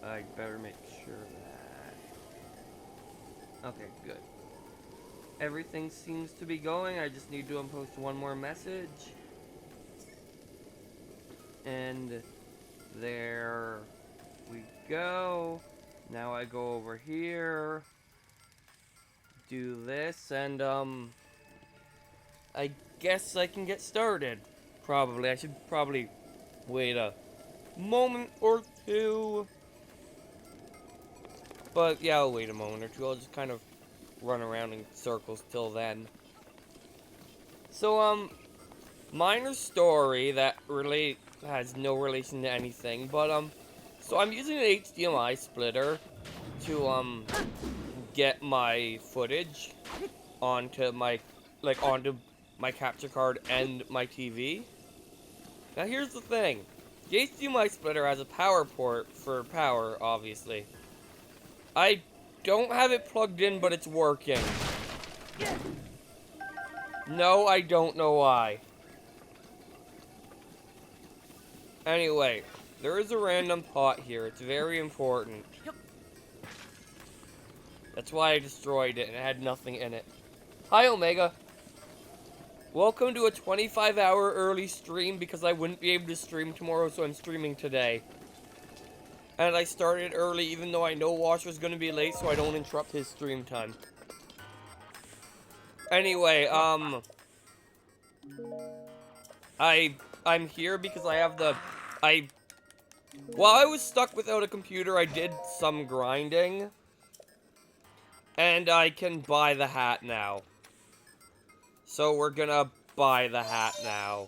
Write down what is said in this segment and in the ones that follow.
I better make sure that... Okay, good. Everything seems to be going. I just need to post one more message. And there we go. Now I go over here. Do this, and, I guess I can get started. Probably. I should probably wait a moment or two. But, yeah, I'll wait a moment or two. I'll just kind of run around in circles till then. So, minor story that has no relation to anything, but, so I'm using an HDMI splitter to, get my footage onto my, onto my capture card and my TV. Now here's the thing. The HDMI splitter has a power port for power, obviously. I don't have it plugged in, but it's working. No, I don't know why. Anyway, there is a random pot here. It's very important. That's why I destroyed it, and it had nothing in it. Hi, Omega. Welcome to a 25-hour early stream because I wouldn't be able to stream tomorrow, so I'm streaming today. And I started early even though I know Wash was going to be late, so I don't interrupt his stream time. Anyway, I'm here because I have while I was stuck without a computer, I did some grinding. And I can buy the hat now. So we're gonna buy the hat now.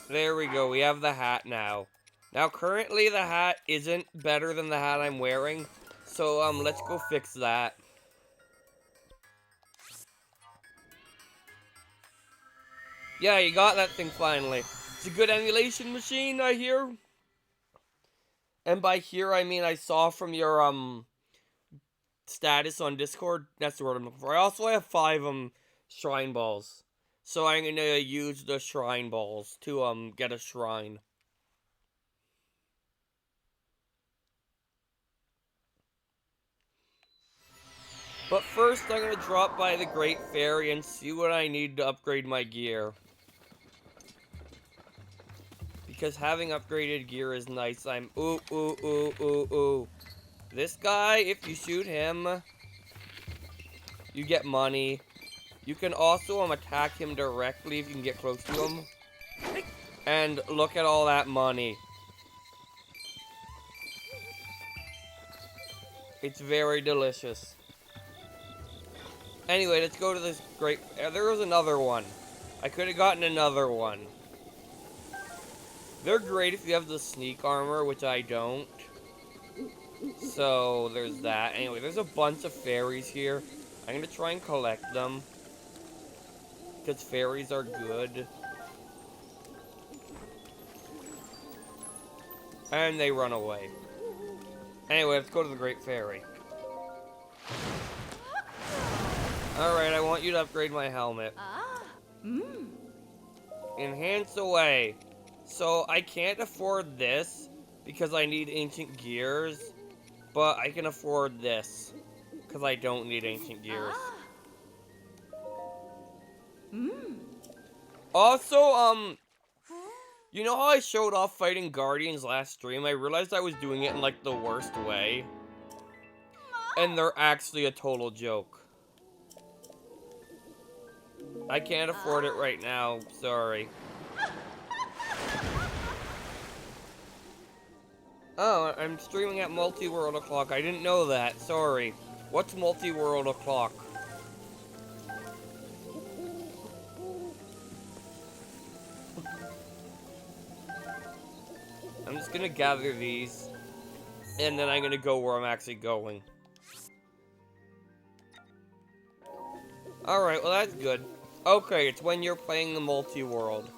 There we go, we have the hat now. Now currently the hat isn't better than the hat I'm wearing. So let's go fix that. Yeah, you got that thing finally. It's a good emulation machine, I hear. And by here I mean I saw from your status on Discord. That's the word I'm looking for. I also have 5 shrine balls. So I'm gonna use the shrine balls to get a shrine. But first I'm gonna drop by the Great Fairy and see what I need to upgrade my gear. Because having upgraded gear is nice. Ooh. This guy, if you shoot him, you get money. You can also attack him directly if you can get close to him. And look at all that money. It's very delicious. Anyway, let's go to this great... there was another one. I could have gotten another one. They're great if you have the sneak armor, which I don't. So, there's that. Anyway, there's a bunch of fairies here. I'm gonna try and collect them. Because fairies are good. And they run away. Anyway, let's go to the Great Fairy. Alright, I want you to upgrade my helmet. Enhance away. So, I can't afford this because I need ancient gears. But I can afford this because I don't need ancient gears. Also, you know how I showed off fighting Guardians last stream? I realized I was doing it in, like, the worst way. And they're actually a total joke. I can't afford it right now, sorry. Oh, I'm streaming at Multi-World O'Clock. I didn't know that, sorry. What's Multi-World O'Clock? I'm just gonna gather these, and then I'm gonna go where I'm actually going. Alright, well that's good. Okay, it's when you're playing the multi-world.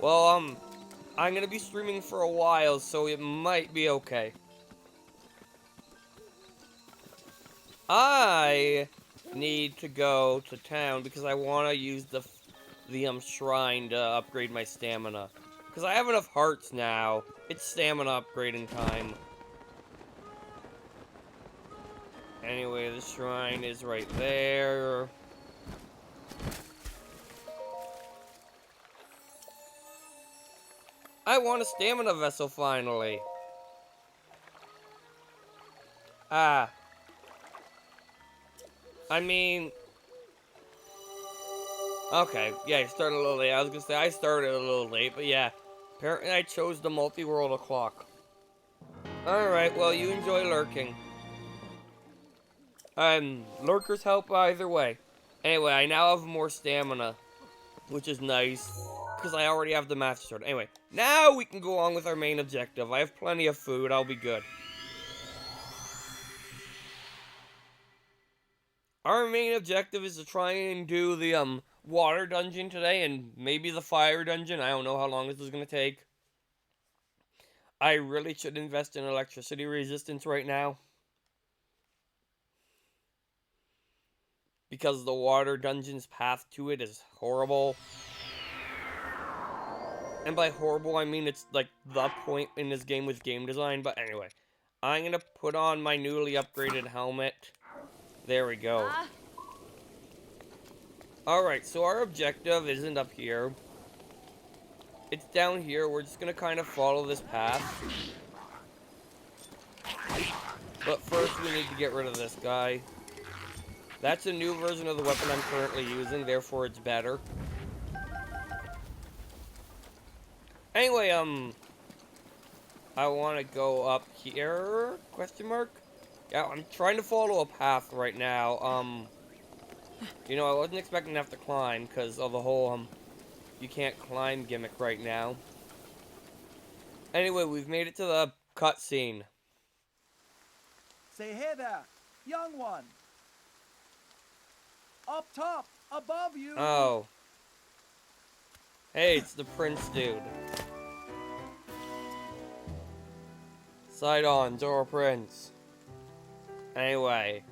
Well, I'm gonna be streaming for a while, so it might be okay. I need to go to town because I want to use the shrine to upgrade my stamina. Because I have enough hearts now. It's stamina upgrading time. Anyway, the shrine is right there. I want a stamina vessel finally. Ah. I mean... Okay, yeah, I started a little late. I was gonna say I started a little late, but yeah. Apparently I chose the multi-world o'clock. Alright, well, you enjoy lurking. Lurkers help either way. Anyway, I now have more stamina, which is nice, because I already have the master sword. Anyway, now we can go on with our main objective. I have plenty of food, I'll be good. Our main objective is to try and do the, water dungeon today, and maybe the fire dungeon. I don't know how long this is gonna take. I really should invest in electricity resistance right now. Because the water dungeon's path to it is horrible. And by horrible, I mean it's like the point in this game with game design. But anyway, I'm gonna put on my newly upgraded helmet. There we go. Alright, so our objective isn't up here. It's down here. We're just gonna kind of follow this path. But first we need to get rid of this guy. That's a new version of the weapon I'm currently using, therefore it's better. Anyway, I want to go up here, question mark? Yeah, I'm trying to follow a path right now, you know, I wasn't expecting to have to climb, because of the whole, you can't climb gimmick right now. Anyway, we've made it to the cutscene. Say, hey there, young one. Up top, above you. Oh. Hey, it's the prince dude. Side on, Dora Prince. Anyway,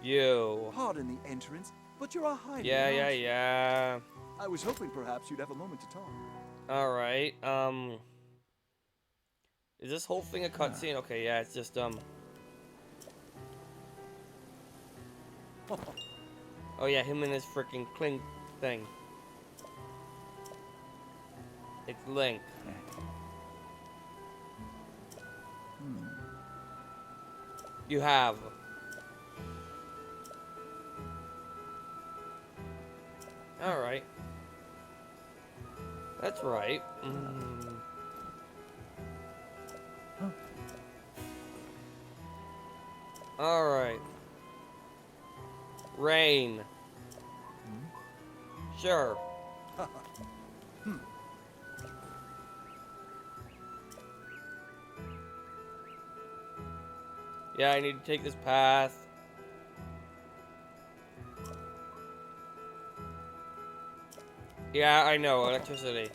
you. Pardon the entrance, but you're a highly Yeah. I was hoping perhaps you'd have a moment to talk. Alright, is this whole thing a cutscene? Okay, yeah, it's just, oh yeah, him and his freaking clink thing. It's Link. You have. Alright. That's right. Alright. Rain. Sure. Yeah, I need to take this path. Yeah, I know, electricity.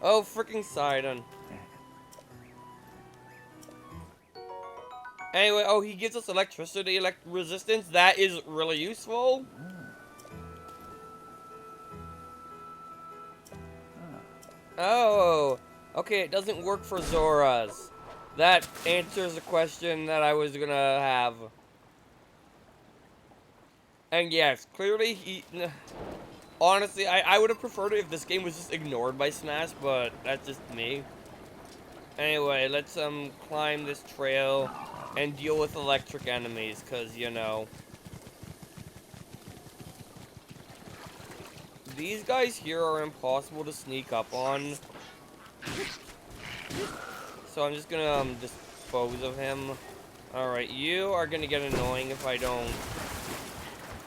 Oh, freaking Sidon. Anyway, oh, he gives us electricity, resistance. That is really useful. Oh, okay, it doesn't work for Zoras. That answers the question that I was gonna have. And yes, clearly he... Honestly, I would have preferred it if this game was just ignored by Smash, but that's just me. Anyway, let's climb this trail and deal with electric enemies, because, you know... These guys here are impossible to sneak up on. So I'm just gonna dispose of him. Alright, you are gonna get annoying if I don't...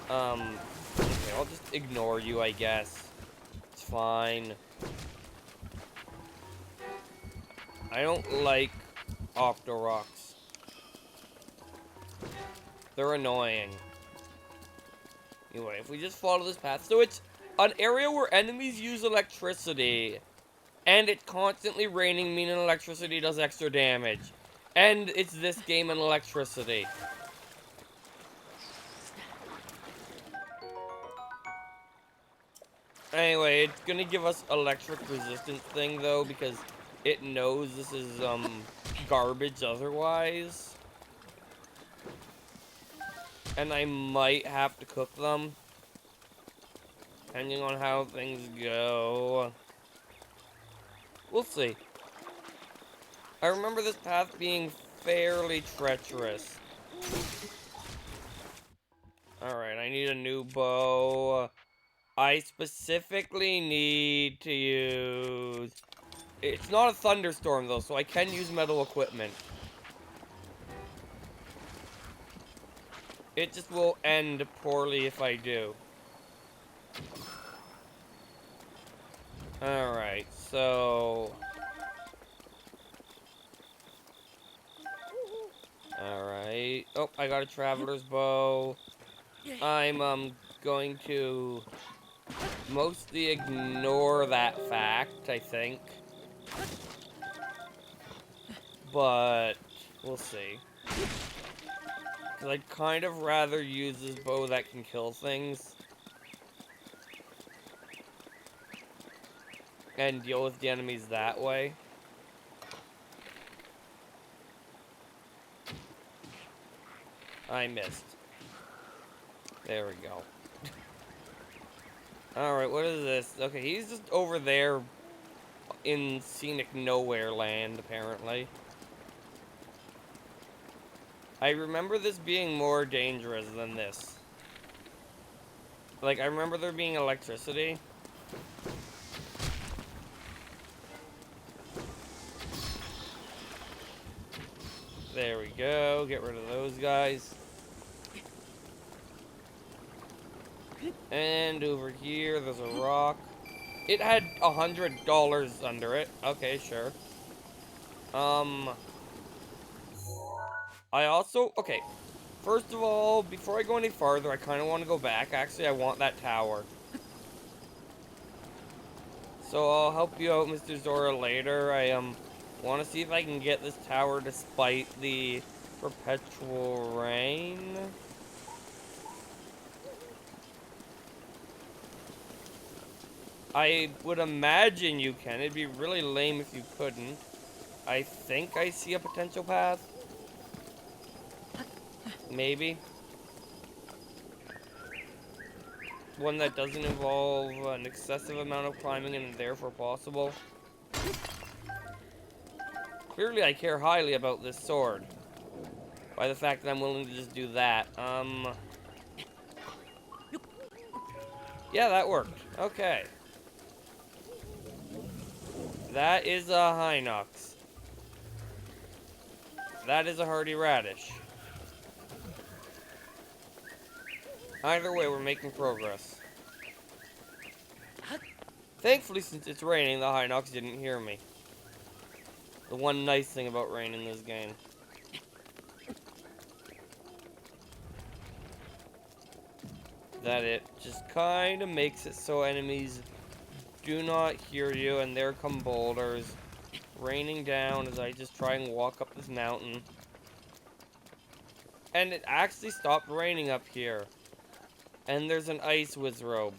Okay, I'll just ignore you, I guess. It's fine. I don't like Octorocks. They're annoying. Anyway, if we just follow this path. So it's an area where enemies use electricity. And it's constantly raining, meaning electricity does extra damage. And it's this game and electricity. Anyway, it's gonna give us electric resistance thing though, because it knows this is garbage otherwise. And I might have to cook them, depending on how things go. We'll see. I remember this path being fairly treacherous. Alright, I need a new bow. I specifically need to use... It's not a thunderstorm though, so I can use metal equipment. It just will end poorly if I do. Alright, so... Alright. Oh, I got a traveler's bow. I'm, going to mostly ignore that fact, I think. But, we'll see. Because I'd kind of rather use this bow that can kill things. And deal with the enemies that way. I missed. There we go. Alright, what is this? Okay, he's just over there in scenic nowhere land, apparently. I remember this being more dangerous than this. Like, I remember there being electricity. There we go. Get rid of those guys. And over here, there's a rock. It had $100 under it. Okay, sure. I also... Okay. First of all, before I go any farther, I kind of want to go back. Actually, I want that tower. So I'll help you out, Mr. Zora, later. I, want to see if I can get this tower despite the perpetual rain. I would imagine you can. It'd be really lame if you couldn't. I think I see a potential path. Maybe. One that doesn't involve an excessive amount of climbing and therefore possible. Clearly I care highly about this sword. By the fact that I'm willing to just do that. Yeah, that worked. Okay. That is a Hinox. That is a hardy radish. Either way, we're making progress. Thankfully, since it's raining, the Hinox didn't hear me. The one nice thing about rain in this game. That it just kind of makes it so enemies do not hear you, and there come boulders raining down as I just try and walk up this mountain. And it actually stopped raining up here. And there's an ice wizrobe.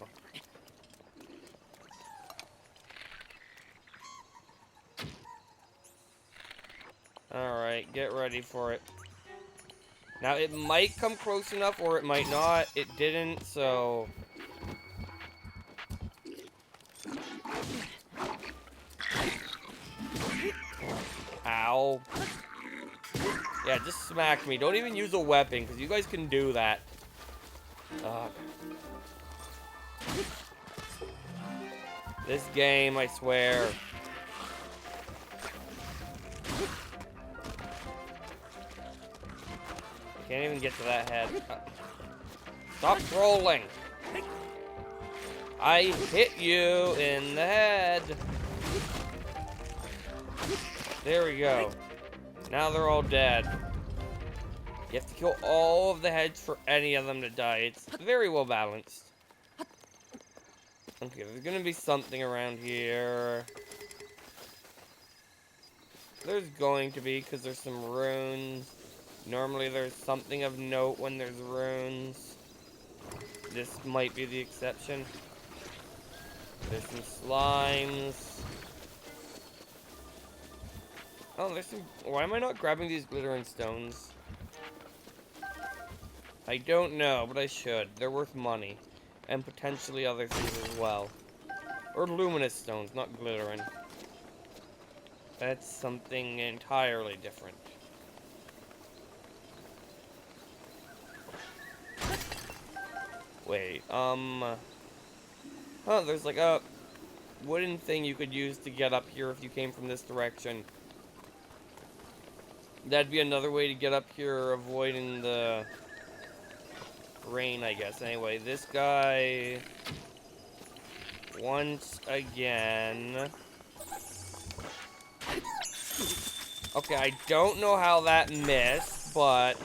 Alright, get ready for it. Now, it might come close enough, or it might not. It didn't, so... Ow. Yeah, just smack me. Don't even use a weapon, because you guys can do that. This game, I swear. I can't even get to that head. Stop trolling. I hit you in the head. There we go. Now they're all dead. You have to kill all of the heads for any of them to die. It's very well balanced. Okay, there's gonna be something around here. There's going to be, because there's some runes. Normally there's something of note when there's runes. This might be the exception. There's some slimes. Oh, there's some... Why am I not grabbing these glittering stones? I don't know, but I should. They're worth money. And potentially other things as well. Or luminous stones, not glittering. That's something entirely different. Wait, huh, there's like a wooden thing you could use to get up here if you came from this direction. That'd be another way to get up here, avoiding the rain, I guess. Anyway, this guy, once again. Okay, I don't know how that missed, but...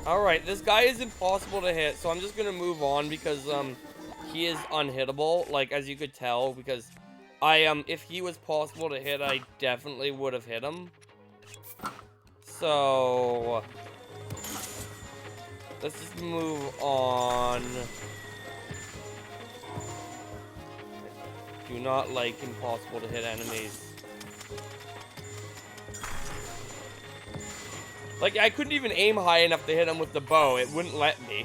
Alright, this guy is impossible to hit, so I'm just gonna move on because, he is unhittable, like, as you could tell, because if he was possible to hit, I definitely would have hit him. So... let's just move on. Do not like impossible to hit enemies. Like, I couldn't even aim high enough to hit him with the bow. It wouldn't let me.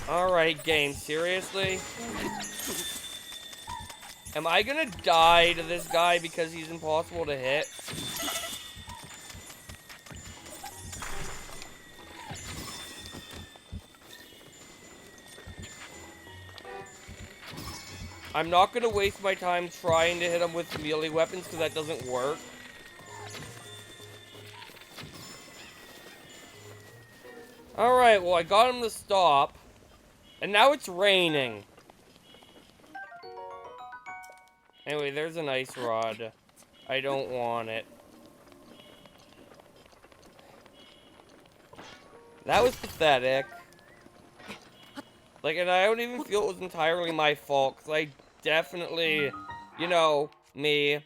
Alright, game. Seriously? Am I gonna die to this guy because he's impossible to hit? I'm not gonna waste my time trying to hit him with melee weapons because that doesn't work. Alright, well I got him to stop. And now it's raining. Anyway, there's an ice rod. I don't want it. That was pathetic. Like, and I don't even feel it was entirely my fault, because I definitely, you know, me.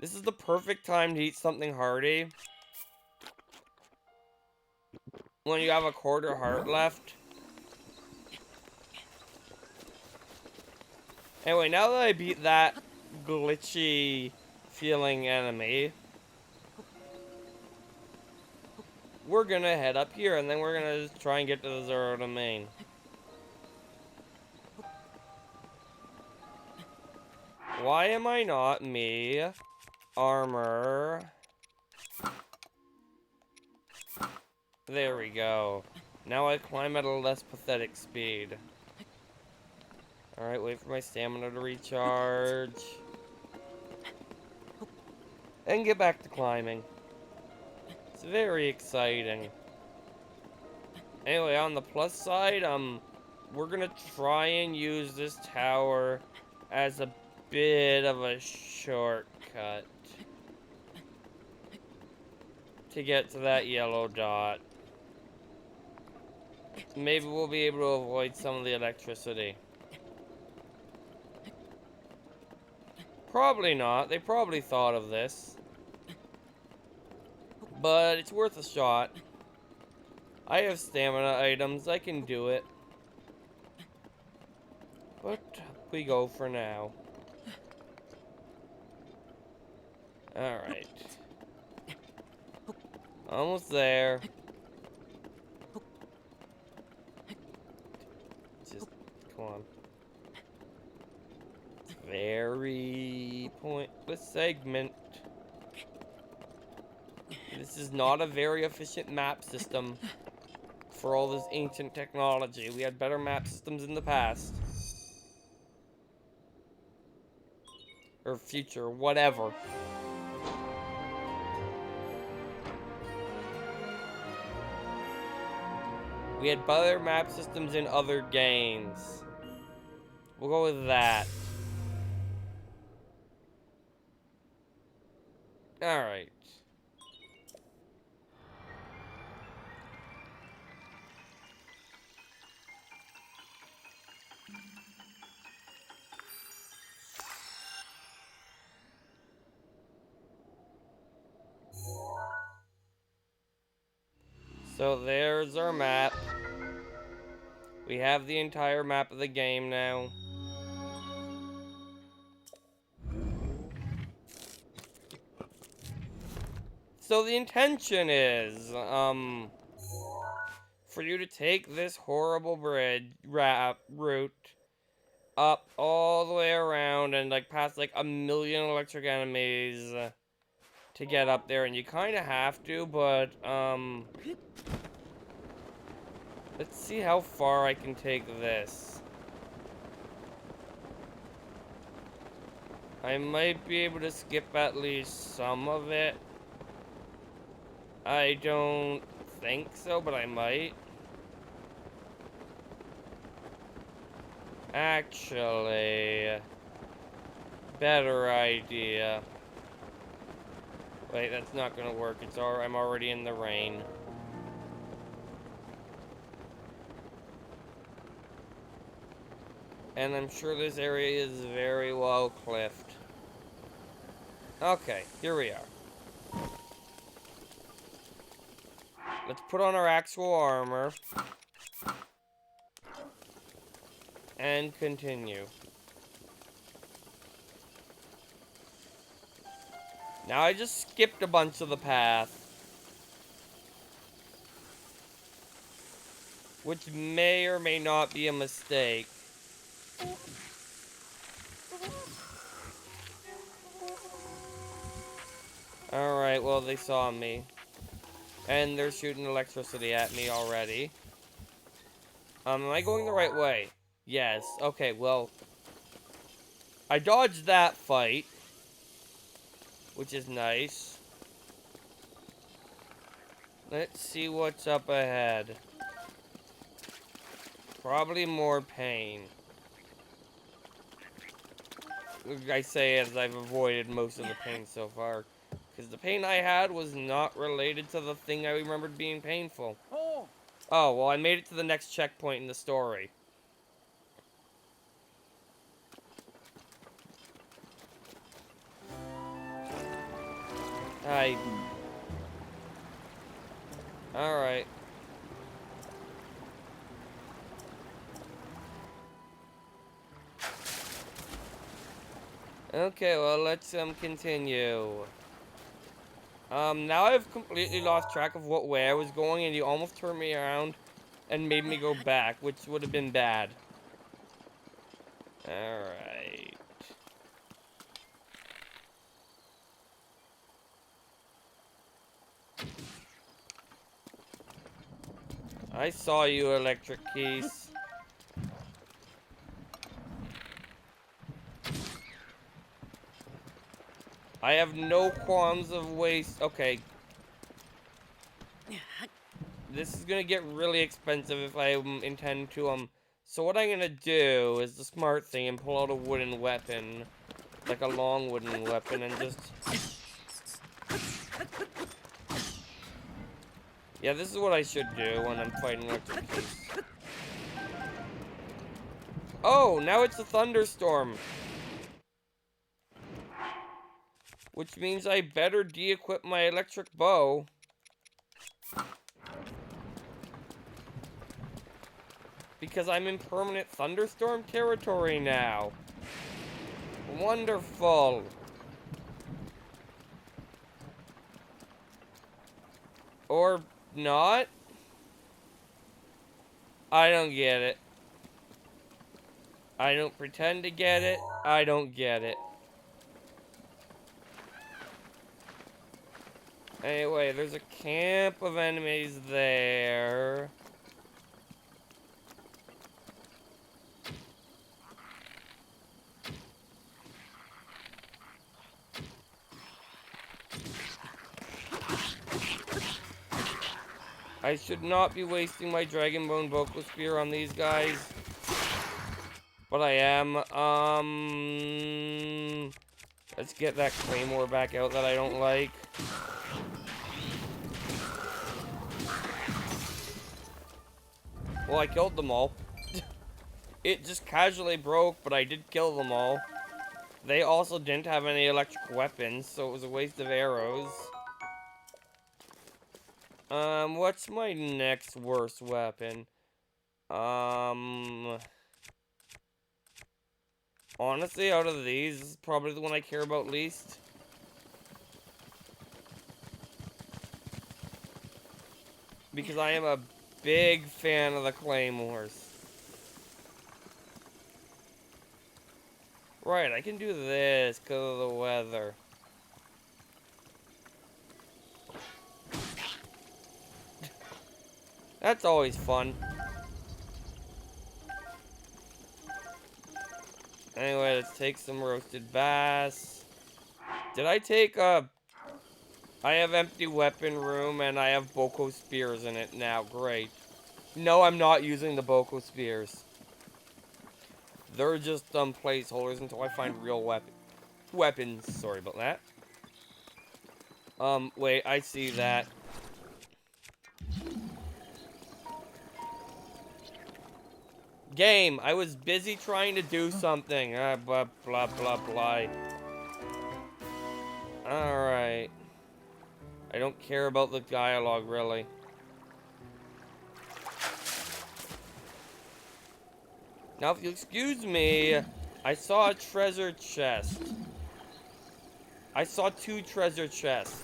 This is the perfect time to eat something hearty. When you have a quarter heart left. Anyway, now that I beat that glitchy feeling enemy, we're gonna head up here, and then we're gonna just try and get to the Zero Domain. Why am I not me? Armor. There we go. Now I climb at a less pathetic speed. Alright, wait for my stamina to recharge. And get back to climbing. It's very exciting. Anyway, on the plus side, we're gonna try and use this tower as a bit of a shortcut to get to that yellow dot. Maybe we'll be able to avoid some of the electricity. Probably not. They probably thought of this. But it's worth a shot. I have stamina items. I can do it. But we go for now. Alright. Almost there. Just, come on. Very pointless segment. This is not a very efficient map system for all this ancient technology. We had better map systems in the past. Or future, whatever. We had better map systems in other games. We'll go with that. So there's our map. We have the entire map of the game now. So the intention is, for you to take this horrible route up all the way around and like past like a million electric enemies to get up there, and you kind of have to, but let's see how far I can take this. I might be able to skip at least some of it. I don't think so, but I might. Actually, better idea. Wait, that's not gonna work. I'm already in the rain. And I'm sure this area is very well cliffed. Okay, here we are. Let's put on our actual armor. And continue. Now I just skipped a bunch of the path. Which may or may not be a mistake. Alright, well, they saw me. And they're shooting electricity at me already. Am I going the right way? Yes. Okay, well, I dodged that fight, which is nice. Let's see what's up ahead. Probably more pain. I say as I've avoided most of the pain so far. Because the pain I had was not related to the thing I remembered being painful. Oh, well, I made it to the next checkpoint in the story. Alright. Okay, well, let's, continue. Now I've completely lost track of what way I was going, and you almost turned me around and made me go back, which would have been bad. Alright. I saw you, Electric Keys. I have no qualms of waste. Okay. This is gonna get really expensive if I intend to, so what I'm gonna do is the smart thing and pull out a wooden weapon. Like a long wooden weapon and just... Yeah, this is what I should do when I'm fighting Electric Keys. Oh, now it's a thunderstorm. Which means I better de-equip my electric bow. Because I'm in permanent thunderstorm territory now. Wonderful. Or not? I don't get it. I don't pretend to get it. I don't get it. Anyway, there's a camp of enemies there. I should not be wasting my Dragonbone Vocal Spear on these guys. But I am. Let's get that Claymore back out that I don't like. Well, I killed them all. It just casually broke, but I did kill them all. They also didn't have any electric weapons, so it was a waste of arrows. What's my next worst weapon? Honestly, out of these, this is probably the one I care about least. Because I am a big fan of the claymores. Right, I can do this because of the weather. That's always fun. Anyway, let's take some roasted bass. Did I take I have empty weapon room and I have Boko spears in it now. Great. No, I'm not using the Boko spears. They're just placeholders until I find real weapons. Sorry about that. Wait, I see that. Game, I was busy trying to do something. Blah, blah, blah, blah. Alright. I don't care about the dialogue, really. Now, if you'll excuse me, I saw a treasure chest. I saw 2 treasure chests.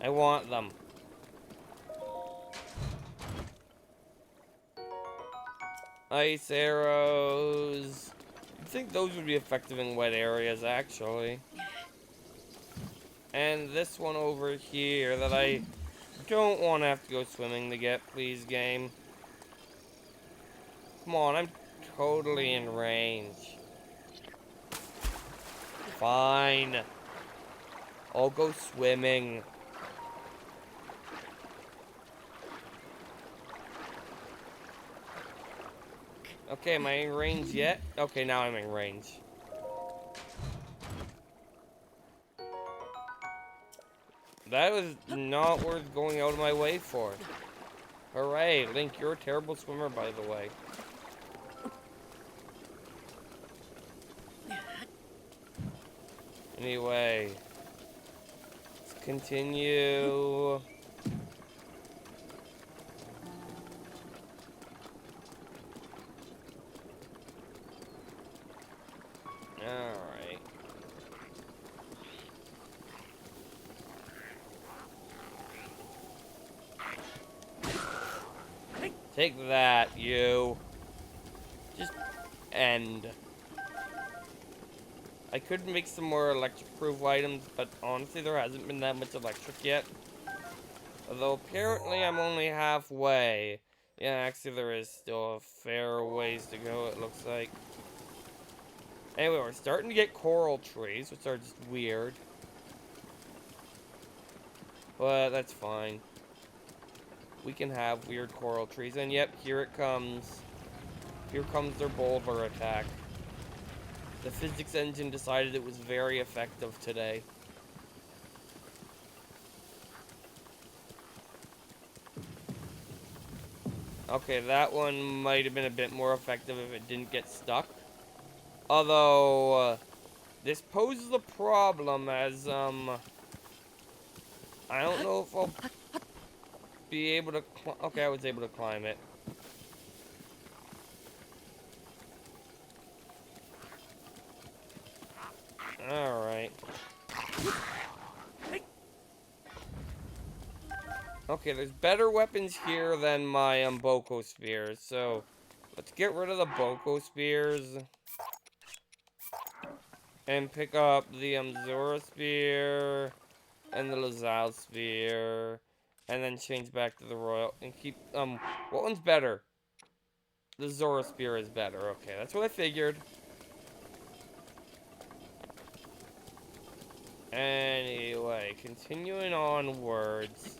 I want them. Ice arrows. You'd think those would be effective in wet areas, actually. And this one over here that I don't want to have to go swimming to get, please, game. Come on, I'm totally in range. Fine. I'll go swimming. Okay, am I in range yet? Okay, now I'm in range. That was not worth going out of my way for. Hooray, Link, you're a terrible swimmer, by the way. Anyway, let's continue. Alright. Take that, you. Just end. I could make some more electric-proof items, but honestly, there hasn't been that much electric yet. Although, apparently, I'm only halfway. Yeah, actually, there is still a fair ways to go, it looks like. Anyway, we're starting to get coral trees, which are just weird. But that's fine. We can have weird coral trees. And yep, here it comes. Here comes their boulder attack. The physics engine decided it was very effective today. Okay, that one might have been a bit more effective if it didn't get stuck. Although, this poses a problem as, I don't know if I'll be able to okay, I was able to climb it. Alright. Okay, there's better weapons here than my Boko spears, so let's get rid of the Boko spears and pick up the Zora spear and the Lazao spear and then change back to the Royal and keep what one's better? The Zora spear is better. Okay, that's what I figured. Anyway, continuing onwards.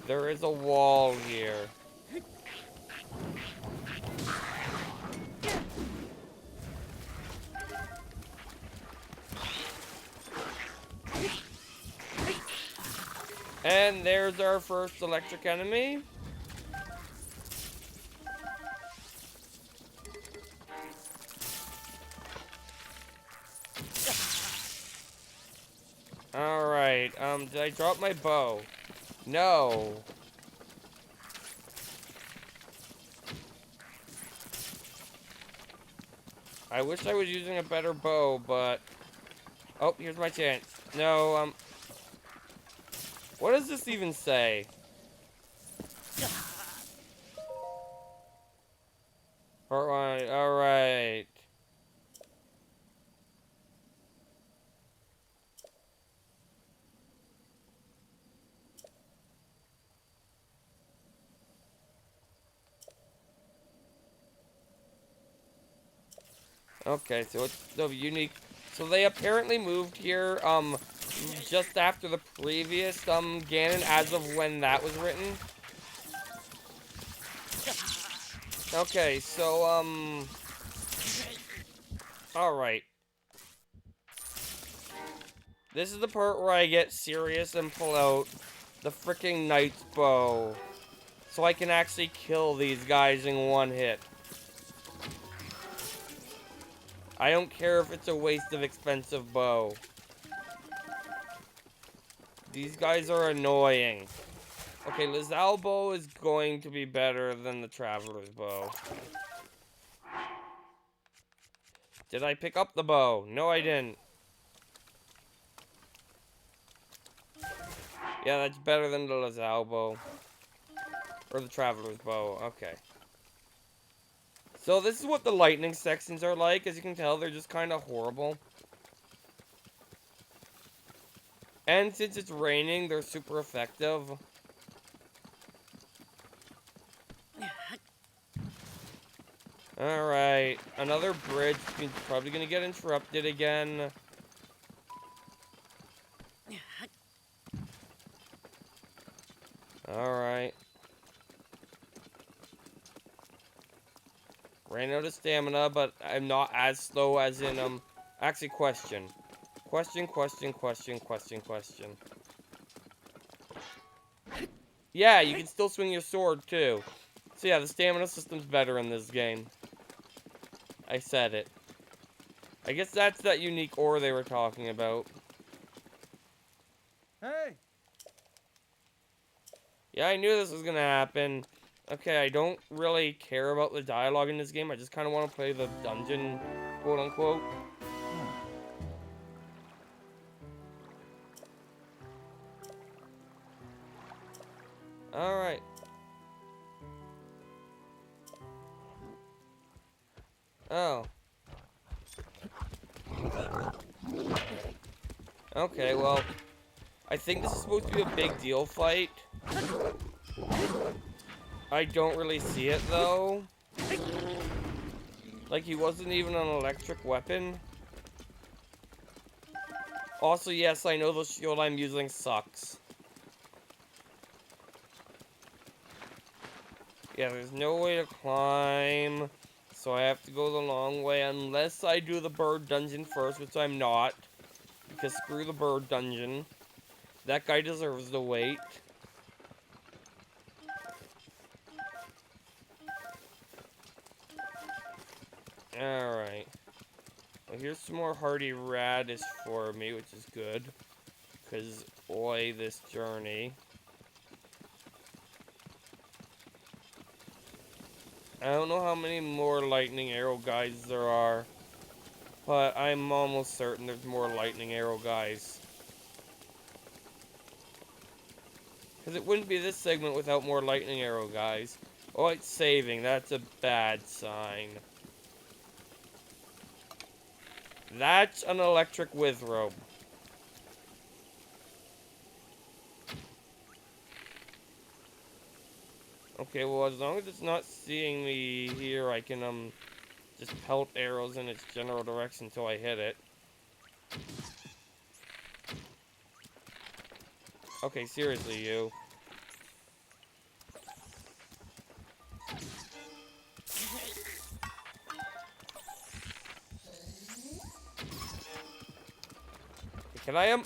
There is a wall here. And there's our first electric enemy. did I drop my bow? No. I wish I was using a better bow, but... Oh, here's my chance. No, what does this even say? Alright, alright. Okay, so it's the unique... So they apparently moved here, just after the previous, Ganon, as of when that was written. Okay, so, alright. This is the part where I get serious and pull out the freaking knight's bow. So I can actually kill these guys in one hit. I don't care if it's a waste of expensive bow. These guys are annoying. Okay, Lizal bow is going to be better than the Traveler's bow. Did I pick up the bow? No, I didn't. Yeah, that's better than the Lizal bow. Or the Traveler's bow, okay. So this is what the lightning sections are like. As you can tell, they're just kind of horrible. And since it's raining, they're super effective. Alright, another bridge. Probably gonna get interrupted again. Alright. Ran out of stamina, but I'm not as slow as in, actually, question. Question. Yeah, you can still swing your sword, too. So yeah, the stamina system's better in this game. I said it. I guess that's that unique ore they were talking about. Hey! Yeah, I knew this was gonna happen. Okay, I don't really care about the dialogue in this game. I just kind of want to play the dungeon, quote-unquote. Alright. Oh. Okay, well, I think this is supposed to be a big deal fight. I don't really see it, though. Like, he wasn't even an electric weapon. Also, yes, I know the shield I'm using sucks. Yeah, there's no way to climb, so I have to go the long way unless I do the bird dungeon first, which I'm not. Because screw the bird dungeon. That guy deserves the wait. Alright. Well, here's some more hardy radish for me, which is good. Because, boy, this journey. I don't know how many more lightning arrow guys there are. But I'm almost certain there's more lightning arrow guys. Because it wouldn't be this segment without more lightning arrow guys. Oh, it's saving. That's a bad sign. That's an electric withrobe. Okay, well, as long as it's not seeing me here, I can, just pelt arrows in its general direction until I hit it. Okay, seriously, you. Can I,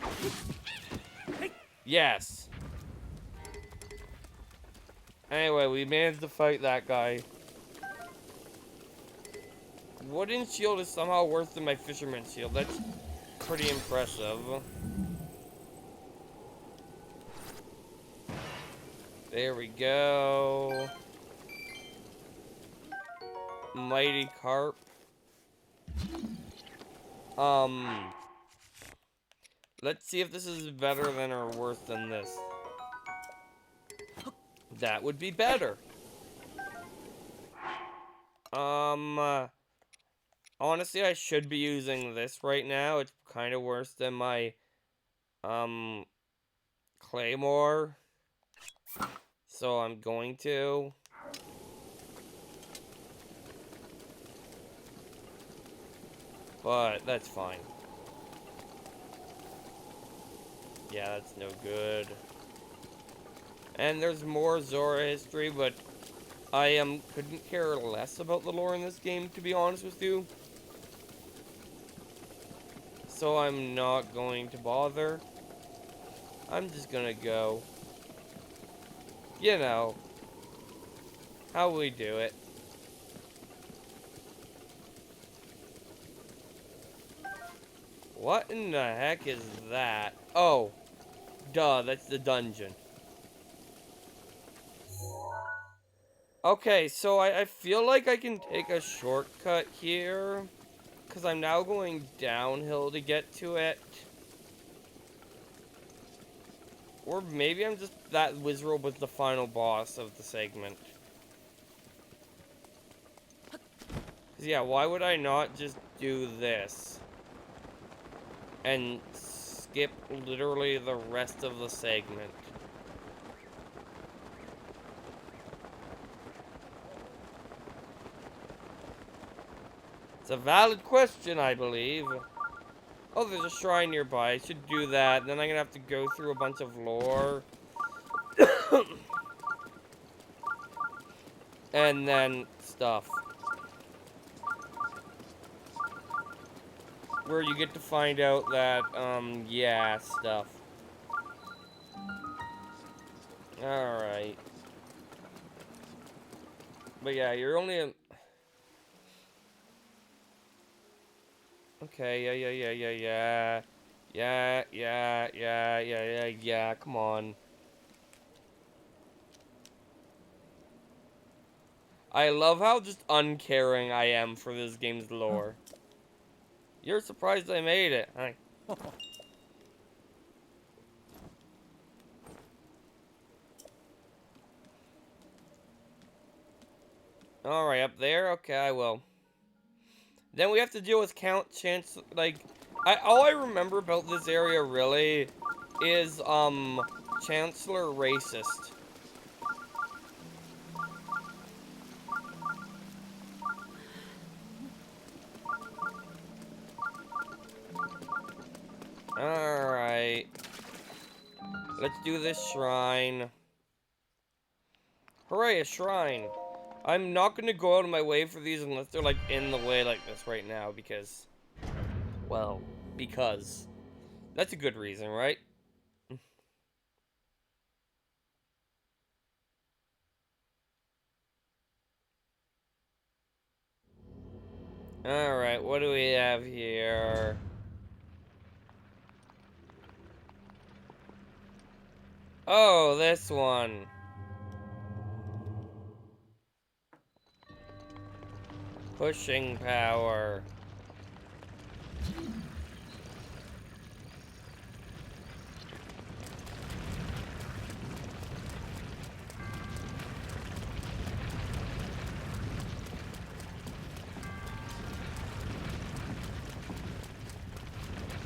Yes. Anyway, we managed to fight that guy. Wooden shield is somehow worse than my fisherman's shield. That's pretty impressive. There we go. Mighty carp. Let's see if this is better than or worse than this. That would be better. Honestly, I should be using this right now. It's kind of worse than my, claymore. So I'm going to. But that's fine. Yeah, that's no good. And there's more Zora history, but I couldn't care less about the lore in this game, to be honest with you. So I'm not going to bother. I'm just gonna go. You know, how we do it. What in the heck is that? Oh, duh, that's the dungeon. Okay, so I feel like I can take a shortcut here, because I'm now going downhill to get to it. Or maybe I'm just that Wizrobe was the final boss of the segment. 'Cause yeah, why would I not just do this? And skip literally the rest of the segment? It's a valid question, I believe. Oh, there's a shrine nearby. I should do that. Then I'm gonna have to go through a bunch of lore. And then stuff. Where you get to find out that, yeah, stuff. Alright. But yeah, you're only a... Okay, yeah, come on. I love how just uncaring I am for this game's lore. You're surprised I made it. Hi. Alright, up there? Okay, I will. Then we have to deal with Count Chance, like... all I remember about this area, really, is, Chancellor Racist. Alright. Let's do this shrine. Hooray, a shrine. I'm not gonna go out of my way for these unless they're, like, in the way like this right now, because... Well, because... That's a good reason, right? Alright, what do we have here? Oh, this one. Pushing power.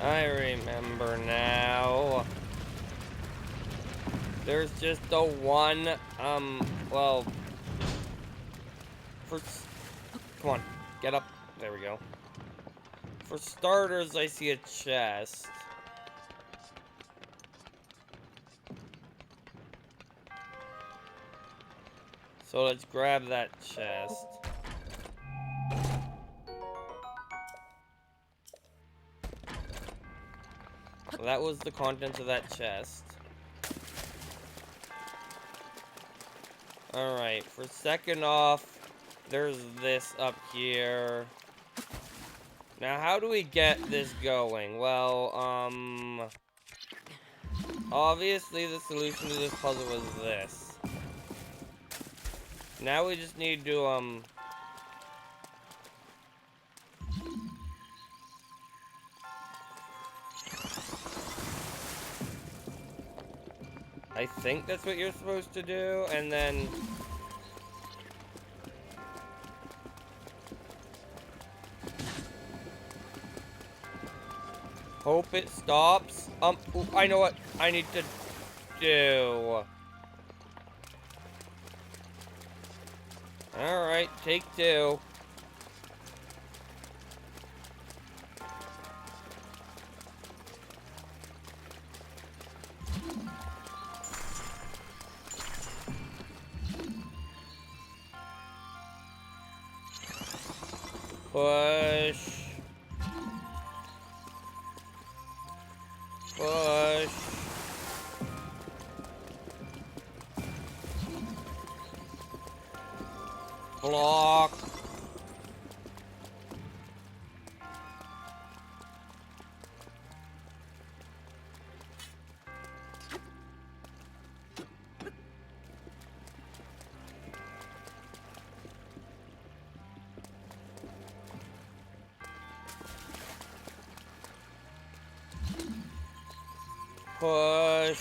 I remember now. There's just the one, well... Come on, get up. There we go. For starters, I see a chest. So let's grab that chest. That was the contents of that chest. Alright, for second off, there's this up here. Now, how do we get this going? Well, obviously the solution to this puzzle is this. Now we just need to, I think that's what you're supposed to do, and then... hope it stops. Ooh, I know what I need to do. Alright, take two. Push. Push. Block. Push.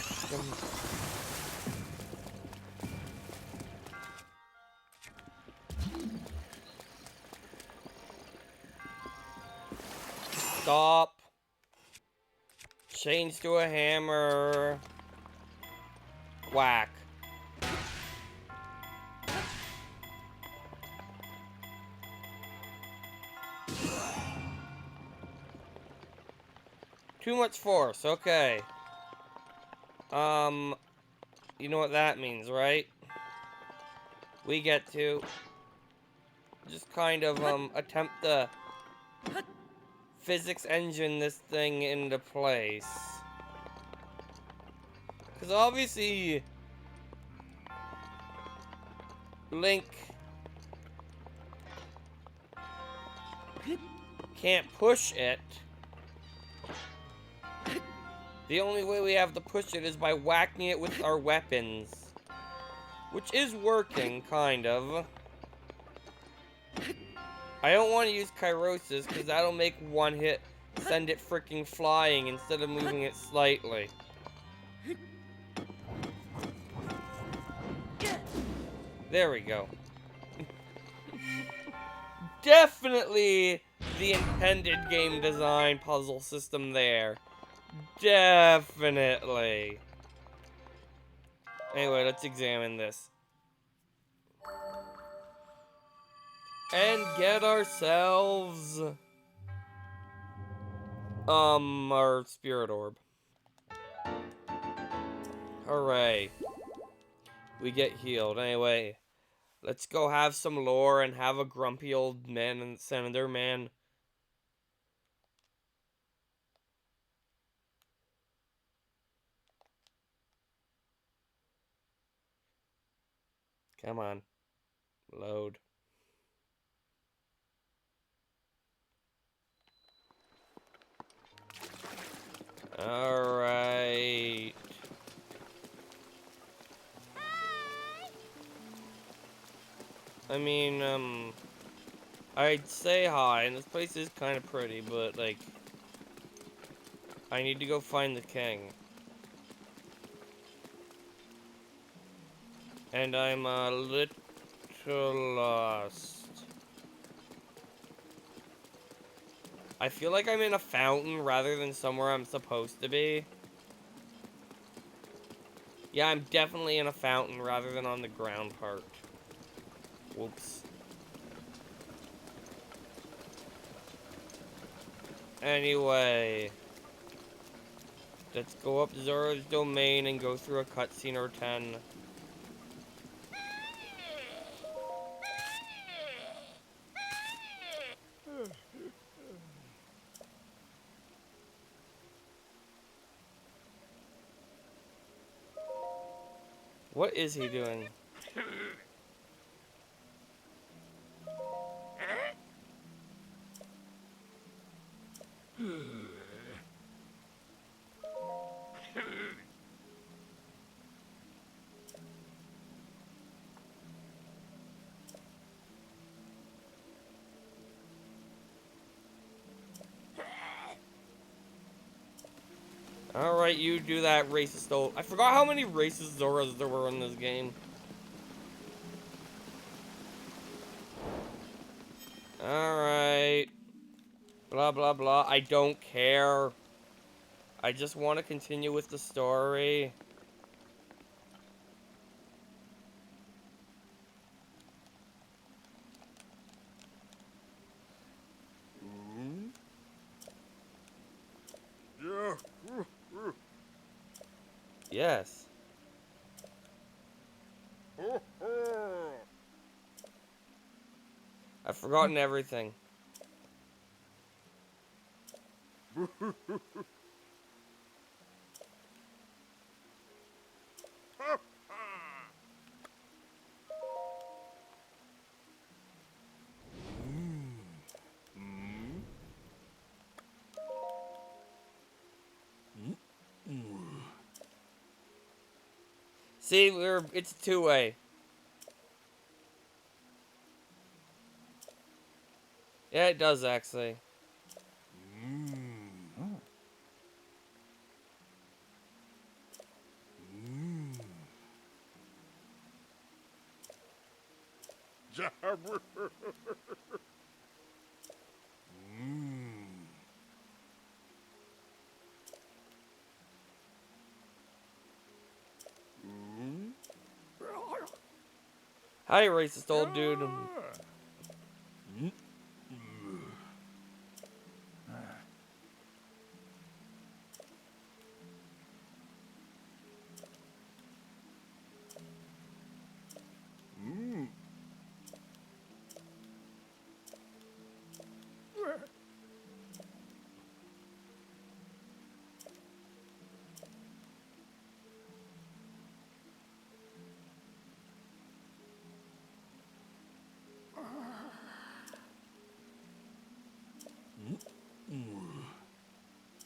Stop. Change to a hammer. Whack. Too much force, okay. You know what that means, right? We get to just kind of, attempt to physics engine this thing into place. Because obviously, Link can't push it. The only way we have to push it is by whacking it with our weapons. Which is working, kind of. I don't want to use Kairosis, because that'll make one hit send it freaking flying instead of moving it slightly. There we go. Definitely the intended game design puzzle system there. Definitely. Anyway, let's examine this. And get ourselves... our spirit orb. Hooray. We get healed. Anyway, let's go have some lore and have a grumpy old man and senator man. Come on. Load. Alright. I mean, I'd say hi, and this place is kind of pretty, but, like, I need to go find the king. And I'm a little lost. I feel like I'm in a fountain rather than somewhere I'm supposed to be. Yeah, I'm definitely in a fountain rather than on the ground part. Whoops. Anyway. Let's go up Zora's domain and go through a cutscene or 10. What is he doing? Alright, you do that, racist old... I forgot how many racist Zoras there were in this game. Alright. Blah, blah, blah. I don't care. I just want to continue with the story. Yes. I've forgotten everything. See, it's two-way. Yeah, it does actually. Hi, racist old dude.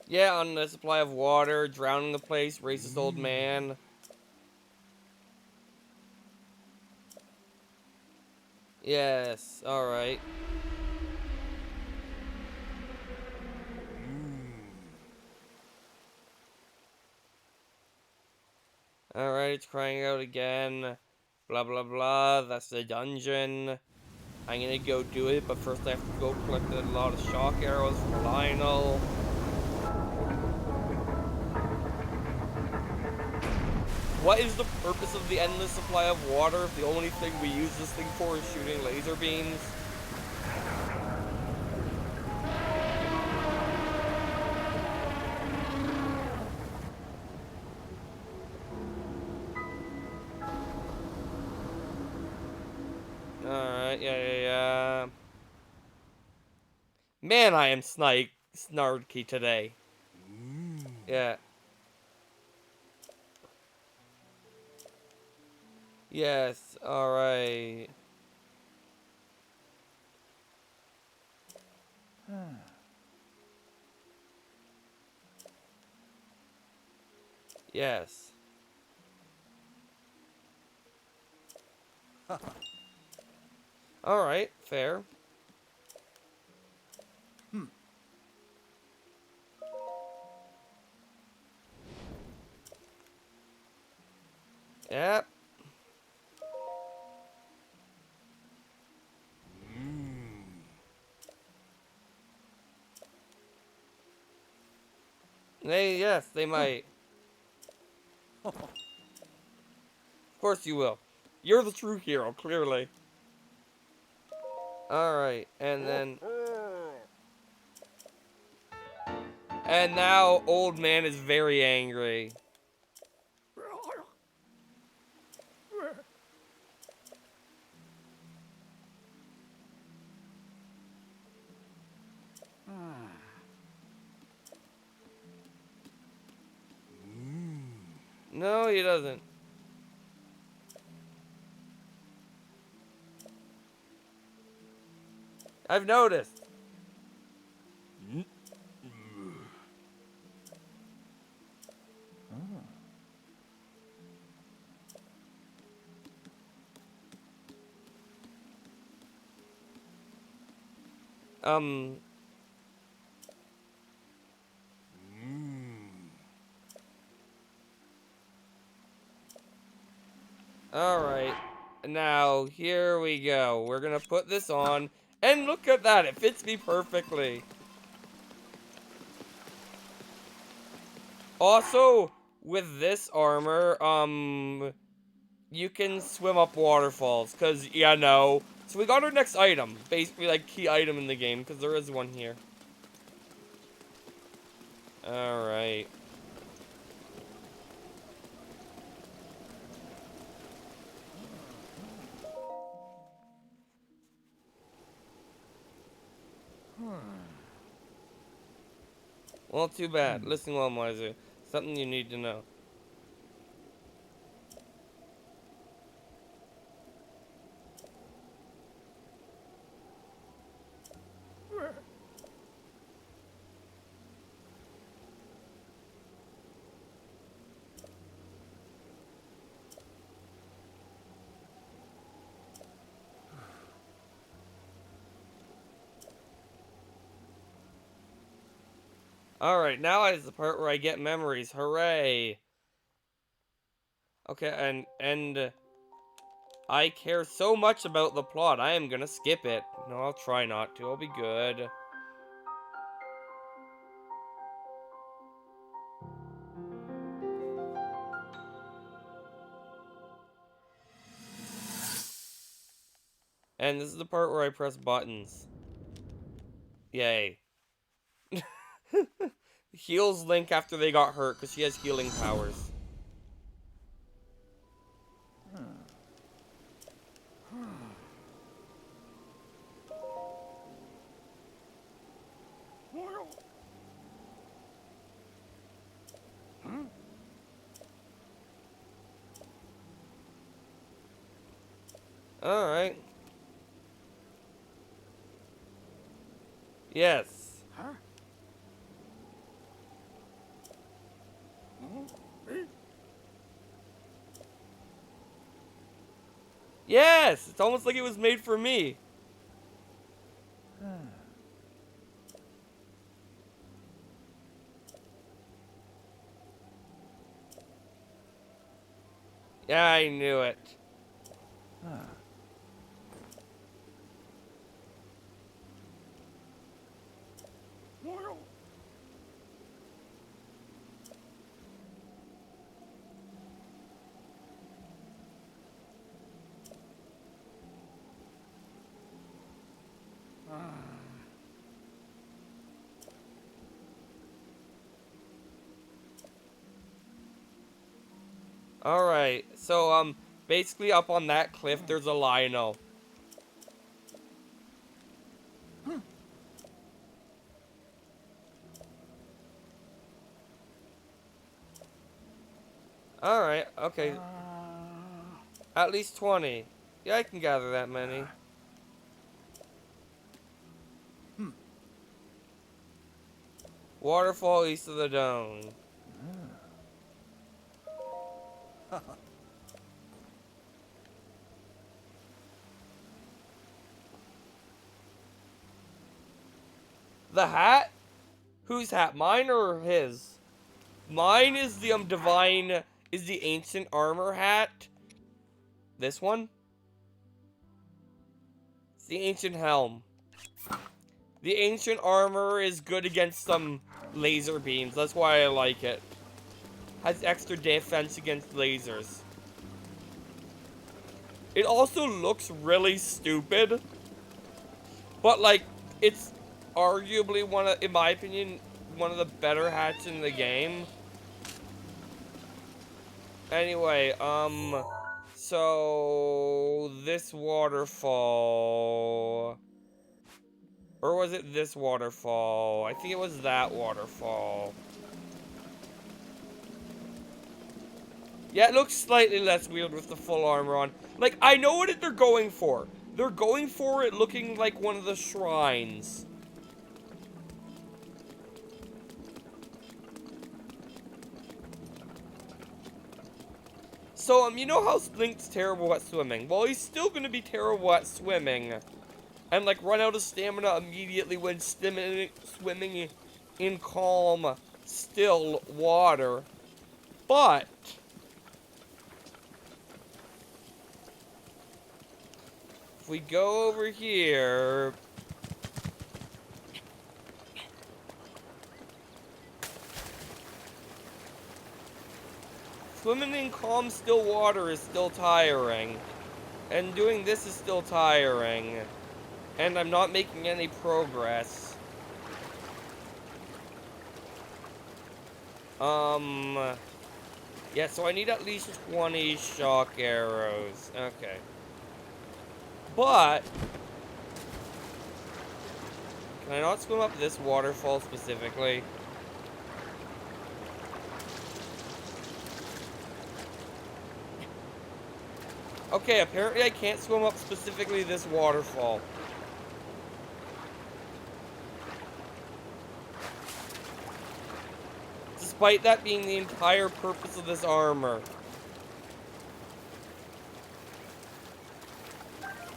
Yeah, on the supply of water, drowning the place, racist old man. Yes, alright. Alright, it's crying out again. Blah, blah, blah. That's the dungeon. I'm gonna go do it, but first I have to go collect a lot of shock arrows from Lionel. What is the purpose of the endless supply of water if the only thing we use this thing for is shooting laser beams? Alright, yeah. Man, I am snarky today. Yeah. Yes, alright. Yes. Alright, fair. Yep. Yes, they might. Of course you will. You're the true hero, clearly. Alright, and then... And now, old man is very angry. No, he doesn't. I've noticed. Now, here we go. We're gonna put this on. And look at that. It fits me perfectly. Also, with this armor, you can swim up waterfalls. Because, yeah, no. So we got our next item. Basically, like, key item in the game. Because there is one here. Alright. Well, too bad. Listen well, Miser. Something you need to know. Alright, now is the part where I get memories. Hooray! Okay, and I care so much about the plot, I am gonna skip it. No, I'll try not to. I'll be good. And this is the part where I press buttons. Yay. Heals Link after they got hurt, because she has healing powers. Alright. Yes. Huh? Yes! It's almost like it was made for me. Yeah, I knew it. Alright, so, basically up on that cliff, there's a lino. Alright, okay. At least 20. Yeah, I can gather that many. Waterfall east of the dome. The hat? Whose hat? Mine or his? Mine is the divine, is the ancient armor hat. This one? It's the ancient helm. The ancient armor is good against some laser beams. That's why I like it. Has extra defense against lasers. It also looks really stupid. But like, it's arguably one of, in my opinion, one of the better hats in the game. Anyway, so this waterfall, or was it this waterfall? I think it was that waterfall. Yeah, it looks slightly less weird with the full armor on. Like, I know what they're going for. They're going for it looking like one of the shrines. So, you know how Link's terrible at swimming? Well, he's still gonna be terrible at swimming. And, like, run out of stamina immediately when swimming in calm, still water. But If we go over here... Swimming in calm, still water is still tiring. And doing this is still tiring. And I'm not making any progress. Yeah, so I need at least 20 shock arrows. Okay. But... Can I not swim up this waterfall specifically? Okay, apparently I can't swim up specifically this waterfall. Despite that being the entire purpose of this armor.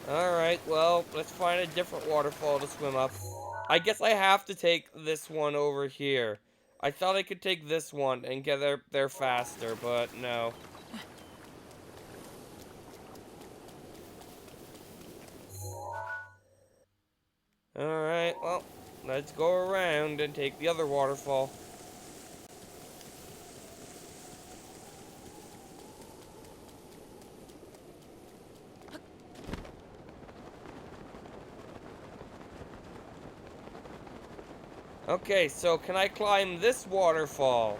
Alright, well, let's find a different waterfall to swim up. I guess I have to take this one over here. I thought I could take this one and get there faster, but no. Alright, well, let's go around and take the other waterfall. Okay, so can I climb this waterfall?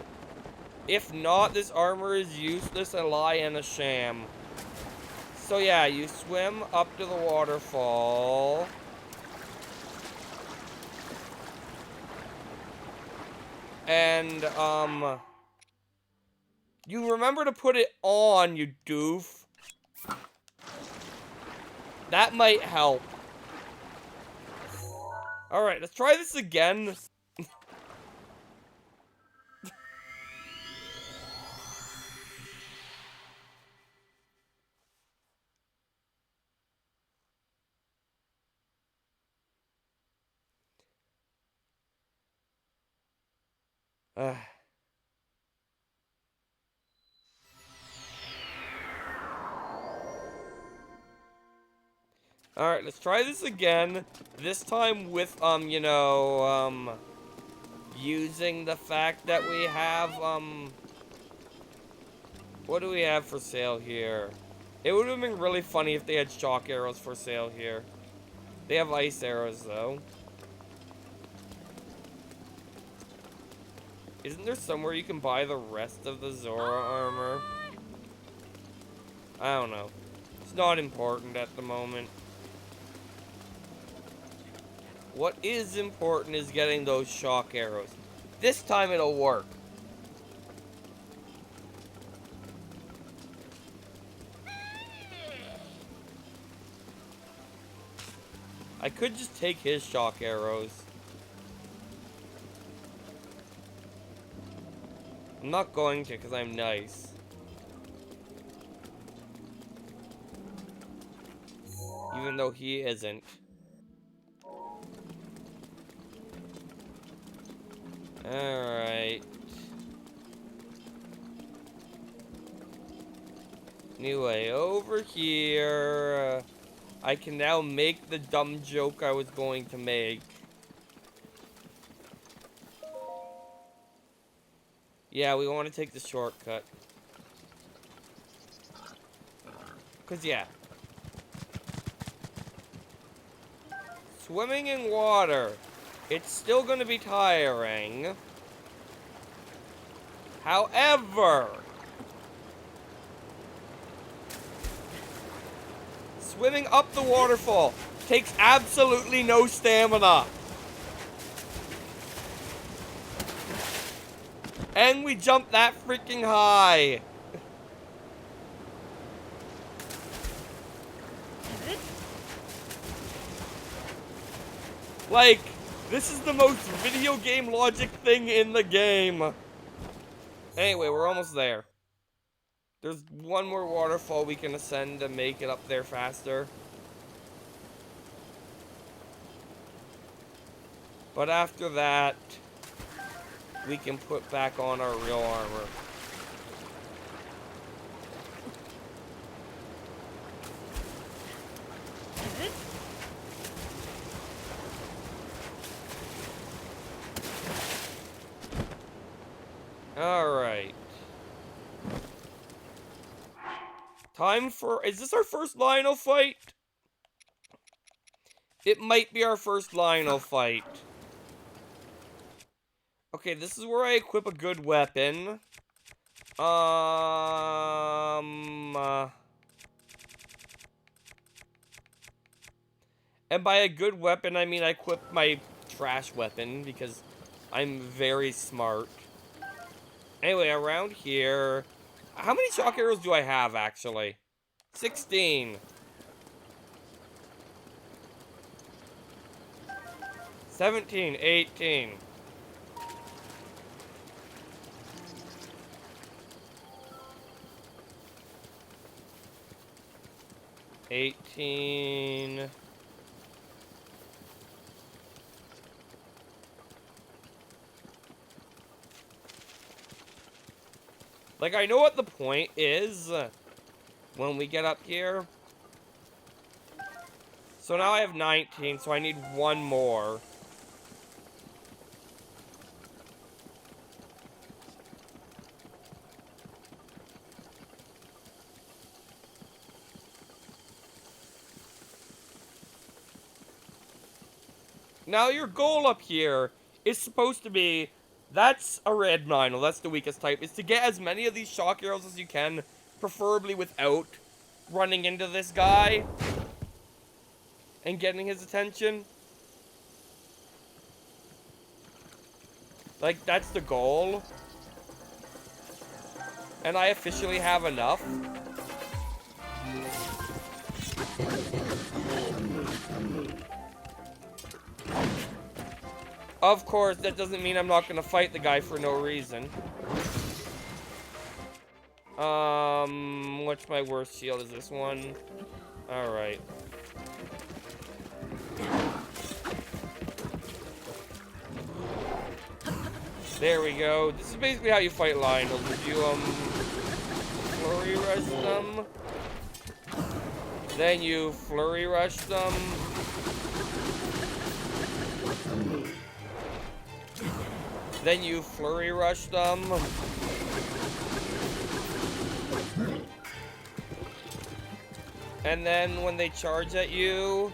If not, this armor is useless, a lie, and a sham. So yeah, you swim up to the waterfall. And, you remember to put it on, you doof. That might help. Alright, let's try this again. Alright, let's try this again. This time with, using the fact that we have, what do we have for sale here? It would have been really funny if they had shock arrows for sale here. They have ice arrows, though. Isn't there somewhere you can buy the rest of the Zora armor? I don't know. It's not important at the moment. What is important is getting those shock arrows. This time it'll work. I could just take his shock arrows. I'm not going to because I'm nice. Even though he isn't. Alright. Anyway, over here, I can now make the dumb joke I was going to make. Yeah, we want to take the shortcut. Because, yeah. Swimming in water. It's still going to be tiring. However, swimming up the waterfall takes absolutely no stamina. And we jump that freaking high. Like, this is the most video game logic thing in the game. Anyway, we're almost there. There's one more waterfall we can ascend to make it up there faster. But after that, we can put back on our real armor. Time for... Is this our first Lionel fight? It might be our first Lionel fight. Okay, this is where I equip a good weapon. And by a good weapon, I mean I equip my trash weapon, because I'm very smart. Anyway, around here... How many shock arrows do I have, actually? 16. 17, 18. Like, I know what the point is when we get up here. So now I have 19, so I need one more. Now your goal up here is supposed to be, that's a red Lionel, that's the weakest type, is to get as many of these shock arrows as you can, preferably without running into this guy and getting his attention. Like, that's the goal. And I officially have enough. Of course, that doesn't mean I'm not gonna fight the guy for no reason. What's my worst shield? Is this one? Alright. There we go. This is basically how you fight Lionels. If you, flurry rush them. Then you flurry rush them. Then you flurry rush them. And then when they charge at you,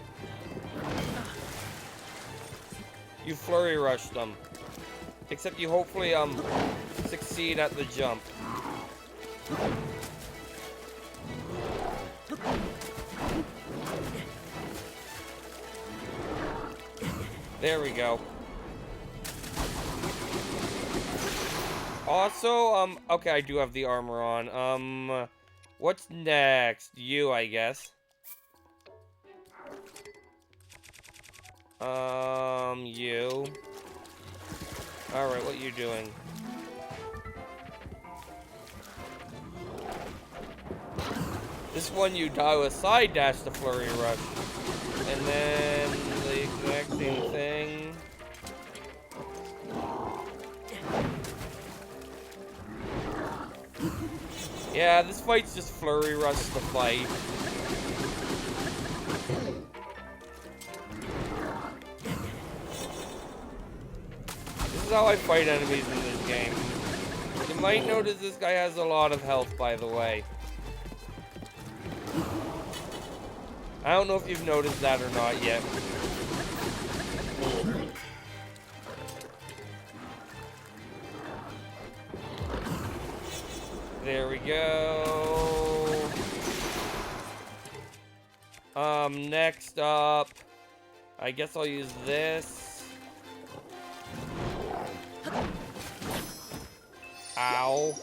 you flurry rush them. Except you hopefully, succeed at the jump. There we go. Also, okay, I do have the armor on. What's next? You, I guess. You. Alright, what you doing? This one you die with side dash the flurry rush. And then the exact same thing. Yeah, this fight's just flurry rush the fight. This is how I fight enemies in this game. You might notice this guy has a lot of health, by the way. I don't know if you've noticed that or not yet. There we go. Next up, I guess I'll use this. Ow.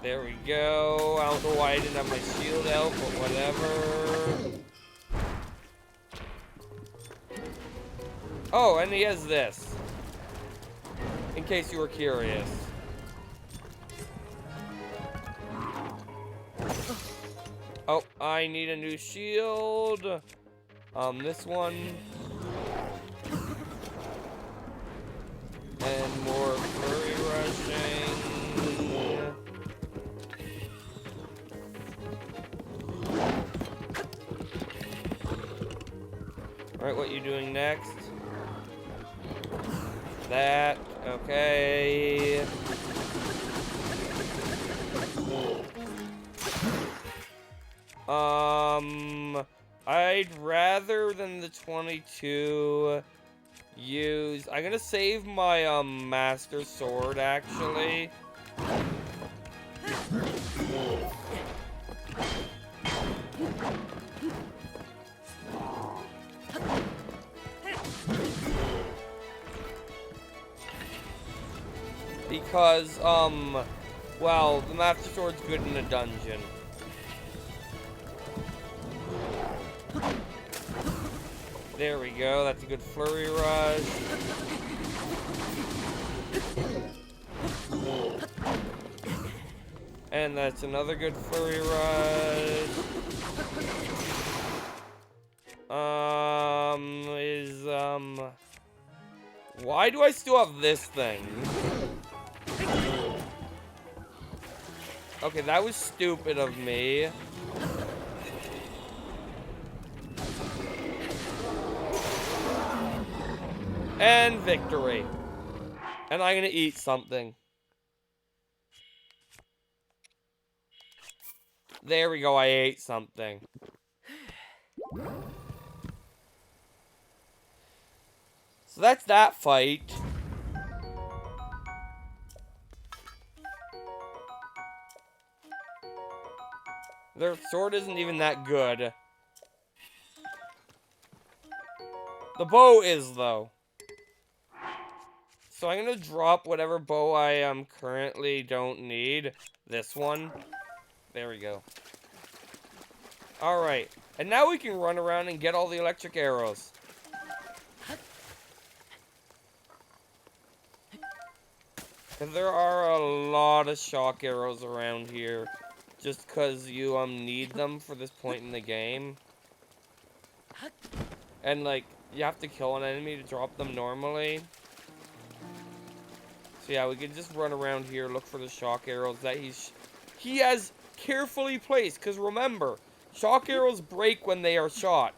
There we go. I don't know why I didn't have my shield out, but whatever. Oh, and he has this. In case you were curious. Oh, I need a new shield. This one. And more flurry rushing. Alright, what you doing next? that. Okay. I'd rather than the 22 use... I'm gonna save my, Master Sword, actually. Because, well, the Master Sword's good in a dungeon. There we go, that's a good flurry rush. And that's another good flurry rush. Why do I still have this thing? Okay, that was stupid of me. And victory. And I'm gonna eat something. There we go, I ate something. So that's that fight. Their sword isn't even that good. The bow is, though. So I'm gonna drop whatever bow I currently don't need. This one. There we go. Alright. And now we can run around and get all the electric arrows. Because there are a lot of shock arrows around here. Just because you need them for this point in the game. And like, you have to kill an enemy to drop them normally. So yeah, we can just run around here, look for the shock arrows that he has carefully placed. Because remember, shock arrows break when they are shot.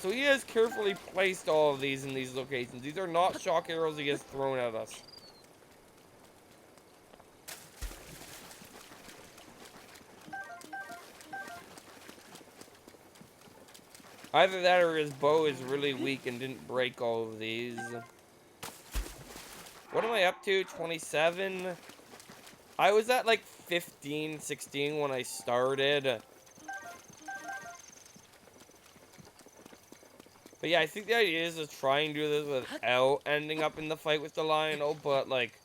So he has carefully placed all of these in these locations. These are not shock arrows he has thrown at us. Either that or his bow is really weak and didn't break all of these. What am I up to? 27? I was at like 15, 16 when I started. But yeah, I think the idea is to try and do this without ending up in the fight with the Lion-O, but like,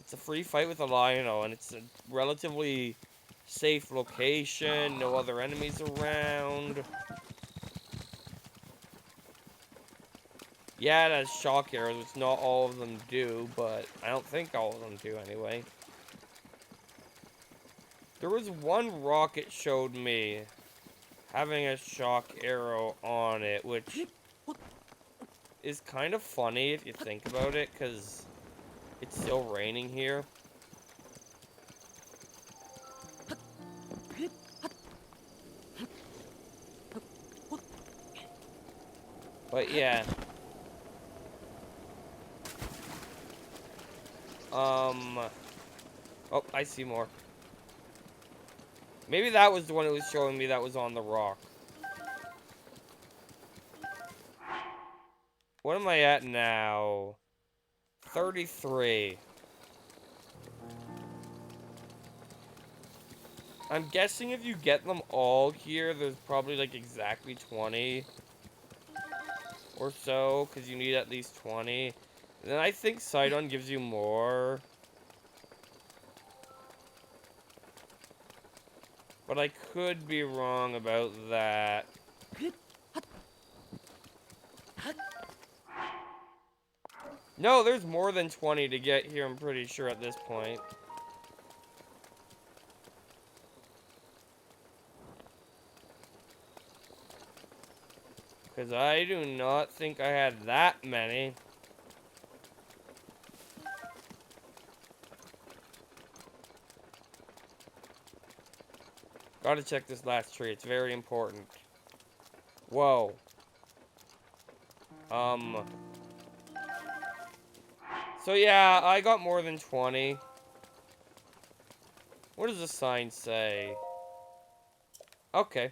it's a free fight with the Lion-O, and it's a relatively safe location, no other enemies around. Yeah, it has shock arrows, which not all of them do, but I don't think all of them do anyway. There was one rock it showed me having a shock arrow on it, which is kind of funny if you think about it, because it's still raining here. But yeah. Oh, I see more. Maybe that was the one it was showing me that was on the rock. What am I at now? 33. I'm guessing if you get them all here, there's probably like exactly 20 or so, because you need at least 20. And then I think Sidon gives you more. But I could be wrong about that. No, there's more than 20 to get here, I'm pretty sure at this point. Because I do not think I had that many. Gotta check this last tree, it's very important. Whoa. So yeah, I got more than 20. What does the sign say? Okay.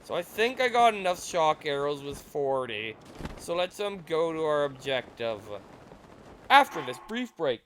So I think I got enough shock arrows with 40. So let's go to our objective. After this brief break.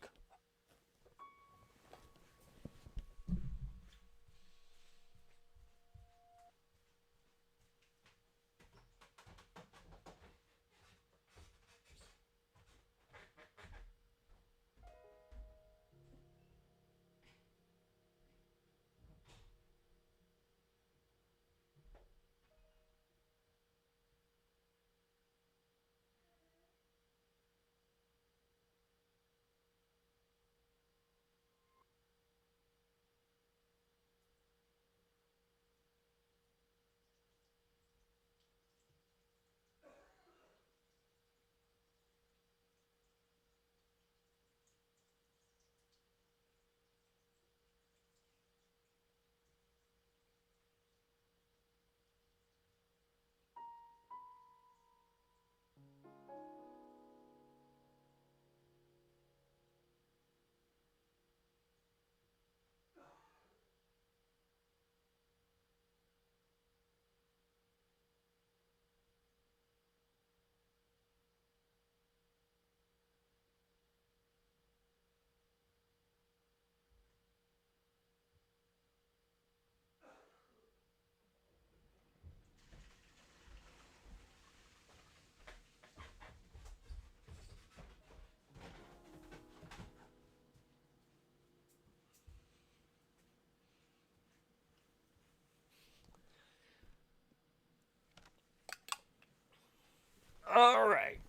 Alright.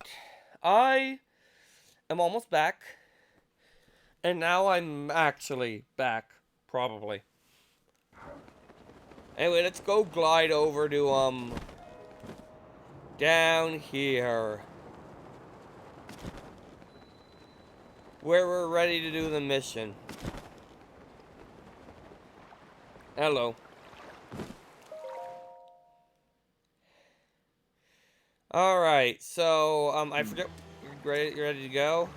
I am almost back. And now I'm actually back. Probably. Anyway, let's go glide over to, down here. Where we're ready to do the mission. Hello. Alright, so, I forget. You ready to go?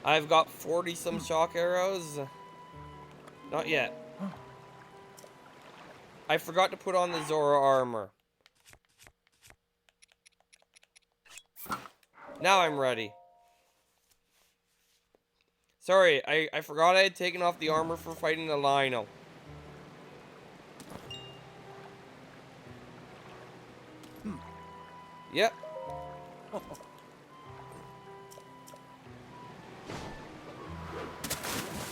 I've got 40 some shock arrows. Not yet. I forgot to put on the Zora armor. Now I'm ready. Sorry, I forgot I had taken off the armor for fighting the Lino. Yep.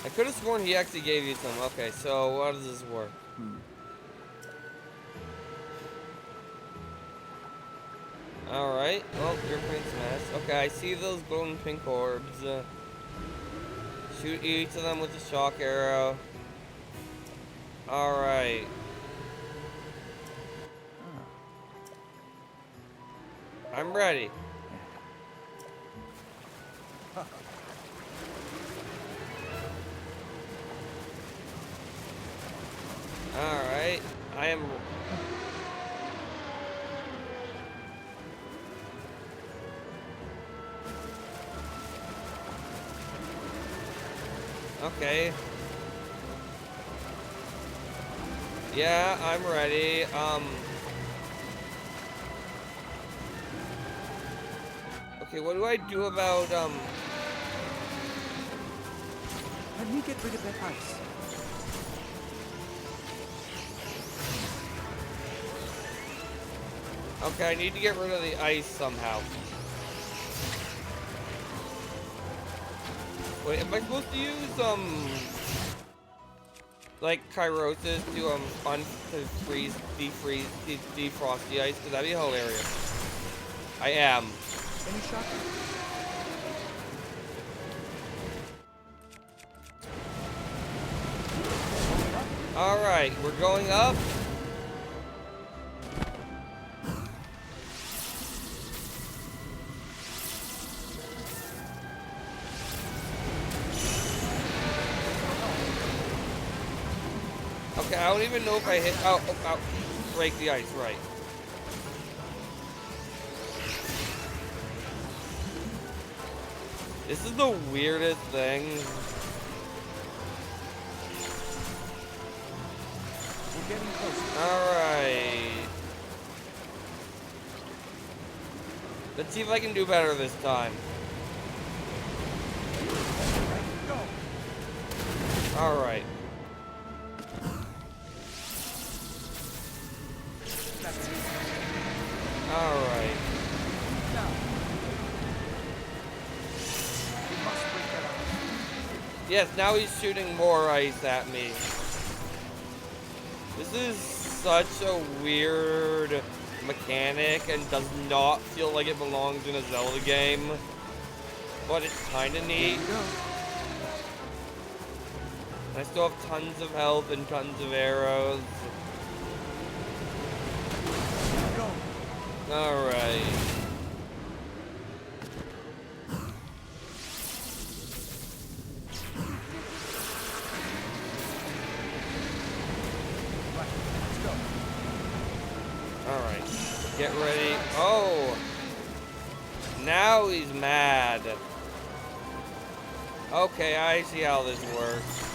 I could have sworn he actually gave you some. Okay, so how does this work? Alright, well, you're putting some ass. Okay, I see those glowing pink orbs. Shoot each of them with a shock arrow. Alright. I'm ready. Alright, I am... Okay. Yeah, I'm ready. Okay, what do I do about, Let me get rid of that ice. Okay, I need to get rid of the ice somehow. Wait, am I supposed to use, like, Kyrosis to freeze, defrost the ice? Because that'd be hilarious. I am. Any shot? Alright, we're going up. Okay, I don't even know if I hit. Oh, oh, oh. Break the ice, right. This is the weirdest thing. We're getting closer. Alright. Let's see if I can do better this time. Right, go. Alright. That's it. Alright. Now. We must break that up. Yes, now he's shooting more ice at me. This is such a weird mechanic and does not feel like it belongs in a Zelda game. But it's kinda neat. Here we go. I still have tons of health and tons of arrows. Go. Alright. Right, let's go. Alright. Get ready. Oh! Now he's mad. Okay, I see how this works.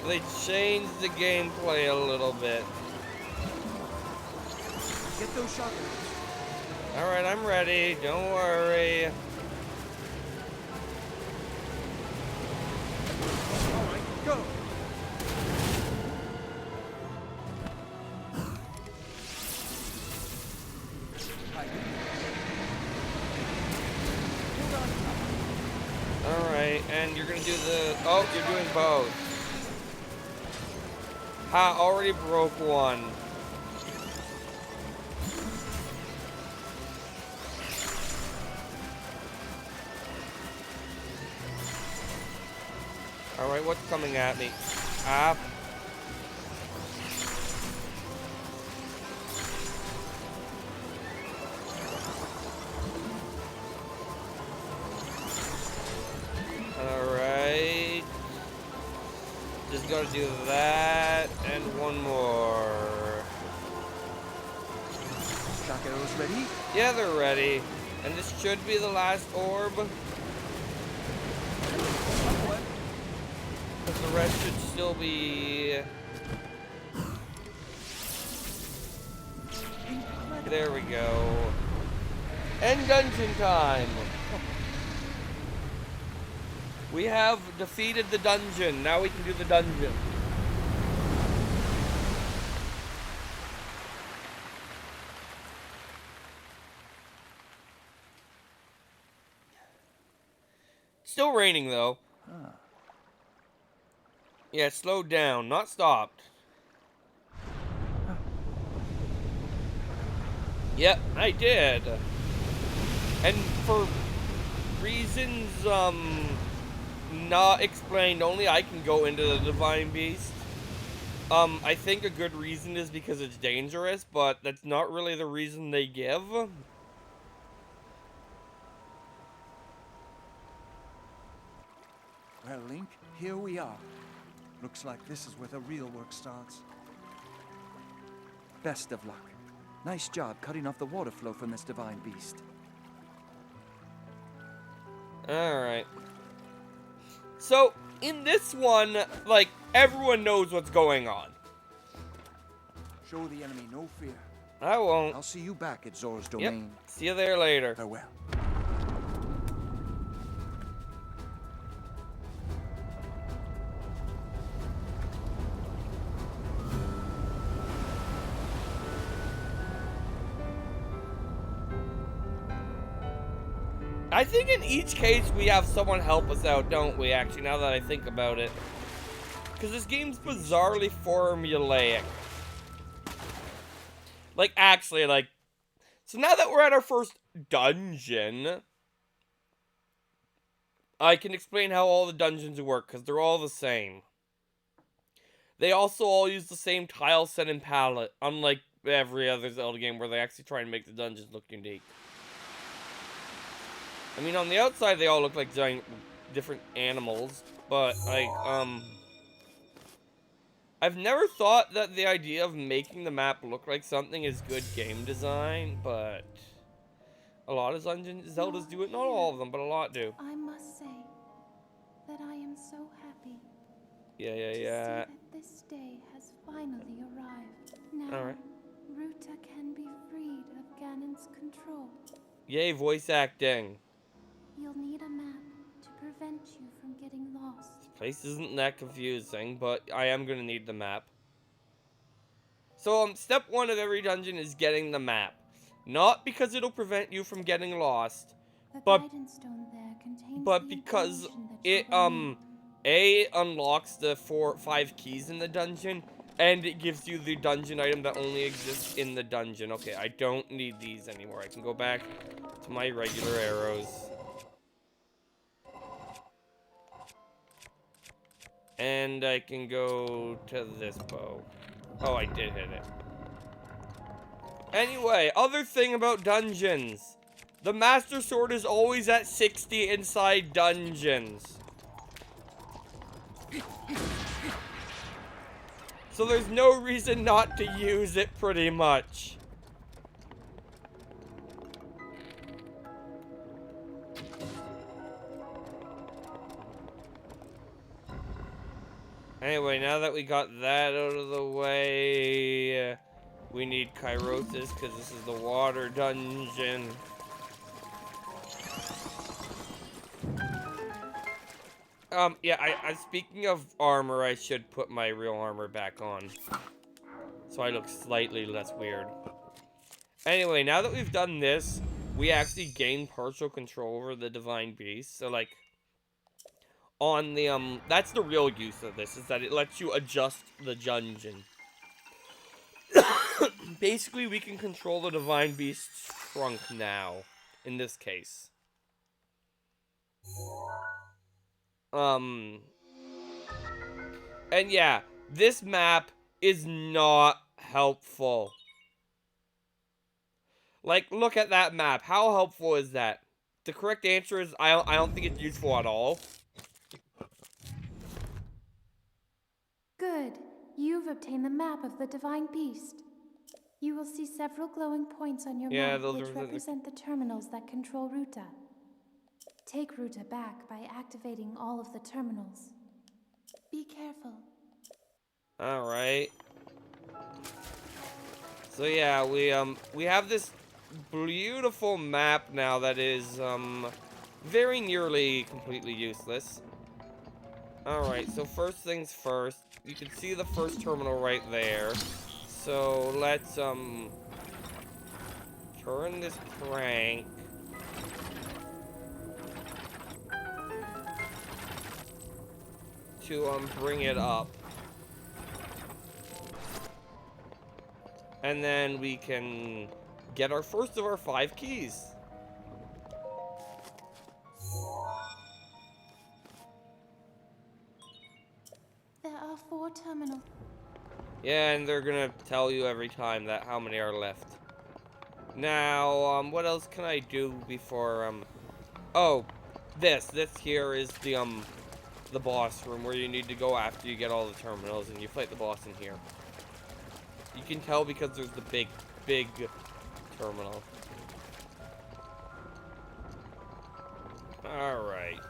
They changed the gameplay a little bit. Get those shock arrows. Alright, I'm ready. Don't worry. All right, go. Right. Hold on. Alright, and you're gonna do the... Oh, you're doing both. Ha, already broke one. Alright, what's coming at me? Ah. Alright. Just gotta do that, and one more. Shock arrows ready? Yeah, they're ready. And this should be the last orb. Somewhat. Because the rest should still be... Incredible. There we go. End dungeon time! We have defeated the dungeon. Now we can do the dungeon. Still raining though. Ah. Yeah, it slowed down, not stopped. Yep, I did. And for reasons, not explained, only I can go into the Divine Beast. I think a good reason is because it's dangerous, but that's not really the reason they give. Well, Link, here we are. Looks like this is where the real work starts. Best of luck. Nice job cutting off the water flow from this divine beast. Alright. So, in this one, like, everyone knows what's going on. Show the enemy no fear. I won't. I'll see you back at Zora's Yep. domain. See you there later. Farewell. I think in each case we have someone help us out, don't we, actually, now that I think about it. Because this game's bizarrely formulaic. Like, actually, like... So now that we're at our first dungeon... I can explain how all the dungeons work, because they're all the same. They also all use the same tile set and palette, unlike every other Zelda game where they actually try and make the dungeons look unique. I mean, on the outside, they all look like giant different animals, but like I've never thought that the idea of making the map look like something is good game design, but a lot of Zeldas do it. Not all of them, but a lot do. I must say that I am so happy Yeah. to see that this day has finally arrived. Now, All right. Ruta can be freed of Ganon's control. Yay, voice acting. You'll need a map to prevent you from getting lost. This place isn't that confusing, but I am gonna need the map. So, step 1 of every dungeon is getting the map. Not because it'll prevent you from getting lost, The but guidance stone there contains because the information that it you will need. A unlocks the 5 keys in the dungeon, and it gives you the dungeon item that only exists in the dungeon. Okay, I don't need these anymore. I can go back to my regular arrows. And I can go to this bow. Oh, I did hit it. Anyway, other thing about dungeons. The Master Sword is always at 60 inside dungeons. So there's no reason not to use it, pretty much. Anyway, now that we got that out of the way, we need Kairosis, because this is the water dungeon. Yeah, speaking of armor, I should put my real armor back on. So I look slightly less weird. Anyway, now that we've done this, we actually gain partial control over the Divine Beast. So, like, on the, that's the real use of this, is that it lets you adjust the dungeon. Basically, we can control the Divine Beast's trunk now, in this case. And yeah, this map is not helpful. Like, look at that map. How helpful is that? The correct answer is I don't think it's useful at all. Good. You've obtained the map of the Divine Beast. You will see several glowing points on your map those which are represent the terminals that control Ruta. Take Ruta back by activating all of the terminals. Be careful. Alright. So yeah, we have this beautiful map now that is, very nearly completely useless. Alright, so first things first, you can see the first terminal right there. So let's, turn this crank. To, bring it up. And then we can get our first of our 5 keys. There are 4 terminals. Yeah, and they're gonna tell you every time that how many are left. Now, what else can I do before, oh, this here is the boss room where you need to go after you get all the terminals and you fight the boss in here. You can tell because there's the big terminal. Alright.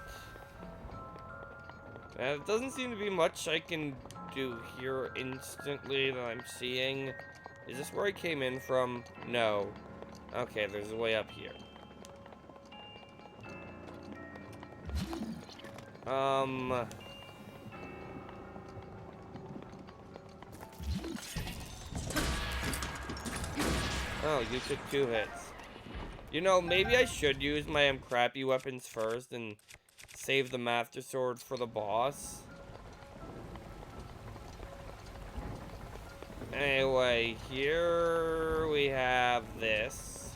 There doesn't seem to be much I can do here instantly that I'm seeing. Is this where I came in from? No. Okay, there's a way up here. Oh, you took 2 hits. You know, maybe I should use my crappy weapons first and save the Master Sword for the boss. Anyway, here we have this.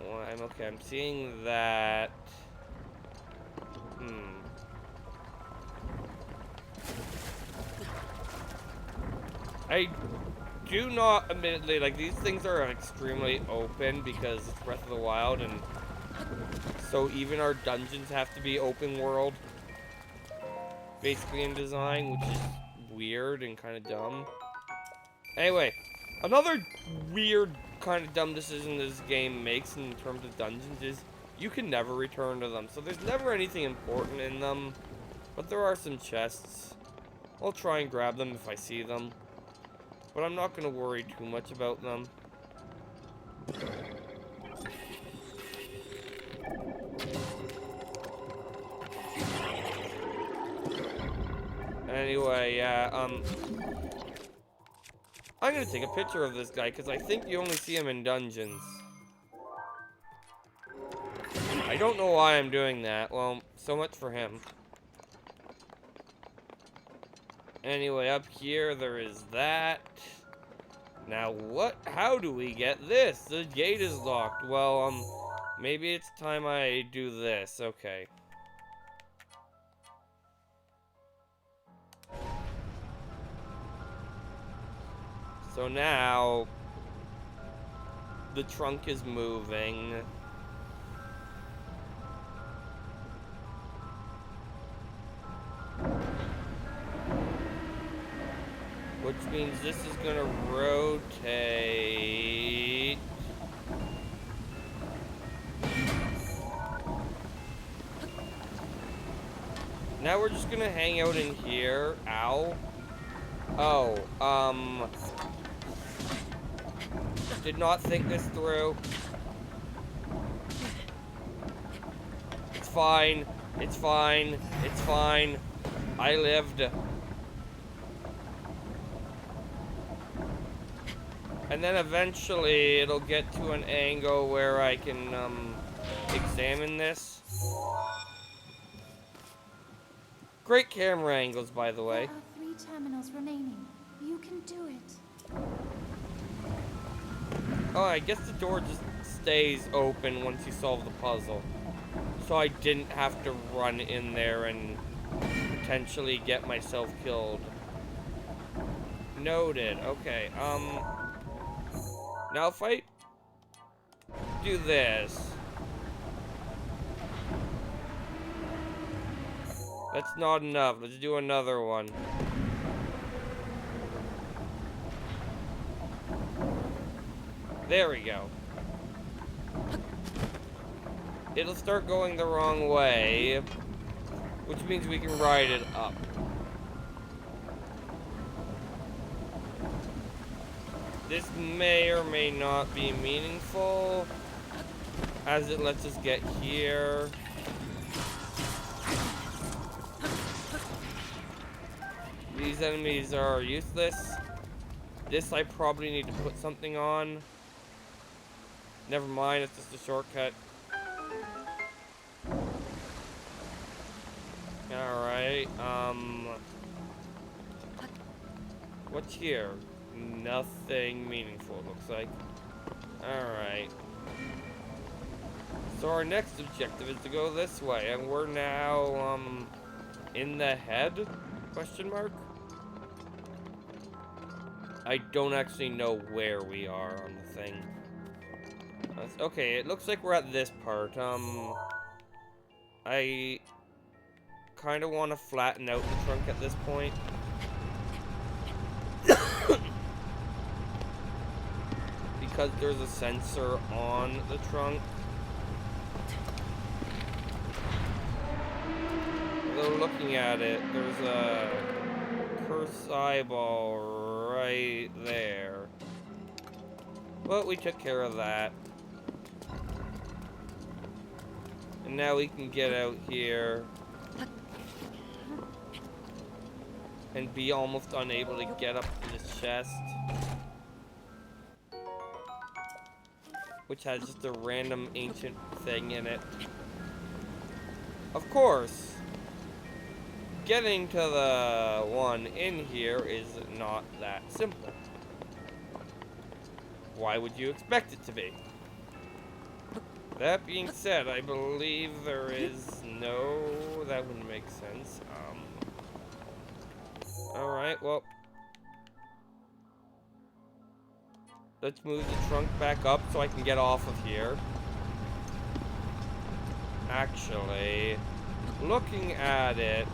Oh, I'm seeing that. I do not, admittedly, like, these things are extremely open because it's Breath of the Wild, and So even our dungeons have to be open world, basically in design, which is weird and kind of dumb. Anyway, another weird kind of dumb decision this game makes in terms of dungeons is you can never return to them. So there's never anything important in them, but there are some chests. I'll try and grab them if I see them, but I'm not going to worry too much about them. Anyway, yeah, I'm gonna take a picture of this guy, because I think you only see him in dungeons. I don't know why I'm doing that. Well, so much for him. Anyway, up here, there is that. Now, how do we get this? The gate is locked. Well, maybe it's time I do this. Okay. So now, the trunk is moving. Which means this is gonna rotate. Now we're just gonna hang out in here. Ow. Oh, did not think this through. It's fine. It's fine. It's fine. I lived. And then eventually it'll get to an angle where I can, examine this. Great camera angles, by the way. There are 3 terminals remaining. You can do it. Oh, I guess the door just stays open once you solve the puzzle. So I didn't have to run in there and potentially get myself killed. Noted. Okay, now if I do this. That's not enough. Let's do another one. There we go. It'll start going the wrong way, which means we can ride it up. This may or may not be meaningful, as it lets us get here. These enemies are useless. This I probably need to put something on. Never mind, it's just a shortcut. Alright, what's here? Nothing meaningful, it looks like. Alright. So our next objective is to go this way, and we're now, in the head? Question mark? I don't actually know where we are on the thing. Okay, it looks like we're at this part. I kind of want to flatten out the trunk at this point. Because there's a sensor on the trunk. Although looking at it, there's a cursed eyeball right there. But we took care of that. And now we can get out here and be almost unable to get up to this chest, which has just a random ancient thing in it. Of course, getting to the one in here is not that simple. Why would you expect it to be? That being said, I believe there is no... That wouldn't make sense. Alright, well... Let's move the trunk back up so I can get off of here. Actually, looking at it,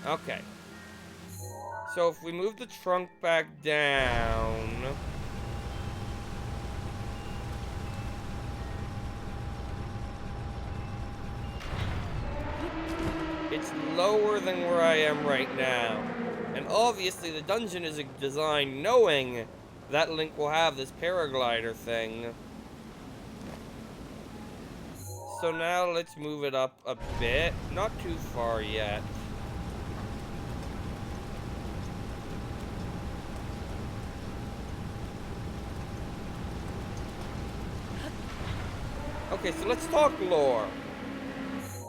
okay. So if we move the trunk back down, it's lower than where I am right now. And obviously the dungeon is designed knowing that Link will have this paraglider thing. So now let's move it up a bit. Not too far yet. Okay, so let's talk lore.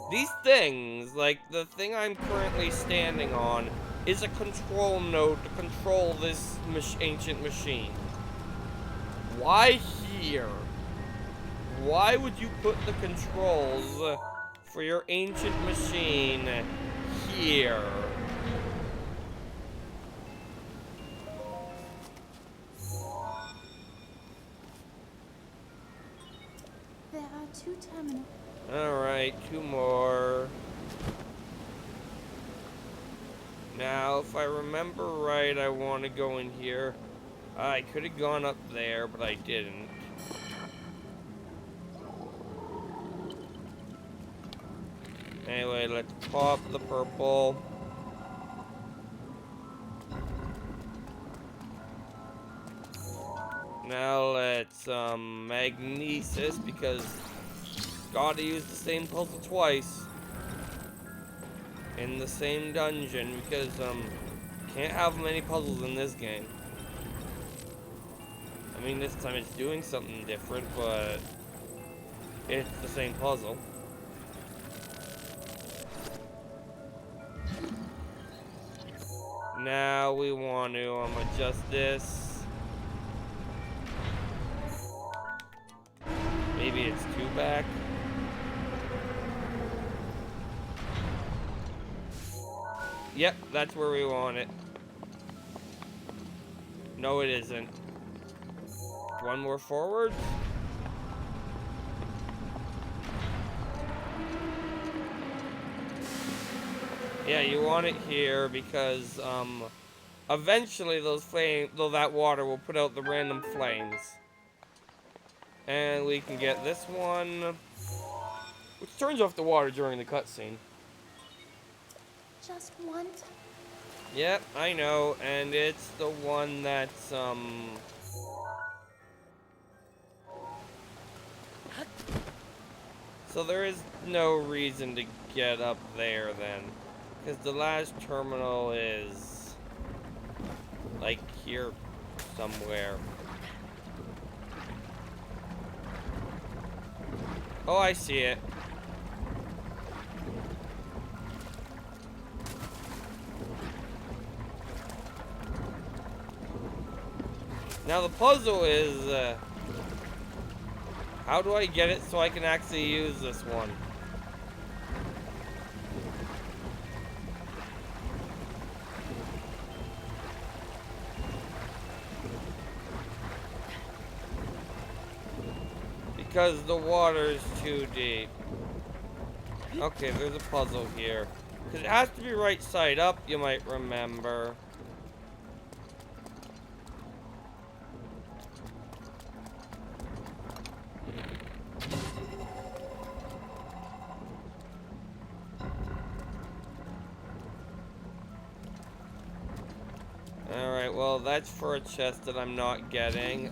These things, like the thing I'm currently standing on, is a control node to control this ancient machine. Why here? Why would you put the controls for your ancient machine here? There are 2 terminals. Alright, 2 more. Now, if I remember right, I want to go in here. I could have gone up there, but I didn't. Anyway, let's pop the purple. Now let's, magnesis, because gotta use the same puzzle twice. In the same dungeon, because, can't have many puzzles in this game. I mean, this time it's doing something different, but it's the same puzzle. Now we want to adjust this. Maybe it's 2 back. Yep, that's where we want it. No, it isn't. 1 more forward. Yeah, you want it here because, eventually that water will put out the random flames. And we can get this one, which turns off the water during the cutscene. Just one. Yep, I know, and it's the one that's, so there is no reason to get up there then. Because the last terminal is, like, here somewhere. Oh, I see it. Now the puzzle is, how do I get it so I can actually use this one? Because the water's too deep. Okay, there's a puzzle here. Because it has to be right side up, you might remember. Alright, well, that's for a chest that I'm not getting.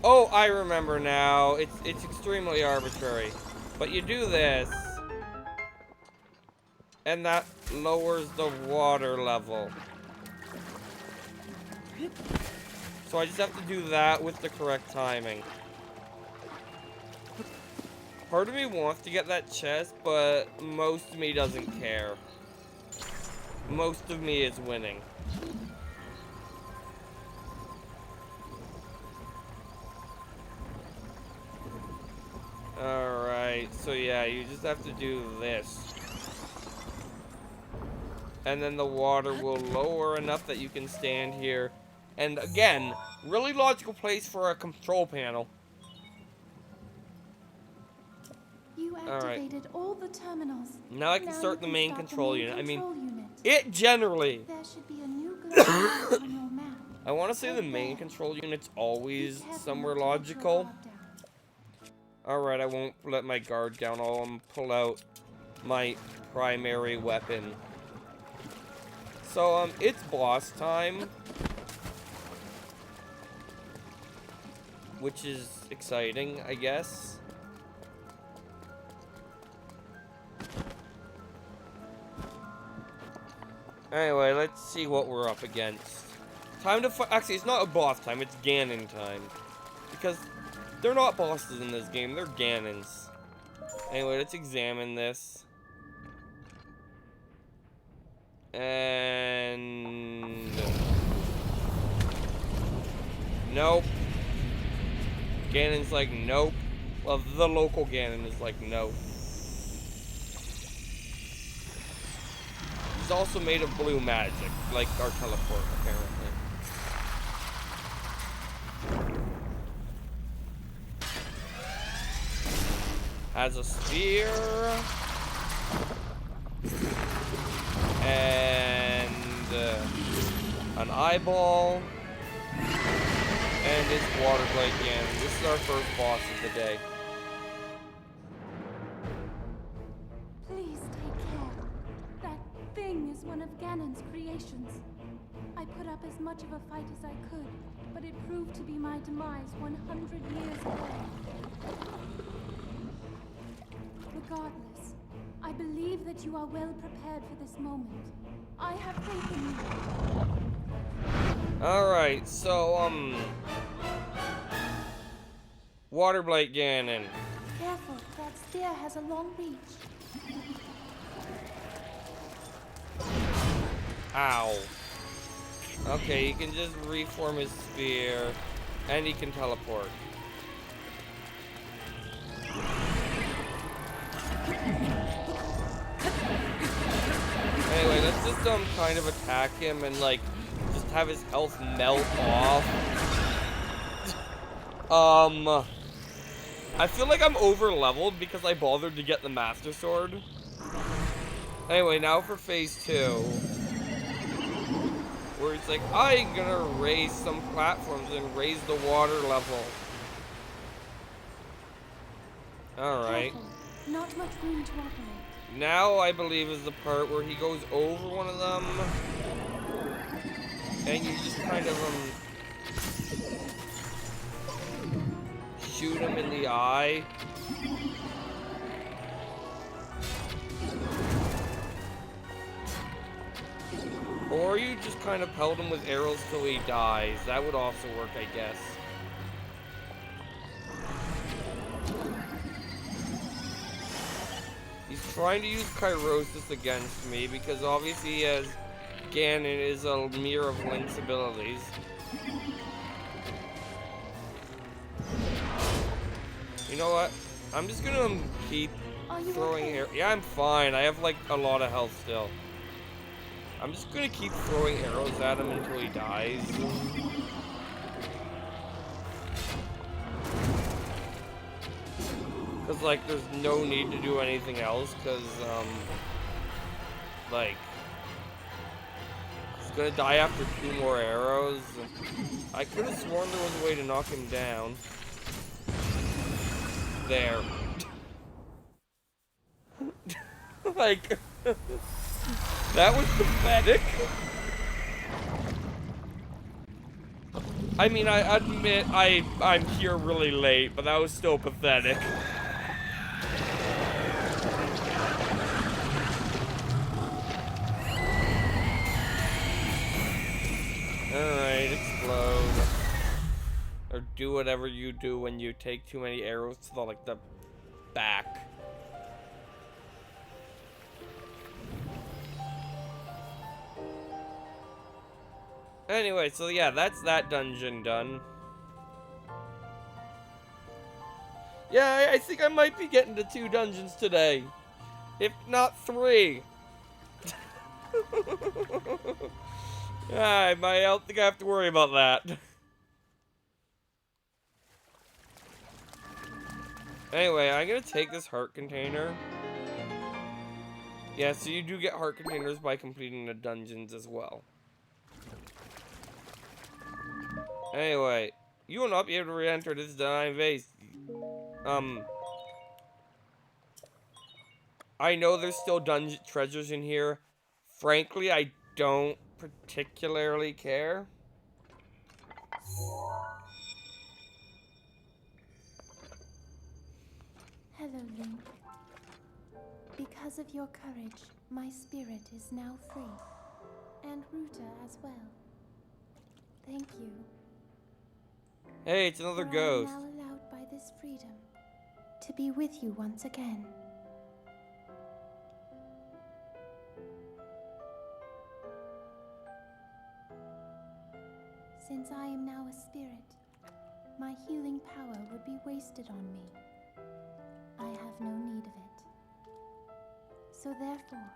Oh, I remember now. It's extremely arbitrary. But you do this, and that lowers the water level. So I just have to do that with the correct timing. Part of me wants to get that chest, but most of me doesn't care. Most of me is winning. So yeah, you just have to do this. And then the water will lower enough that you can stand here. And again, really logical place for a control panel. You Alright. activated all the terminals. Now I can Now start you the main start control the main unit. I mean, control unit. it generally. There should be a new go on your map. I want to say the Head main there. control unit's Be always careful somewhere not to let your logical. guard down. Alright, I won't let my guard down. I'll pull out my primary weapon. So, it's boss time. Which is exciting, I guess. Anyway, let's see what we're up against. Time to fight. Actually, it's not a boss time, it's Ganon time. Because they're not bosses in this game, they're Ganons. Anyway, let's examine this. And... nope. Ganon's like, nope. Well, the local Ganon is like, nope. He's also made of blue magic, like our teleport, apparently. Has a spear. And an eyeball. And his water blade Ganon. This is our first boss of the day. Please take care. That thing is one of Ganon's creations. I put up as much of a fight as I could, but it proved to be my demise 100 years ago. Regardless, I believe that you are well prepared for this moment. I have faith in you. Alright, so, water blade Ganon. Careful, that spear has a long reach. Ow. Okay, he can just reform his spear, and he can teleport. Anyway, let's just kind of attack him and like just have his health melt off. I feel like I'm over leveled because I bothered to get the Master Sword. Anyway, now for phase 2. Where it's like, I'm gonna raise some platforms and raise the water level. Alright. Careful, not much room to operate. Now, I believe, is the part where he goes over one of them. And you just kind of, shoot him in the eye. Or you just kind of pelt him with arrows till he dies. That would also work, I guess. He's trying to use Kairosis against me because obviously he has Ganon is a mirror of Link's abilities. You know what? I'm just gonna keep throwing arrows. Yeah, I'm fine. I have like a lot of health still. I'm just gonna keep throwing arrows at him until he dies. Cause like there's no need to do anything else, cause like he's gonna die after 2 more arrows. I could have sworn there was a way to knock him down. There. Like that was pathetic. I mean, I admit I'm here really late, but that was still pathetic. Alright, explode. Or do whatever you do when you take too many arrows to the back. Anyway, so yeah, that's that dungeon done. Yeah, I think I might be getting to 2 dungeons today. If not 3. I don't think I have to worry about that. Anyway, I'm gonna take this heart container. Yeah, so you do get heart containers by completing the dungeons as well. Anyway, you will not be able to re-enter this denied base. I know there's still dungeon treasures in here. Frankly, I don't particularly care. Hello, Link. Because of your courage, my spirit is now free. And Ruta as well. Thank you. Hey, it's another ghost. I am now allowed by this freedom to be with you once again. Since I am now a spirit, my healing power would be wasted on me. I have no need of it. So therefore,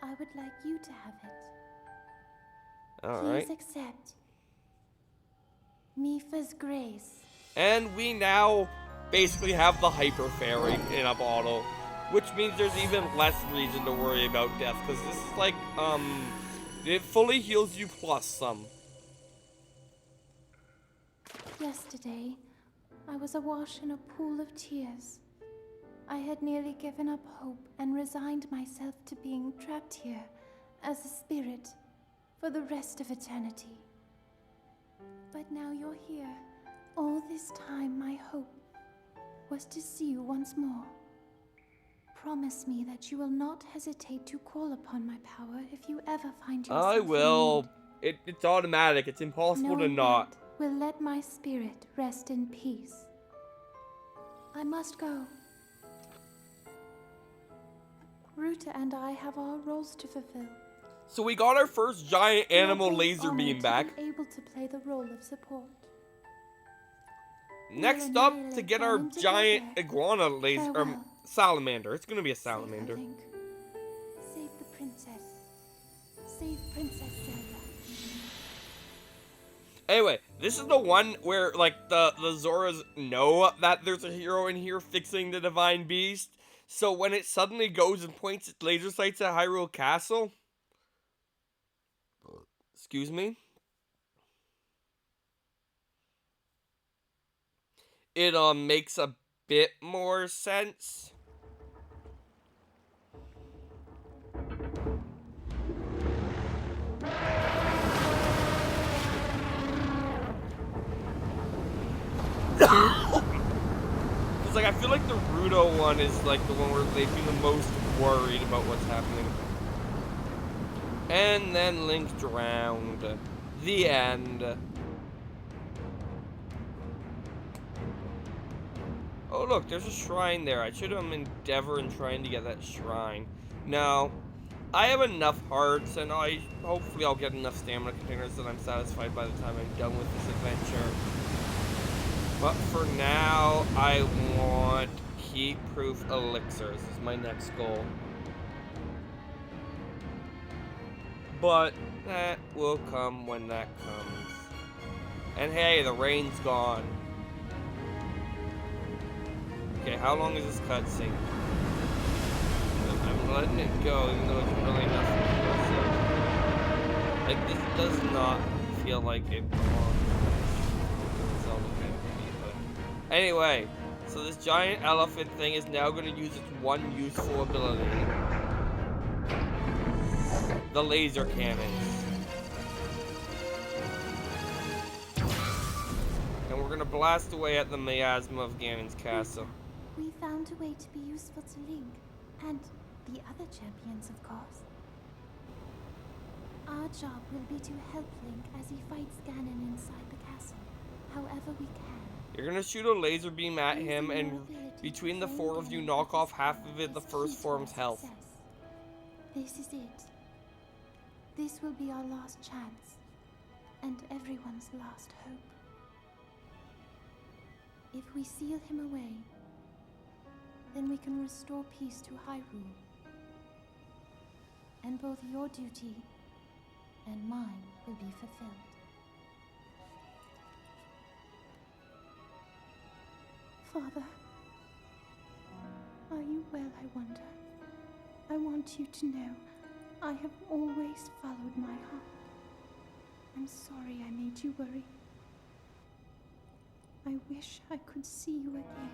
I would like you to have it. Alright. Please accept Mifa's grace. And we now basically have the Hyper Fairy in a bottle. Which means there's even less reason to worry about death. Because this is like, it fully heals you plus some. Yesterday, I was awash in a pool of tears. I had nearly given up hope and resigned myself to being trapped here as a spirit for the rest of eternity. But now you're here. All this time, my hope was to see you once more. Promise me that you will not hesitate to call upon my power if you ever find yourself I will. in need. It's automatic. It's impossible to Knowing not. that will let my spirit rest in peace. I must go. Ruta and I have our roles to fulfill. So we got our first giant We are animal both laser honored beam to back. be able to play the role of support. Next up, to get our giant iguana laser, Farewell. salamander. It's gonna be a Save her, salamander. Link. Save the princess. Save Princess Zelda. Anyway, this is the one where, like, the Zoras know that there's a hero in here fixing the Divine Beast. So when it suddenly goes and points its laser sights at Hyrule Castle... Excuse me? It, makes a bit more sense. It's like, I feel like the Rudo one is like the one where they'd be the most worried about what's happening. And then Link drowned. The end. Oh look, there's a shrine there. I should have endeavor in trying to get that shrine. No. I have enough hearts, and hopefully I'll get enough stamina containers that I'm satisfied by the time I'm done with this adventure. But for now, I want heat-proof elixirs. This is my next goal. But that will come when that comes. And hey, the rain's gone. Okay, how long is this cutscene? I'm letting it go, even though it's really nothing impressive. Like, this does not feel like it belongs to Zelda game to me, but... Anyway, so this giant elephant thing is now going to use its one useful ability. The laser cannons. And we're going to blast away at the miasma of Ganon's castle. We found a way to be useful to Link, and the other champions, of course. Our job will be to help Link as he fights Ganon inside the castle, however we can. You're gonna shoot a laser beam at him, and between the 4 of you, knock off half of it, the first form's health. This is it. This will be our last chance, and everyone's last hope. If we seal him away, then we can restore peace to Hyrule. And both your duty and mine will be fulfilled. Father, are you well, I wonder? I want you to know I have always followed my heart. I'm sorry I made you worry. I wish I could see you again.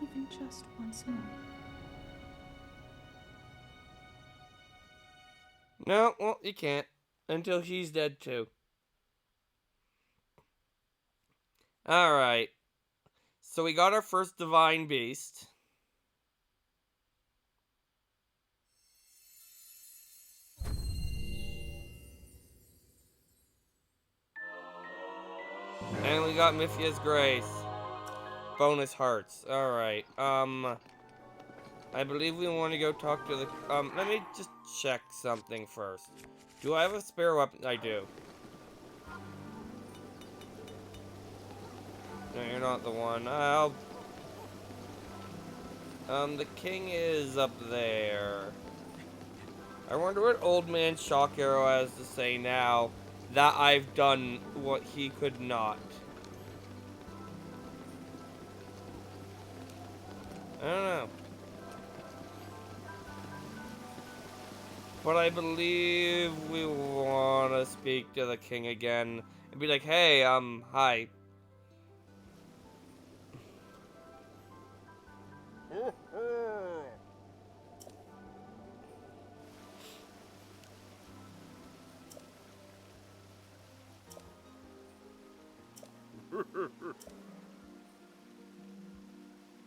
Even just once more. No, well, you can't. Until she's dead, too. Alright. So we got our first divine beast. And we got Miphia's Grace. Bonus hearts. Alright. I believe we want to go talk to the... let me just check something first. Do I have a spare weapon? I do. No, you're not the one. The king is up there. I wonder what Old Man Shock Arrow has to say now that I've done what he could not. I don't know. But I believe we want to speak to the king again and be like, hey, hi.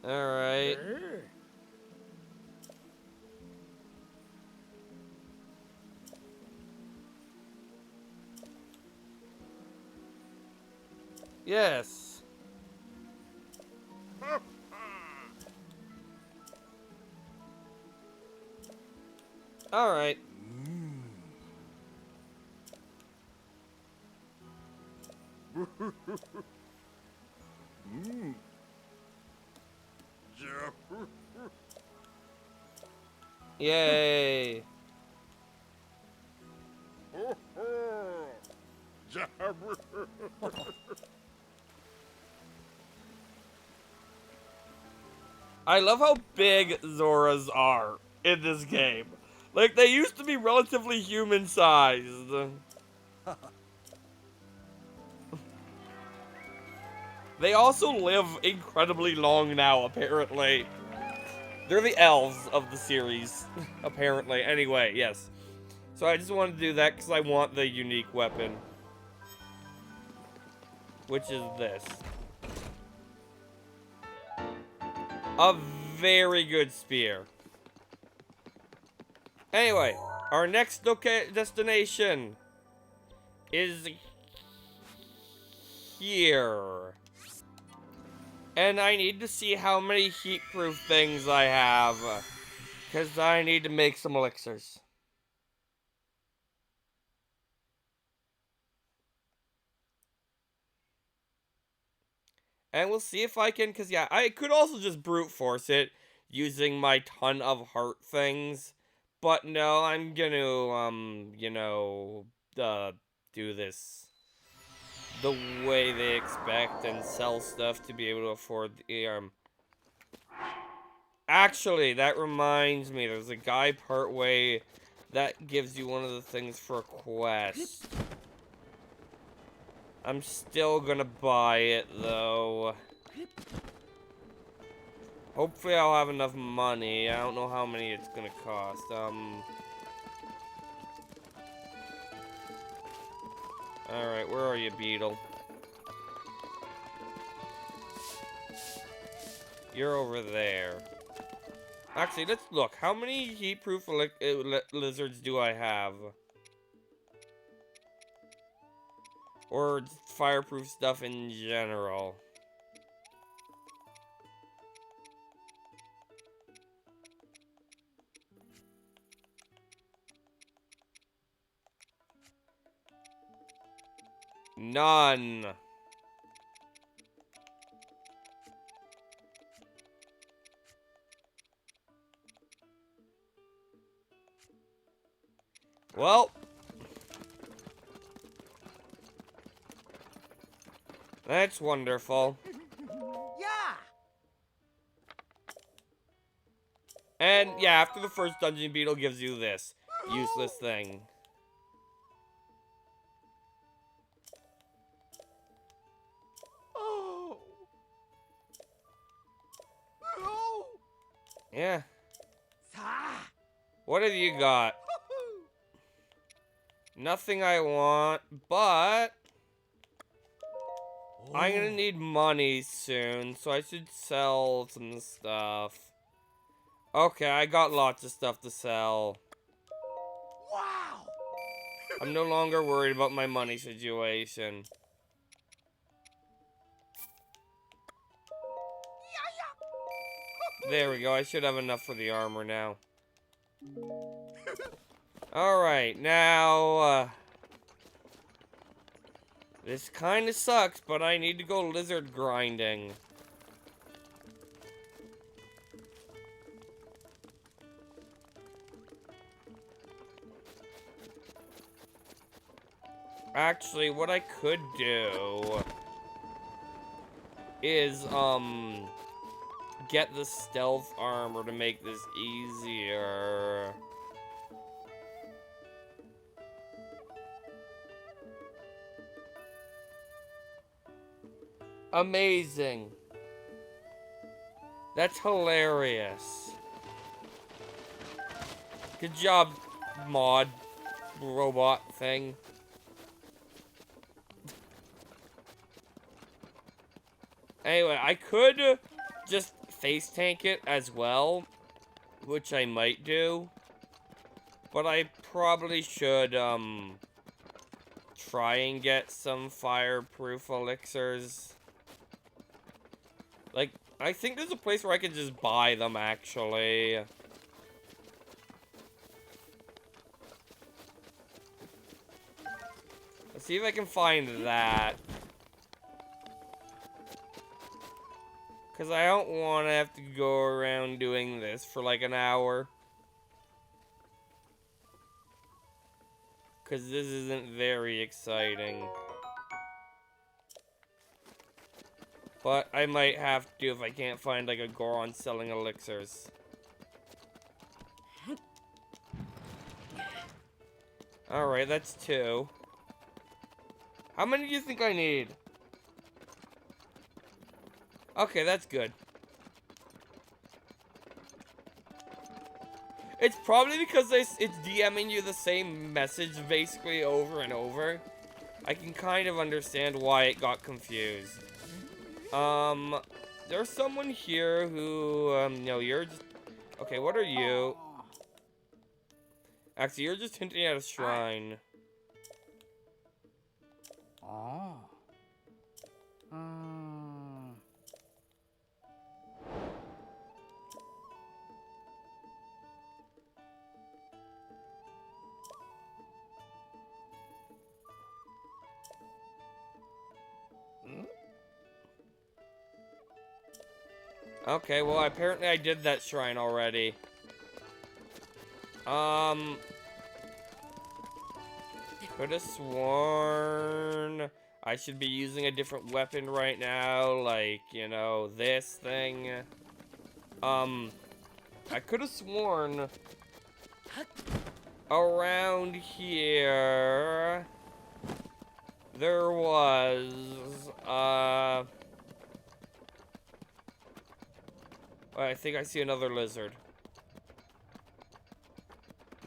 Alright. Yes. Alright. Yay. I love how big Zoras are in this game. Like, they used to be relatively human-sized. They also live incredibly long now, apparently. They're the elves of the series, apparently. Anyway, yes. So I just wanted to do that because I want the unique weapon. Which is this. A very good spear. Anyway, our next destination is here. And I need to see how many heat-proof things I have. Because I need to make some elixirs. And we'll see if I can, because yeah, I could also just brute force it using my ton of heart things. But no, I'm gonna, do this the way they expect and sell stuff to be able to afford the, Actually, that reminds me, there's a guy partway that gives you one of the things for a quest. I'm still gonna buy it, though. Hopefully I'll have enough money. I don't know how many it's gonna cost. Alright, where are you, Beetle? You're over there. Actually, let's look. How many heat-proof lizards do I have? Or fireproof stuff in general? None. Well, that's wonderful. Yeah! And yeah, after the first dungeon, Beetle gives you this useless thing. Oh! Oh! Yeah. Ah! What have you got? Nothing I want, but I'm gonna need money soon, so I should sell some stuff. Okay, I got lots of stuff to sell. Wow! I'm no longer worried about my money situation. There we go, I should have enough for the armor now. Alright, now, this kinda sucks, but I need to go lizard grinding. Actually, what I could do is, get the stealth armor to make this easier. Amazing. That's hilarious. Good job, mod robot thing. Anyway, I could just face tank it as well, which I might do. But I probably should, try and get some fireproof elixirs. Like, I think there's a place where I can just buy them, actually. Let's see if I can find that. Because I don't want to have to go around doing this for like an hour. Because this isn't very exciting. But I might have to if I can't find like a Goron selling elixirs. Alright, that's 2. How many do you think I need? Okay, that's good. It's probably because it's DMing you the same message basically over and over. I can kind of understand why it got confused. There's someone here who, no, you're just... Okay, what are you? Actually, you're just hinting at a shrine. Oh. Okay, well, apparently I did that shrine already. Could have sworn I should be using a different weapon right now, like, you know, this thing. I could have sworn around here there was, I think I see another lizard.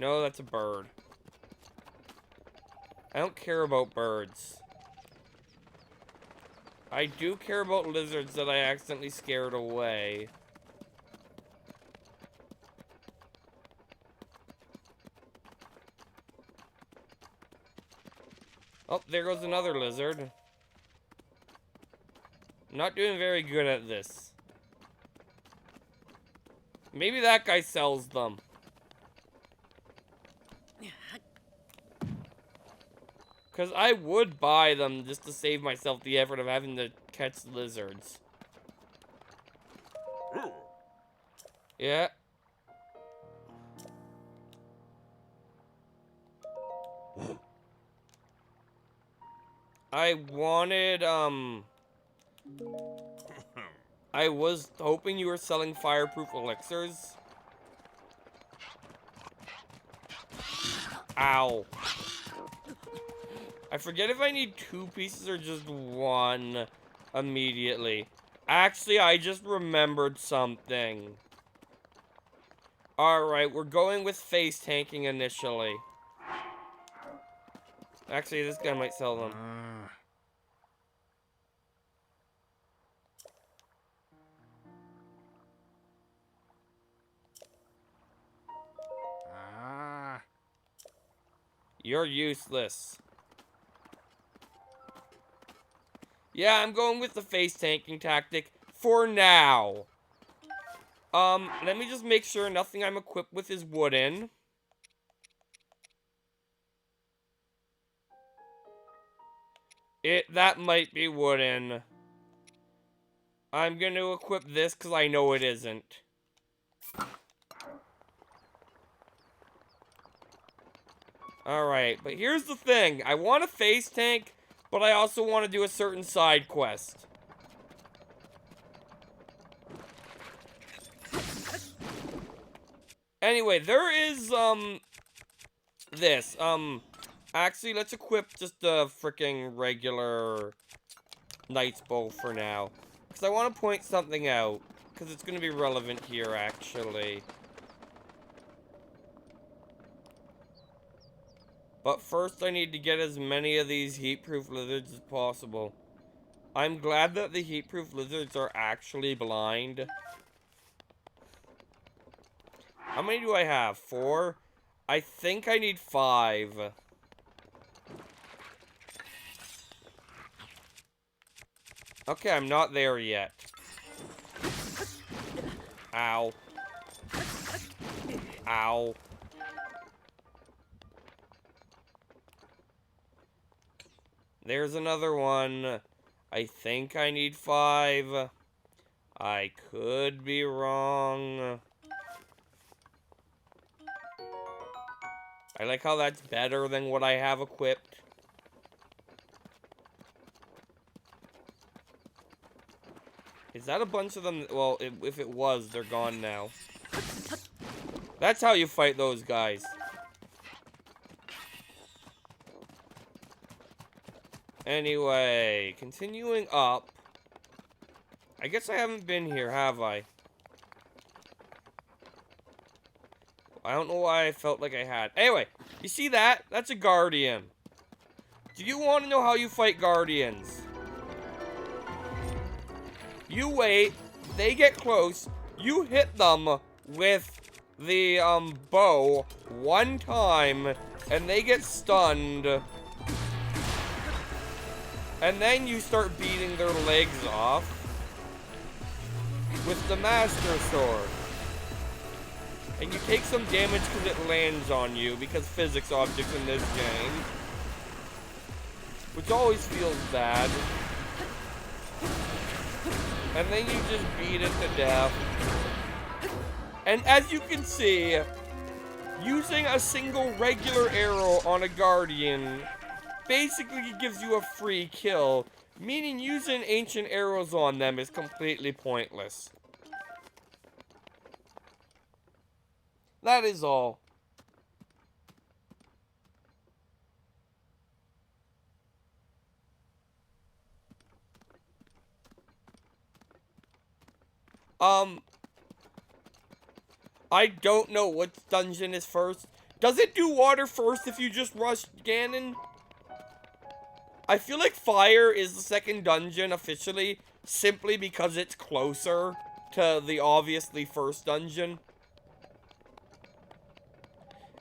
No, that's a bird. I don't care about birds. I do care about lizards that I accidentally scared away. Oh, there goes another lizard. Not doing very good at this. Maybe that guy sells them. Because I would buy them just to save myself the effort of having to catch lizards. Yeah. I wanted, I was hoping you were selling fireproof elixirs. Ow. I forget if I need 2 pieces or just 1 immediately. Actually, I just remembered something. Alright, we're going with face tanking initially. Actually, this guy might sell them. You're useless. Yeah, I'm going with the face tanking tactic for now. Let me just make sure nothing I'm equipped with is wooden. That might be wooden. I'm gonna equip this because I know it isn't. Alright, but here's the thing. I want a face tank, but I also want to do a certain side quest. Anyway, there is, this. Actually, let's equip just the freaking regular knight's bow for now. Because I want to point something out. Because it's going to be relevant here, actually. But first, I need to get as many of these heat-proof lizards as possible. I'm glad that the heat-proof lizards are actually blind. How many do I have? 4? I think I need 5. Okay, I'm not there yet. Ow. Ow. There's another one. I think I need 5. I could be wrong. I like how that's better than what I have equipped. Is that a bunch of them? Well, if it was, they're gone now. That's how you fight those guys. Anyway, continuing up. I guess I haven't been here, have I? I don't know why I felt like I had. Anyway, you see that? That's a guardian. Do you want to know how you fight guardians? You wait, they get close, you hit them with the bow 1 time, and they get stunned. And then you start beating their legs off with the Master Sword. And you take some damage because it lands on you, because physics objects in this game. Which always feels bad. And then you just beat it to death. And as you can see, using a single regular arrow on a guardian basically gives you a free kill, meaning using ancient arrows on them is completely pointless. That is all. I don't know what dungeon is first. Does it do water first if you just rush Ganon? I feel like fire is the second dungeon officially, simply because it's closer to the obviously first dungeon.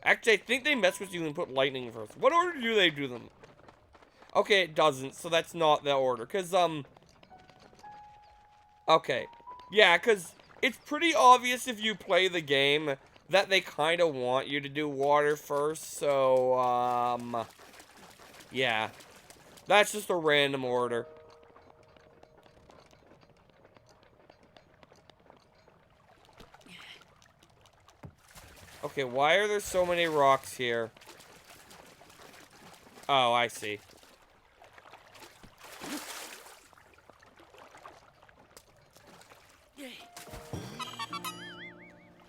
Actually, I think they mess with you and put lightning first. What order do they do them? Okay, it doesn't, so that's not the order. Because, okay. Yeah, because it's pretty obvious if you play the game that they kind of want you to do water first. So, yeah. That's just a random order. Okay, why are there so many rocks here? Oh, I see.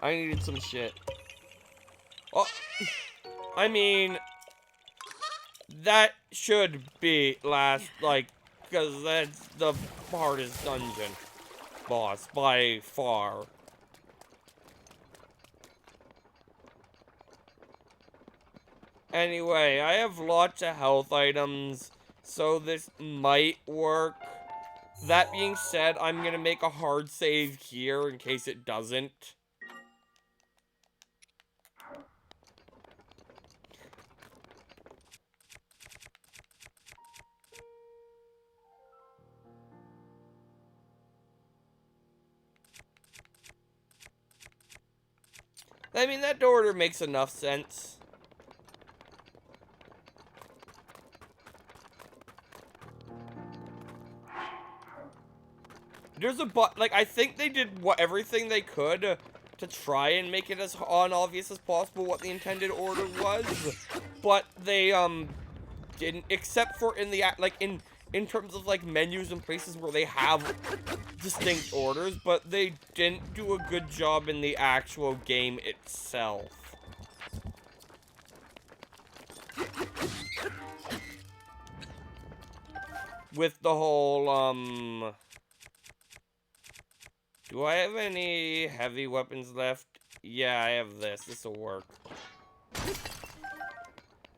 I needed some shit. Oh, I mean, that should be last, like, because that's the hardest dungeon boss by far. Anyway, I have lots of health items, so this might work. That being said, I'm gonna make a hard save here in case it doesn't. I mean, that order makes enough sense. There's a like, I think they did everything they could to try and make it as unobvious as possible what the intended order was, but they, didn't, except for in the, like, in terms of, like, menus and places where they have distinct orders, but they didn't do a good job in the actual game itself. With the whole, do I have any heavy weapons left? Yeah, I have this. This'll work.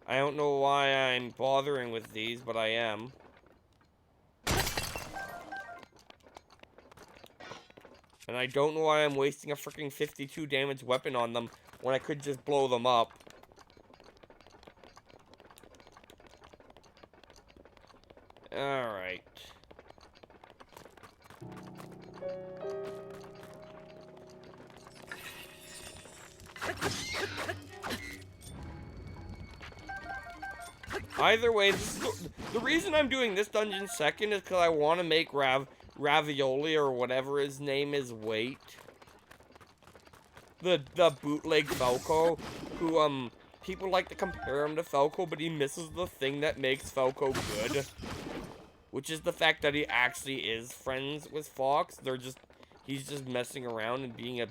I don't know why I'm bothering with these, but I am. And I don't know why I'm wasting a freaking 52 damage weapon on them when I could just blow them up. Alright. Either way, the reason I'm doing this dungeon second is because I want to make Ravioli, or whatever his name is, wait. The bootleg Falco, who, people like to compare him to Falco, but he misses the thing that makes Falco good. Which is the fact that he actually is friends with Fox. He's just messing around and being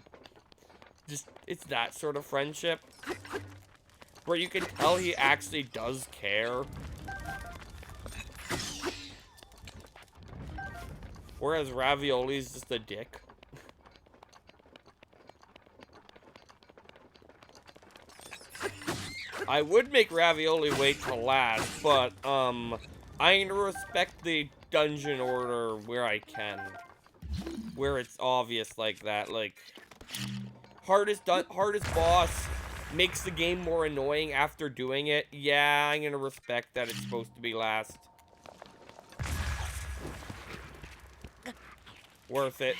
it's that sort of friendship. Where you can tell he actually does care. Whereas Ravioli's just a dick. I would make Ravioli wait till last, but, I'm gonna respect the dungeon order where I can. Where it's obvious like that, like... Hardest boss makes the game more annoying after doing it. Yeah, I'm gonna respect that it's supposed to be last. Worth it.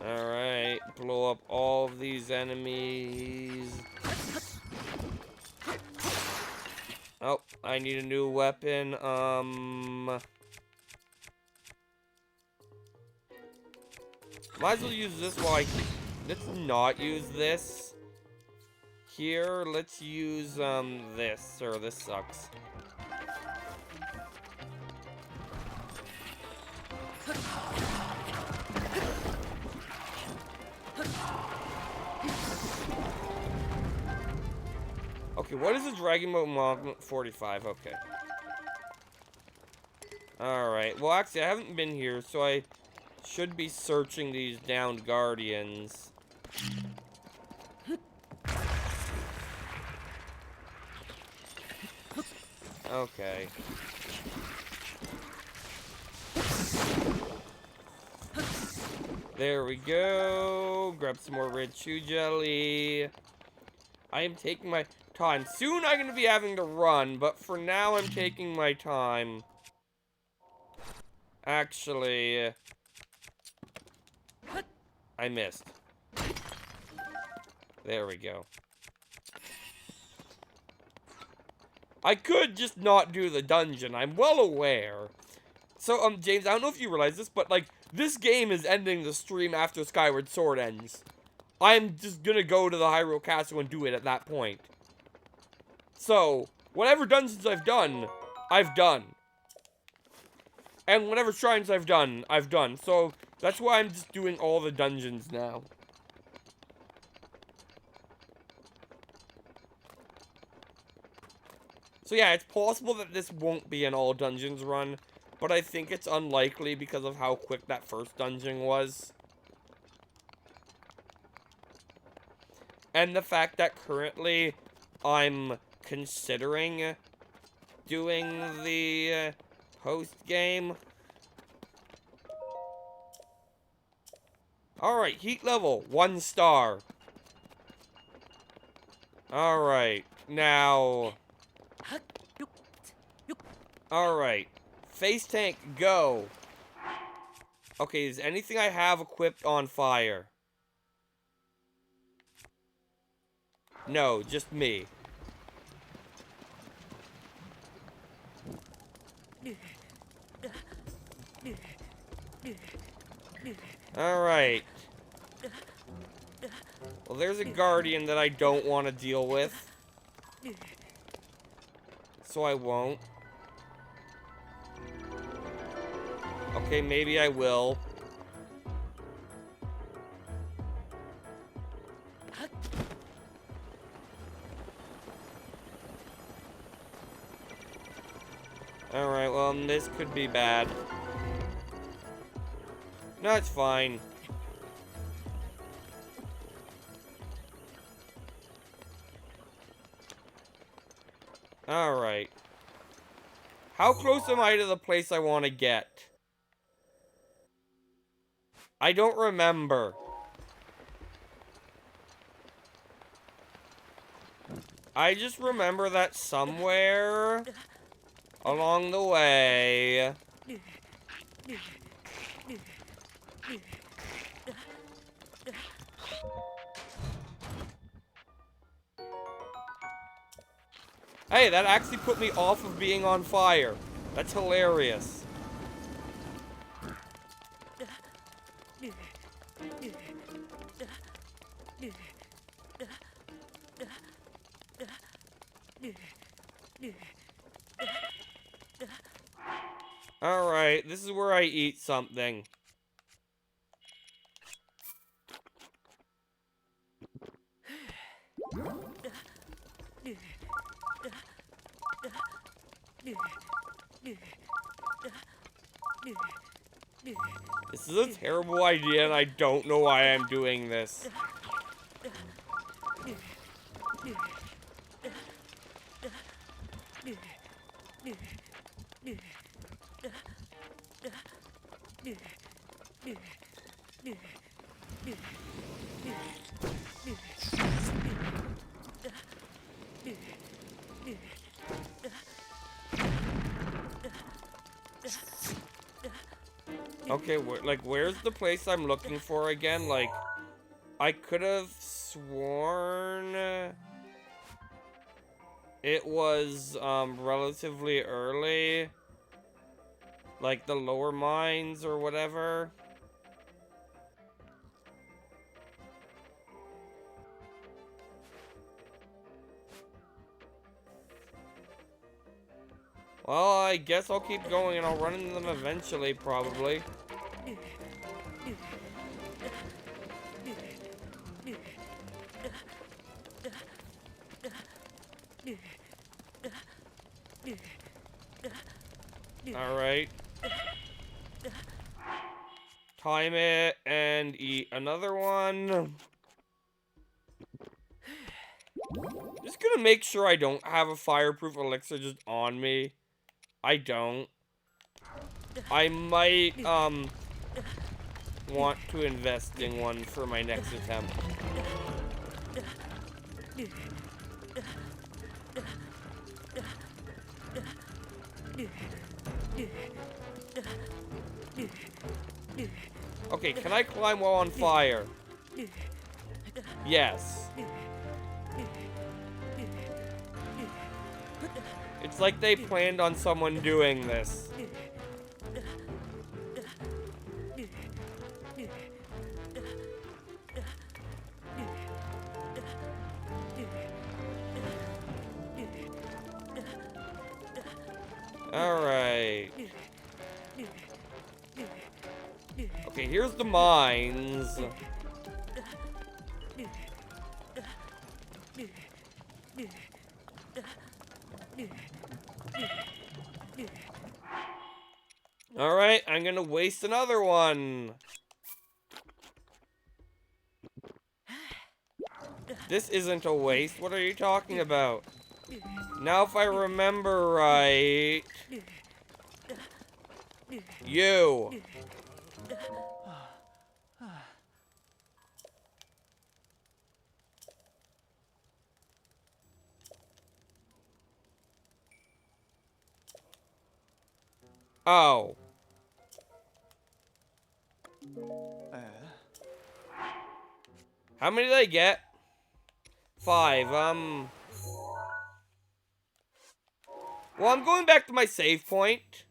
Alright, blow up all of these enemies. Oh, I need a new weapon. Might as well use this while let's not use this. Here, let's use, this. Or this sucks. Okay, what is the Dragon Mode 45? Okay. Alright, well actually I haven't been here, so I should be searching these downed guardians. Okay. There we go. Grab some more red chew jelly. I am taking my time. Soon I'm going to be having to run, but for now I'm taking my time. Actually, I missed. There we go. I could just not do the dungeon. I'm well aware. So, James, I don't know if you realize this, but, like, this game is ending the stream after Skyward Sword ends. I'm just gonna go to the Hyrule Castle and do it at that point. So, whatever dungeons I've done, I've done. And whatever shrines I've done, I've done. So, that's why I'm just doing all the dungeons now. So yeah, it's possible that this won't be an all dungeons run, but I think it's unlikely because of how quick that first dungeon was. And the fact that currently I'm considering doing the post game. Alright, heat level, 1 star. Alright, now... Alright, face tank, go. Okay, is anything I have equipped on fire? No, just me. Alright. Well, there's a guardian that I don't want to deal with. So I won't. Okay, maybe I will. Alright, well, this could be bad. No, it's fine. Alright. How close am I to the place I want to get? I don't remember. I just remember that somewhere along the way... Hey, that actually put me off of being on fire. That's hilarious. Alright, this is where I eat something. This is a terrible idea, and I don't know why I'm doing this. Okay, where's the place I'm looking for again? Like, I could have sworn it was, relatively early. Like, the lower mines or whatever. Well, I guess I'll keep going and I'll run into them eventually, probably. Alright. Time it and eat another one. Just gonna make sure I don't have a fireproof elixir just on me. I don't. I might, want to invest in one for my next attempt. Okay, can I climb while on fire? Yes. It's like they planned on someone doing this. Alright. Okay, here's the mines. Alright, I'm gonna waste another one. This isn't a waste. What are you talking about? Now, if I remember right... You. Oh. How many did I get? 5. Well, I'm going back to my save point.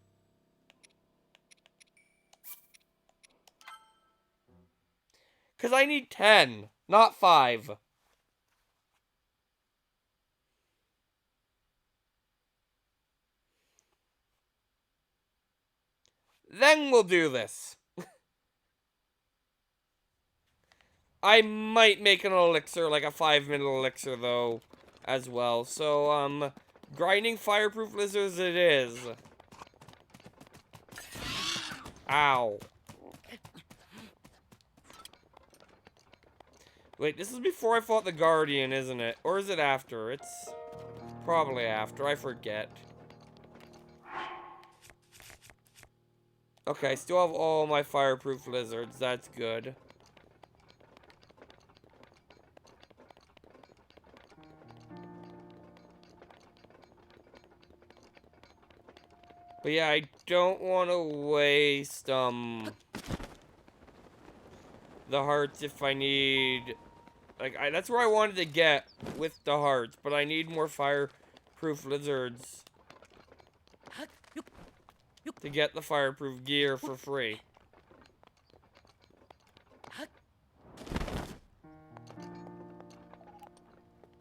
Because I need 10, not 5. Then we'll do this. I might make an elixir, like a 5-minute elixir, though, as well. So, grinding fireproof lizards it is. Ow. Wait, this is before I fought the Guardian, isn't it? Or is it after? It's probably after. I forget. Okay, I still have all my fireproof lizards. That's good. But yeah, I don't want to waste, the hearts if I need... Like, that's where I wanted to get with the hearts, but I need more fireproof lizards to get the fireproof gear for free.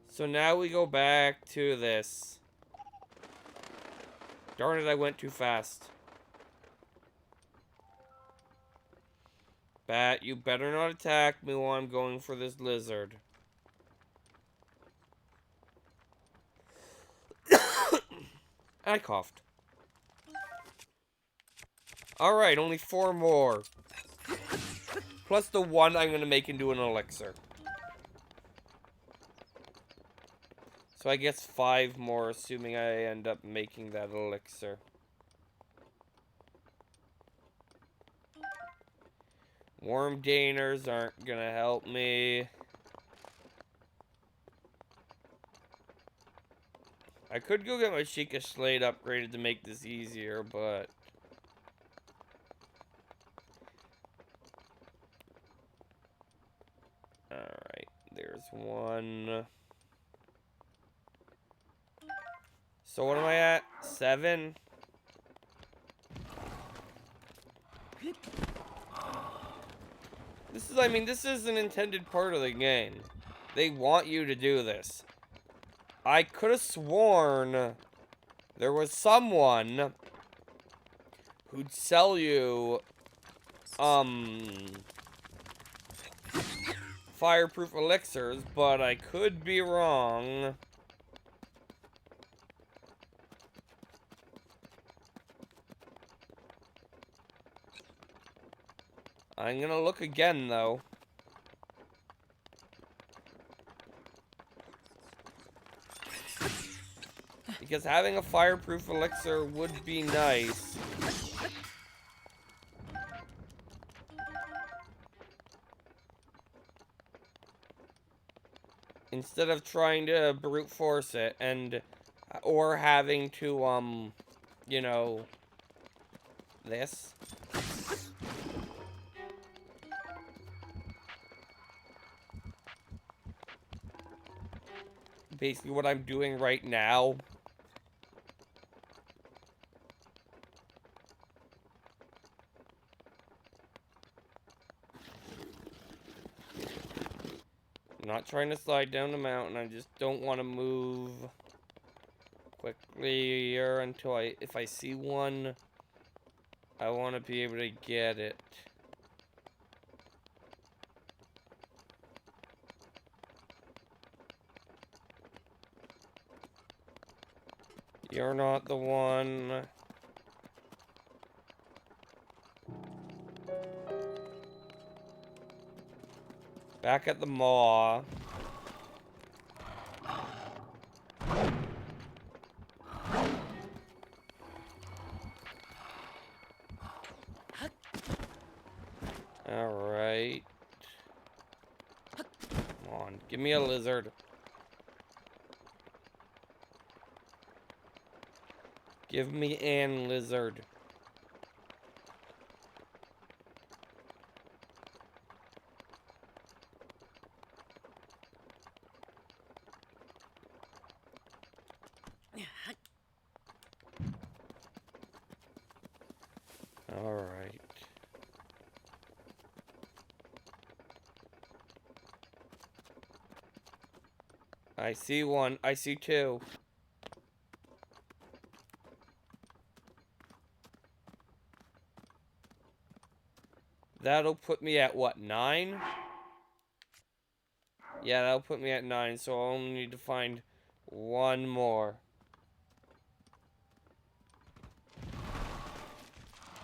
So now we go back to this. Darn it, I went too fast. Bat, you better not attack me while I'm going for this lizard. I coughed. Alright, only 4 more. Plus the one I'm gonna make into an elixir. So I guess 5 more, assuming I end up making that elixir. Worm gainers aren't gonna help me. I could go get my Sheikah Slate upgraded to make this easier, but... Alright, there's one. So what am I at? 7? This is, I mean, this is an intended part of the game. They want you to do this. I could have sworn there was someone who'd sell you, fireproof elixirs, but I could be wrong. I'm gonna look again, though. Because having a fireproof elixir would be nice. Instead of trying to brute force it and... Or having to, you know... This. Basically what I'm doing right now. I'm not trying to slide down the mountain, I just don't want to move quickly. clear until if I see one, I want to be able to get it. You're not the one. Back at the maw. Alright. Come on, give me a lizard. Give me an lizard. Alright. I see one. I see two. That'll put me at what, 9? Yeah, that'll put me at 9, so I'll only need to find one more.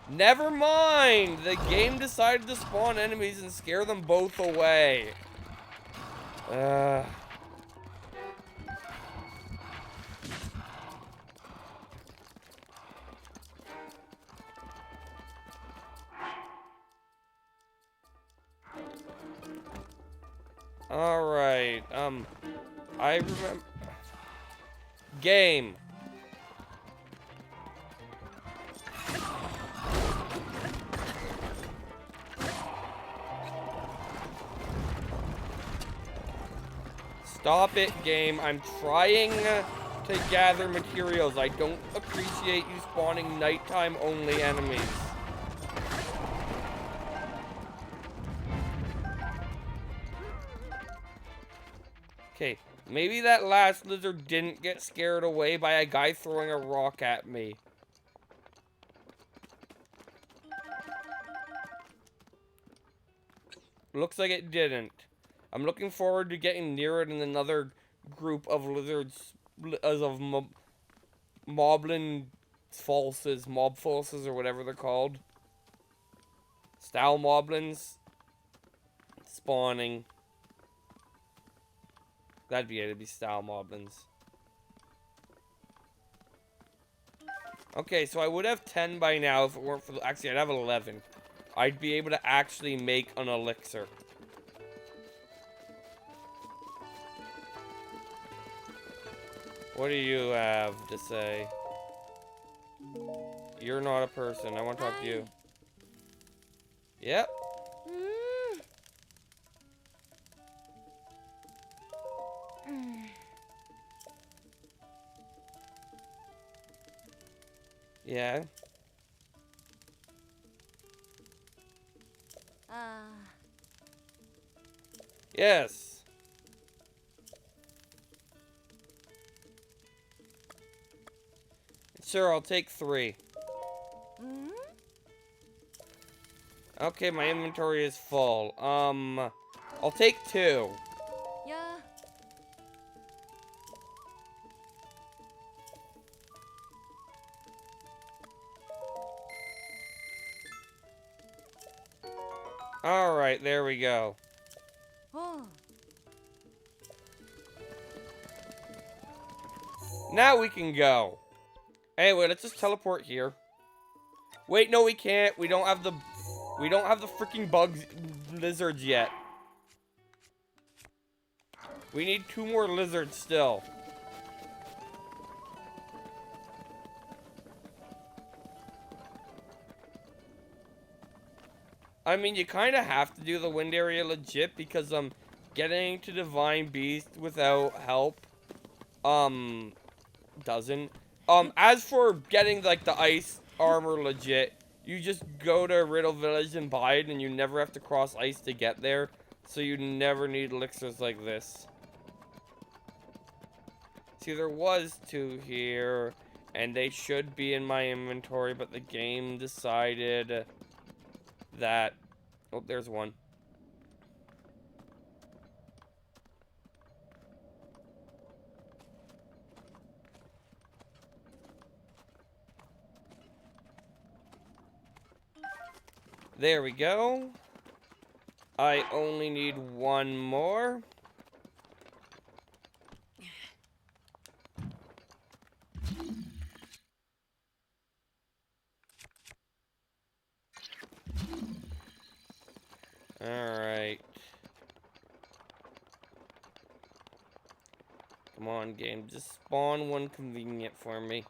Never mind! The game decided to spawn enemies and scare them both away. Alright, I remember... Game. Stop it, game. I'm trying to gather materials. I don't appreciate you spawning nighttime only enemies. Okay, maybe that last lizard didn't get scared away by a guy throwing a rock at me. Looks like it didn't. I'm looking forward to getting near it in another group of lizards, as of mob falses, or whatever they're called. Style moblins spawning. That'd be it, it'd be style moblins. Okay, so I would have 10 by now if it weren't for actually I'd have 11. I'd be able to actually make an elixir. What do you have to say? You're not a person. I want to talk to you. Yep. Yeah. Yes. Sure, I'll take 3. Okay, my inventory is full. I'll take 2. Yeah. Alright, there we go. Oh. Now we can go. Anyway, let's just teleport here. Wait, no, we can't. We don't have the freaking bugs lizards yet. We need 2 more lizards still. I mean, you kind of have to do the wind area legit because getting to Divine Beast without help doesn't. As for getting like the ice armor legit, you just go to Riddle Village and buy it, and you never have to cross ice to get there, so you never need elixirs like this. See, there was 2 here, And they should be in my inventory, but the game decided that... Oh, there's one. There we go. I only need one more. Alright. Come on, game. Just spawn one convenient for me.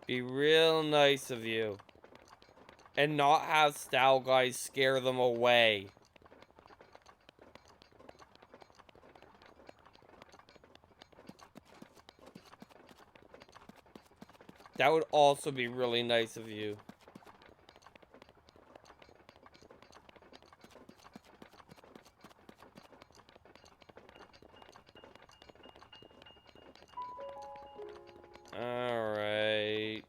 Be real nice of you. And not have style guys scare them away. That would also be really nice of you. Alright.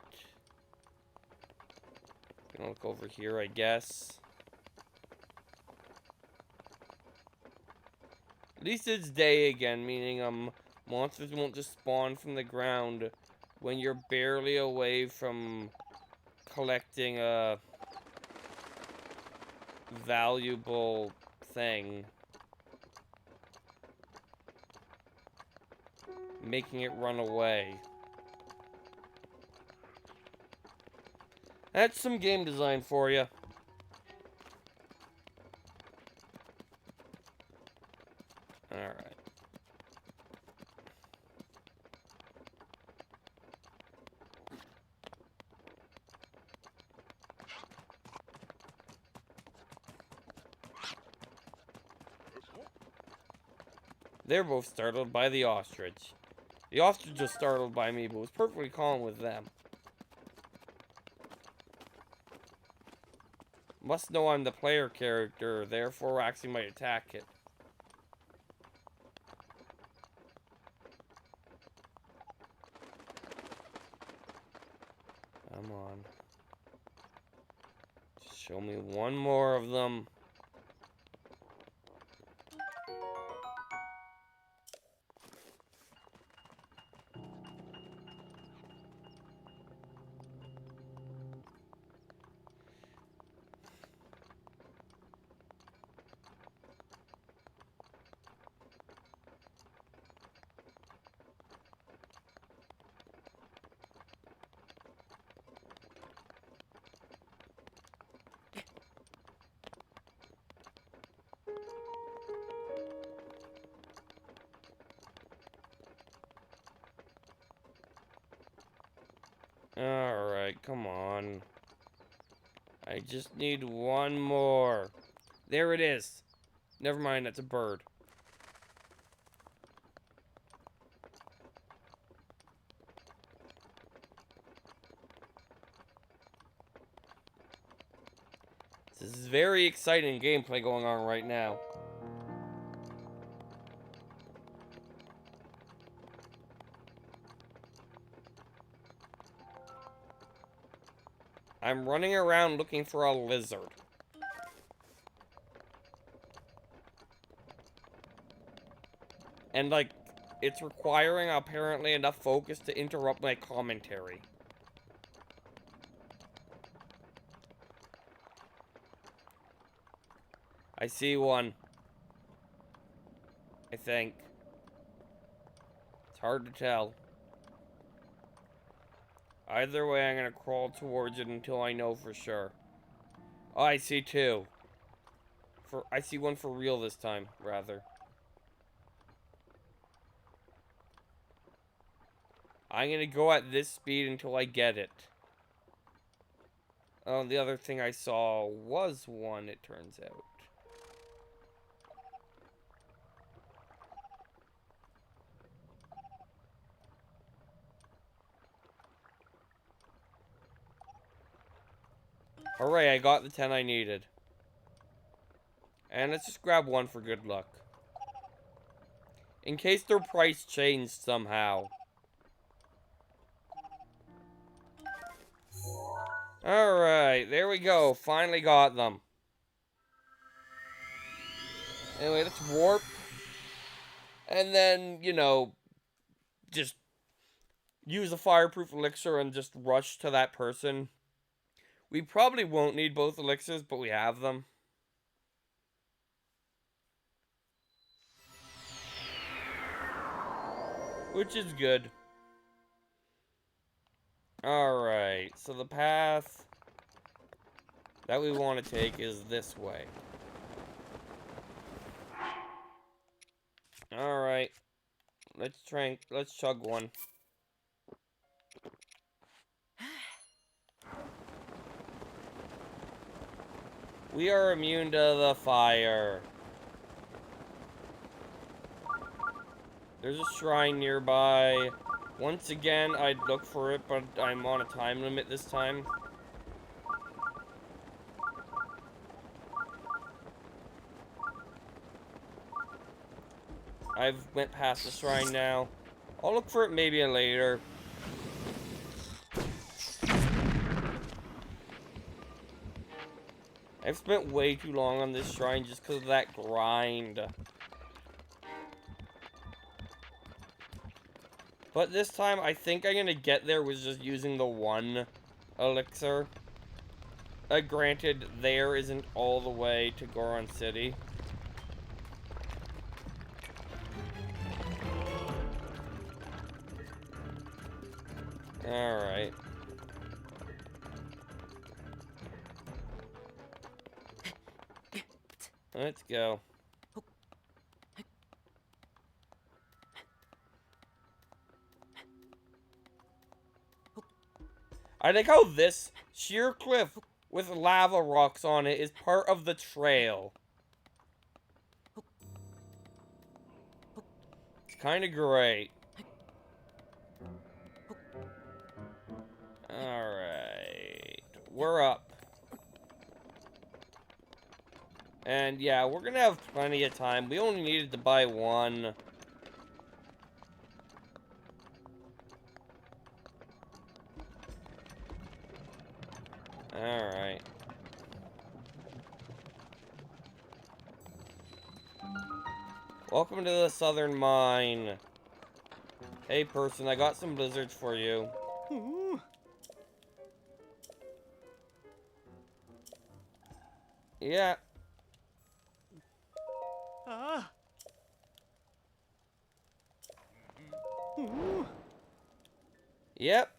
Gonna look over here, I guess. At least it's day again, meaning monsters won't just spawn from the ground when you're barely away from collecting a valuable thing. Making it run away. That's some game design for you. Alright. They're both startled by the ostrich. The ostrich was startled by me, but was perfectly calm with them. Must know I'm the player character, therefore actually might attack it. Come on. Just show me one more of them. Alright, come on. I just need one more. There it is. Never mind, that's a bird. This is very exciting gameplay going on right now. I'm running around looking for a lizard. And, like, it's requiring apparently enough focus to interrupt my commentary. I see one. I think. It's hard to tell. Either way, I'm gonna crawl towards it until I know for sure. Oh, I see two. I see one for real this time, rather. I'm gonna go at this speed until I get it. Oh, the other thing I saw was one, it turns out. Alright, I got the 10 I needed. And let's just grab one for good luck. In case their price changed somehow. Alright, there we go. Finally got them. Anyway, let's warp. And then, you know, just use a fireproof elixir and just rush to that person. We probably won't need both elixirs, but we have them. Which is good. Alright, so the path that we want to take is this way. Alright. Let's chug one. We are immune to the fire. There's a shrine nearby. Once again, I'd look for it, but I'm on a time limit this time. I've went past the shrine now. I'll look for it maybe later. I've spent way too long on this shrine just because of that grind. But this time, I think I'm gonna get there with just using the one elixir. Granted, there isn't all the way to Goron City. Alright. Let's go. I like how this sheer cliff with lava rocks on it is part of the trail. It's kind of great. Alright. We're up. And yeah, we're gonna have plenty of time. We only needed to buy one. Alright. Welcome to the Southern Mine. Hey person, I got some blizzards for you. Yeah. Yep.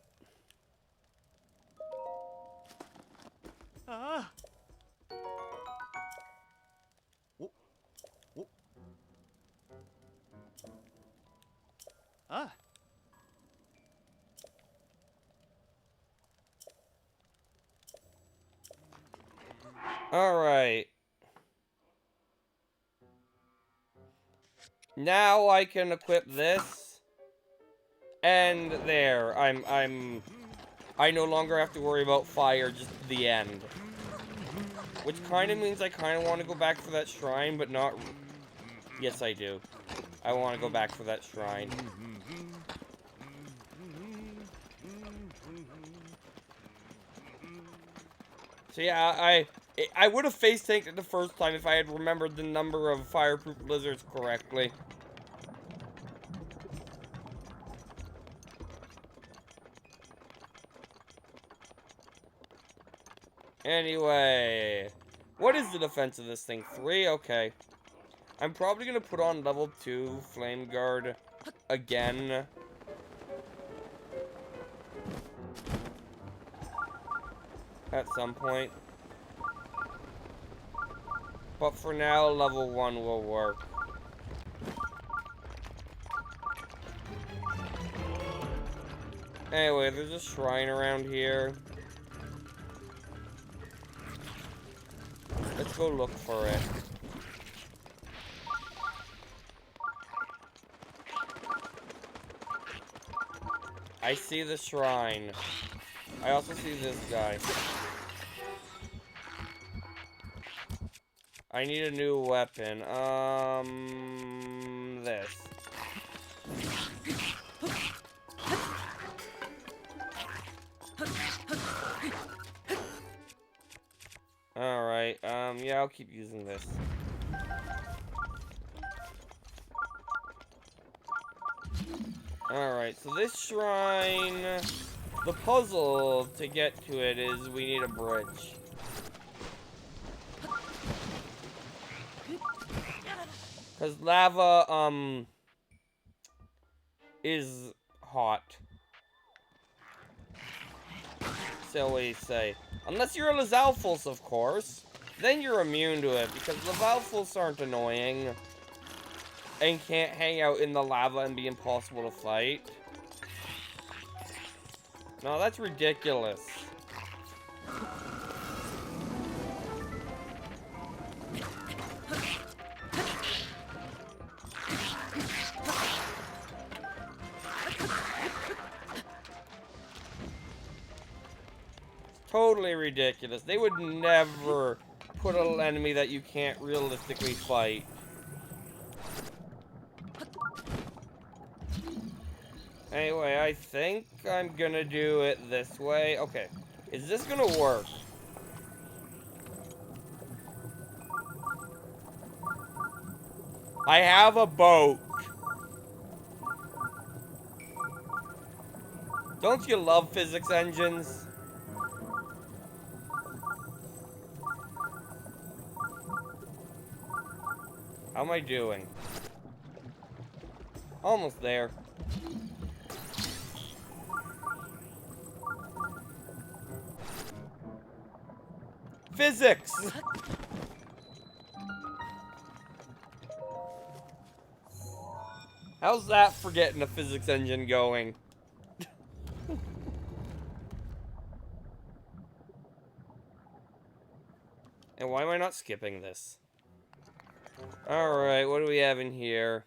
Alright. Now I can equip this. And there. I no longer have to worry about fire, just the end. Which kind of means I kind of want to go back for that shrine, but not... Yes, I do. I want to go back for that shrine. So yeah, I would have face tanked it the first time if I had remembered the number of fireproof blizzards correctly. Anyway, what is the defense of this thing? 3? Okay. I'm probably gonna put on level 2 Flame Guard again. At some point. But for now, level 1 will work. Anyway, there's a shrine around here. Let's go look for it. I see the shrine. I also see this guy. I need a new weapon. This. Alright, yeah, I'll keep using this. Alright, so this shrine, the puzzle to get to it is we need a bridge. Because lava, is hot. So what do you say? Unless you're a Lizalfos, of course. Then you're immune to it, because Lizalfos aren't annoying. And can't hang out in the lava and be impossible to fight. No, that's ridiculous. Totally ridiculous. They would never put an enemy that you can't realistically fight. Anyway, I think I'm gonna do it this way. Okay, is this gonna work? I have a boat. Don't you love physics engines? How am I doing? Almost there. Physics! How's that for getting a physics engine going? And why am I not skipping this? Alright, what do we have in here?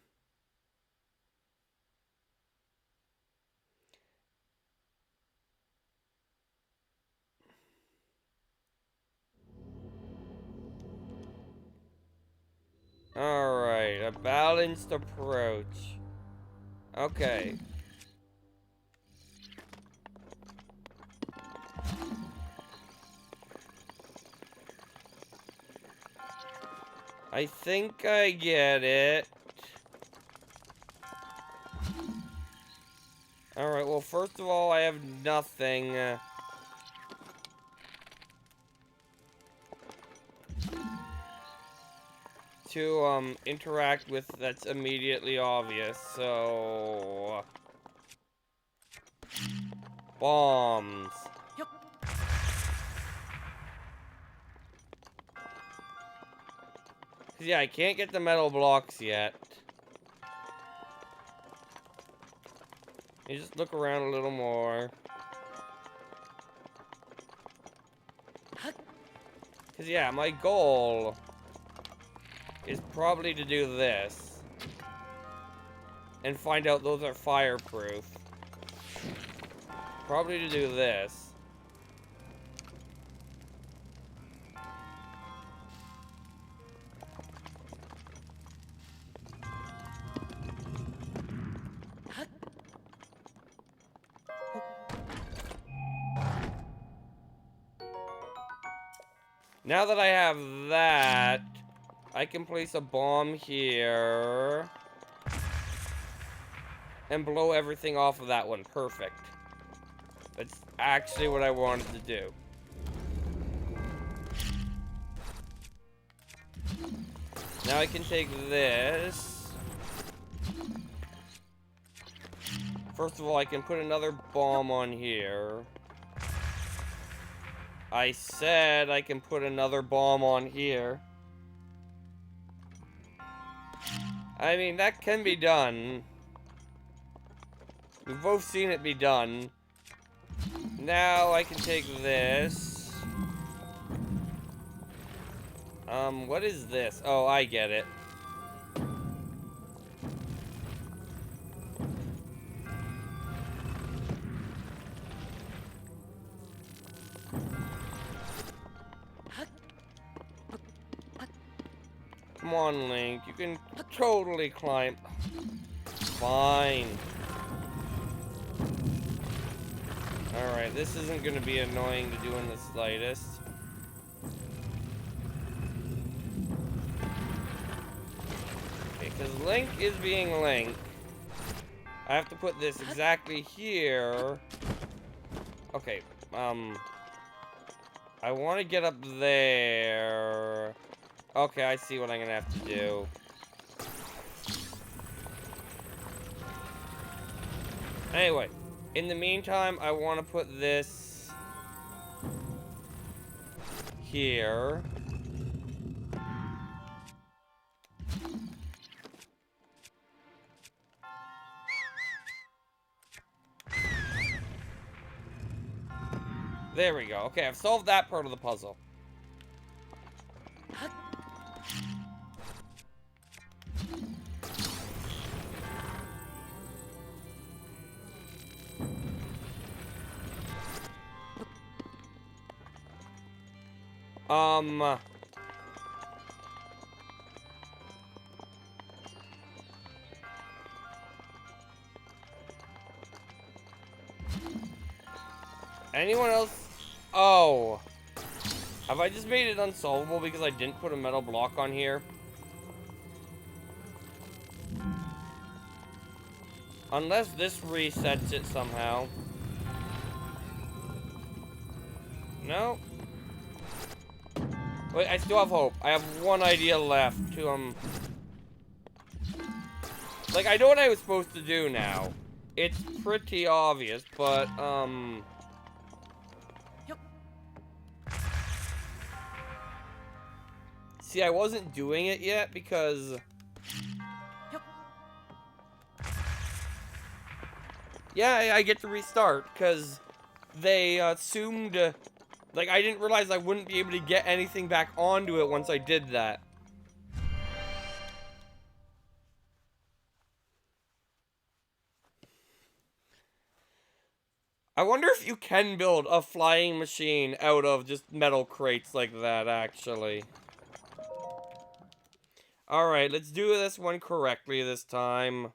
Alright, a balanced approach. Okay. I think I get it. Alright, well, first of all, I have nothing. To, interact with that's immediately obvious, so... Bombs. Yeah, I can't get the metal blocks yet. You just look around a little more. Cause yeah, my goal is probably to do this. And find out those are fireproof. Probably to do this. Now that I have that, I can place a bomb here. And blow everything off of that one. Perfect. That's actually what I wanted to do. Now I can take this. First of all, I can put another bomb on here. I said I can put another bomb on here. I mean, that can be done. We've both seen it be done. Now I can take this. What is this? Oh, I get it. Come on, Link. You can totally climb. Fine. Alright, this isn't going to be annoying to do in the slightest. Okay, because Link is being Link. I have to put this exactly here. Okay, I want to get up there. Okay, I see what I'm going to have to do. Anyway, in the meantime, I want to put this here. There we go. Okay, I've solved that part of the puzzle. Anyone else? Oh. Have I just made it unsolvable because I didn't put a metal block on here? Unless this resets it somehow. No. Wait, I still have hope. I have one idea left to, like, I know what I was supposed to do now. It's pretty obvious, but, see, I wasn't doing it yet because... Yeah, I get to restart, because they assumed... like, I didn't realize I wouldn't be able to get anything back onto it once I did that. I wonder if you can build a flying machine out of just metal crates like that, actually. Alright, let's do this one correctly this time.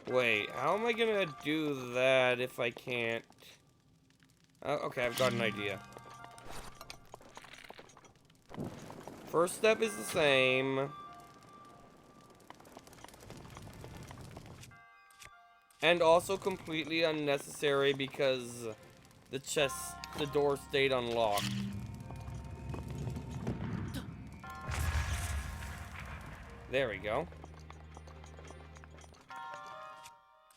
Wait, how am I gonna do that if I can't? Okay, I've got an idea. First step is the same. And also completely unnecessary because the door stayed unlocked. There we go.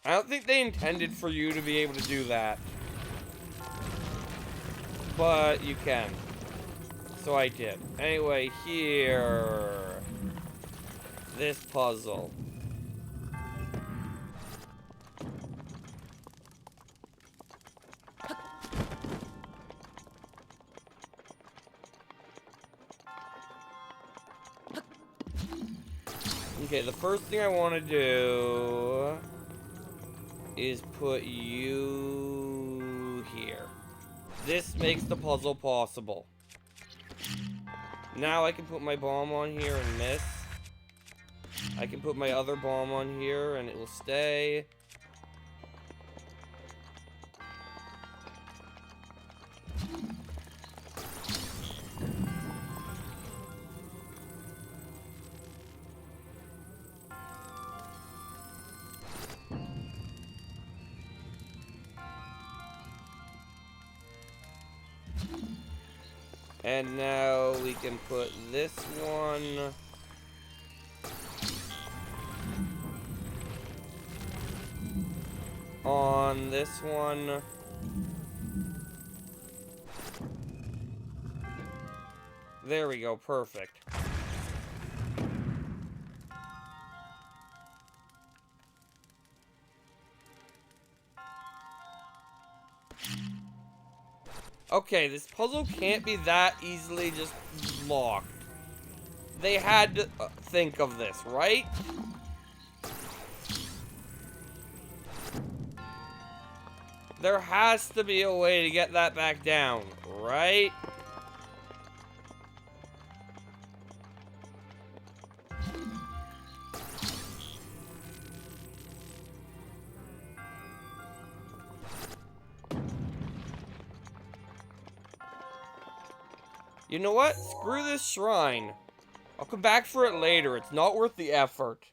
I don't think they intended for you to be able to do that. But you can. So I did. Anyway, here. This puzzle. Okay, the first thing I want to do is put you here. This makes the puzzle possible. Now I can put my bomb on here and miss. I can put my other bomb on here and it will stay. And now we can put this one on this one. There we go, perfect. Okay, this puzzle can't be that easily just locked. they had to think of this, right? There has to be a way to get that back down, right? You know what? Screw this shrine. I'll come back for it later. It's not worth the effort.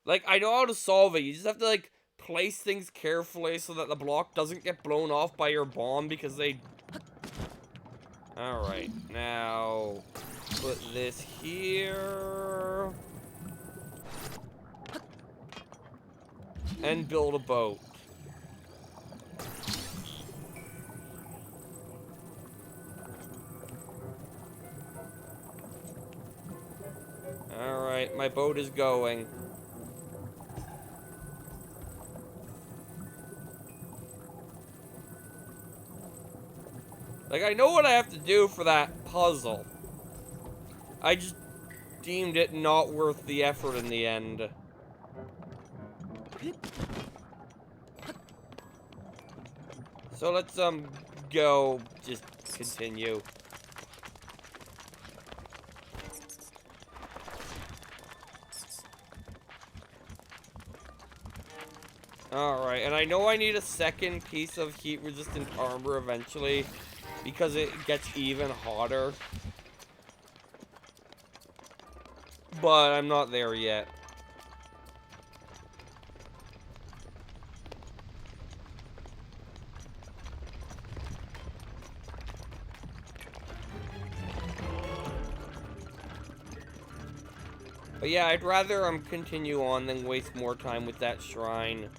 Like, I know how to solve it. You just have to, like, place things carefully so that the block doesn't get blown off by your bomb because they... Alright, now... Put this here... And build a boat. Alright, my boat is going. Like, I know what I have to do for that puzzle. I just deemed it not worth the effort in the end. So let's, go, just continue. Alright, and I know I need a second piece of heat-resistant armor eventually, because it gets even hotter. But I'm not there yet. But yeah, I'd rather continue on than waste more time with that shrine.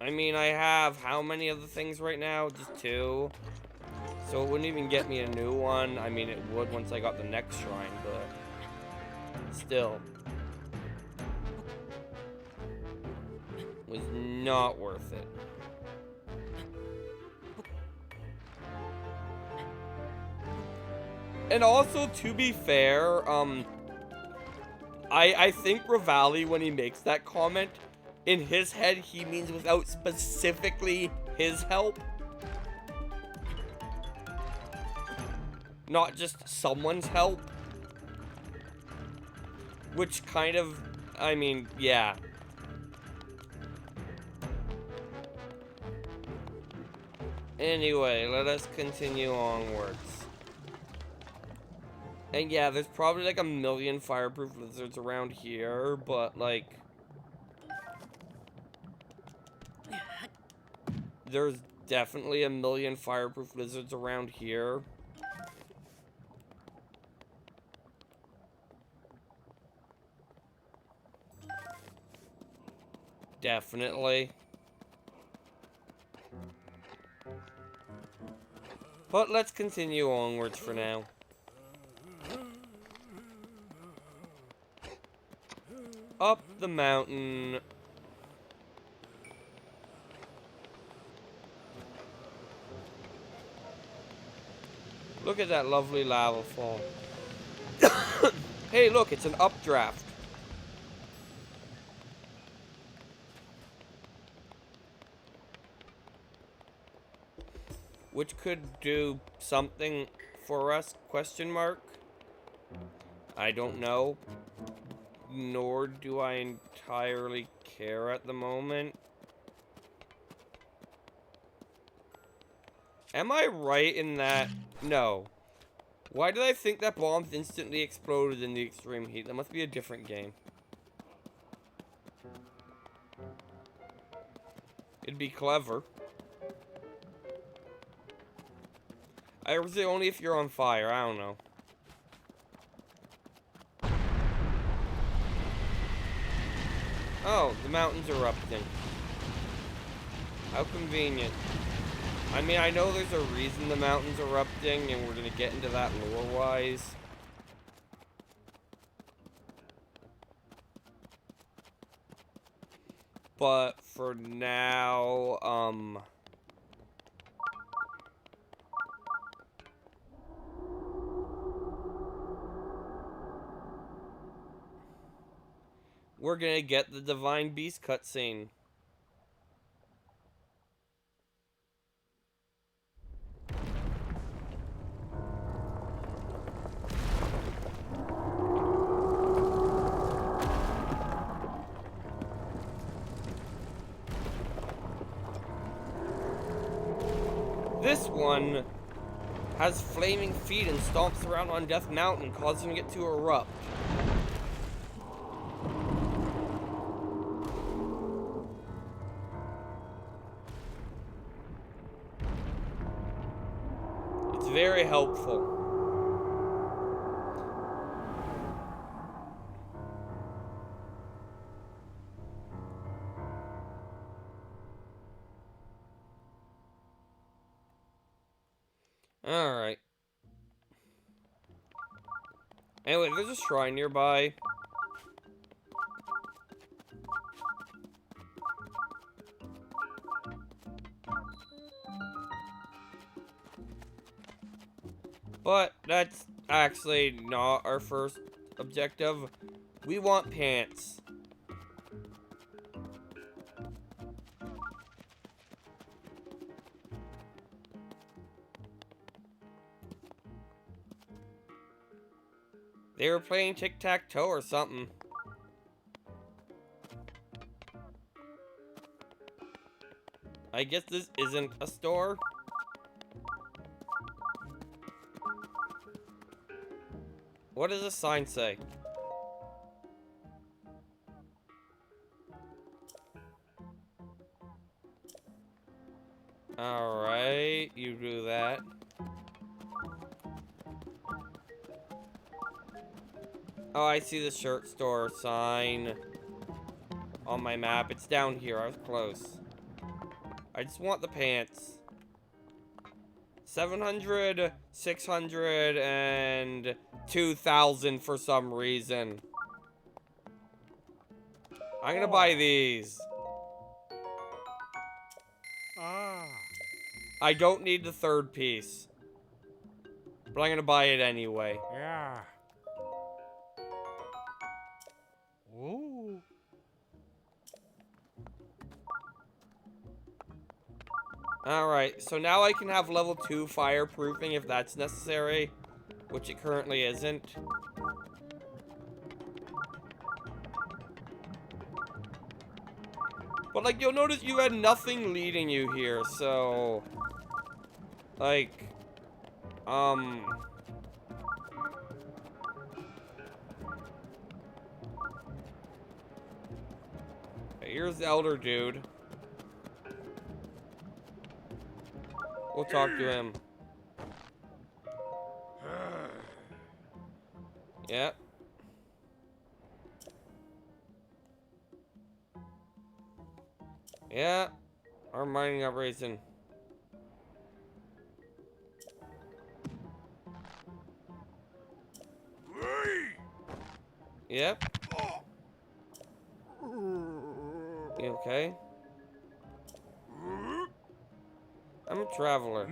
I mean, I have how many of the things right now? Just 2. So it wouldn't even get me a new one. I mean, it would once I got the next shrine, but still. Was not worth it. And also, to be fair, I think Rivali, when he makes that comment, in his head, he means without specifically his help. Not just someone's help. Which kind of, I mean, yeah. Anyway, let us continue onwards. And yeah, there's probably like 1,000,000 fireproof lizards around here, but like... There's definitely 1,000,000 fireproof lizards around here. Definitely. But let's continue onwards for now. Up the mountain. Look at that lovely lava fall. Hey, look, it's an updraft. Which could do something for us, question mark? I don't know. Nor do I entirely care at the moment. Am I right in that? No. Why did I think that bombs instantly exploded in the extreme heat? That must be a different game. It'd be clever. I would say only if you're on fire, I don't know. Oh, the mountain's erupting. How convenient. I mean, I know there's a reason the mountain's erupting, and we're gonna get into that lore-wise. But for now, we're gonna get the Divine Beast cutscene. This one has flaming feet and stomps around on Death Mountain, causing it to erupt. It's very helpful. Alright. Anyway, there's a shrine nearby. But that's actually not our first objective. We want pants. They were playing tic-tac-toe or something. I guess this isn't a store. What does the sign say? Alright, you do that. Oh, I see the shirt store sign on my map. It's down here. I was close. I just want the pants. 700, 600, and 2,000 for some reason. I'm gonna buy these. I don't need the third piece, but I'm gonna buy it anyway. Yeah. Ooh. Alright, so now I can have level 2 fireproofing if that's necessary, which it currently isn't. But, like, you'll notice you had nothing leading you here, so... Like... Here's the elder dude. We'll talk to him. Yep. Yeah. Our mining operation. Yep. You okay? I'm a traveler.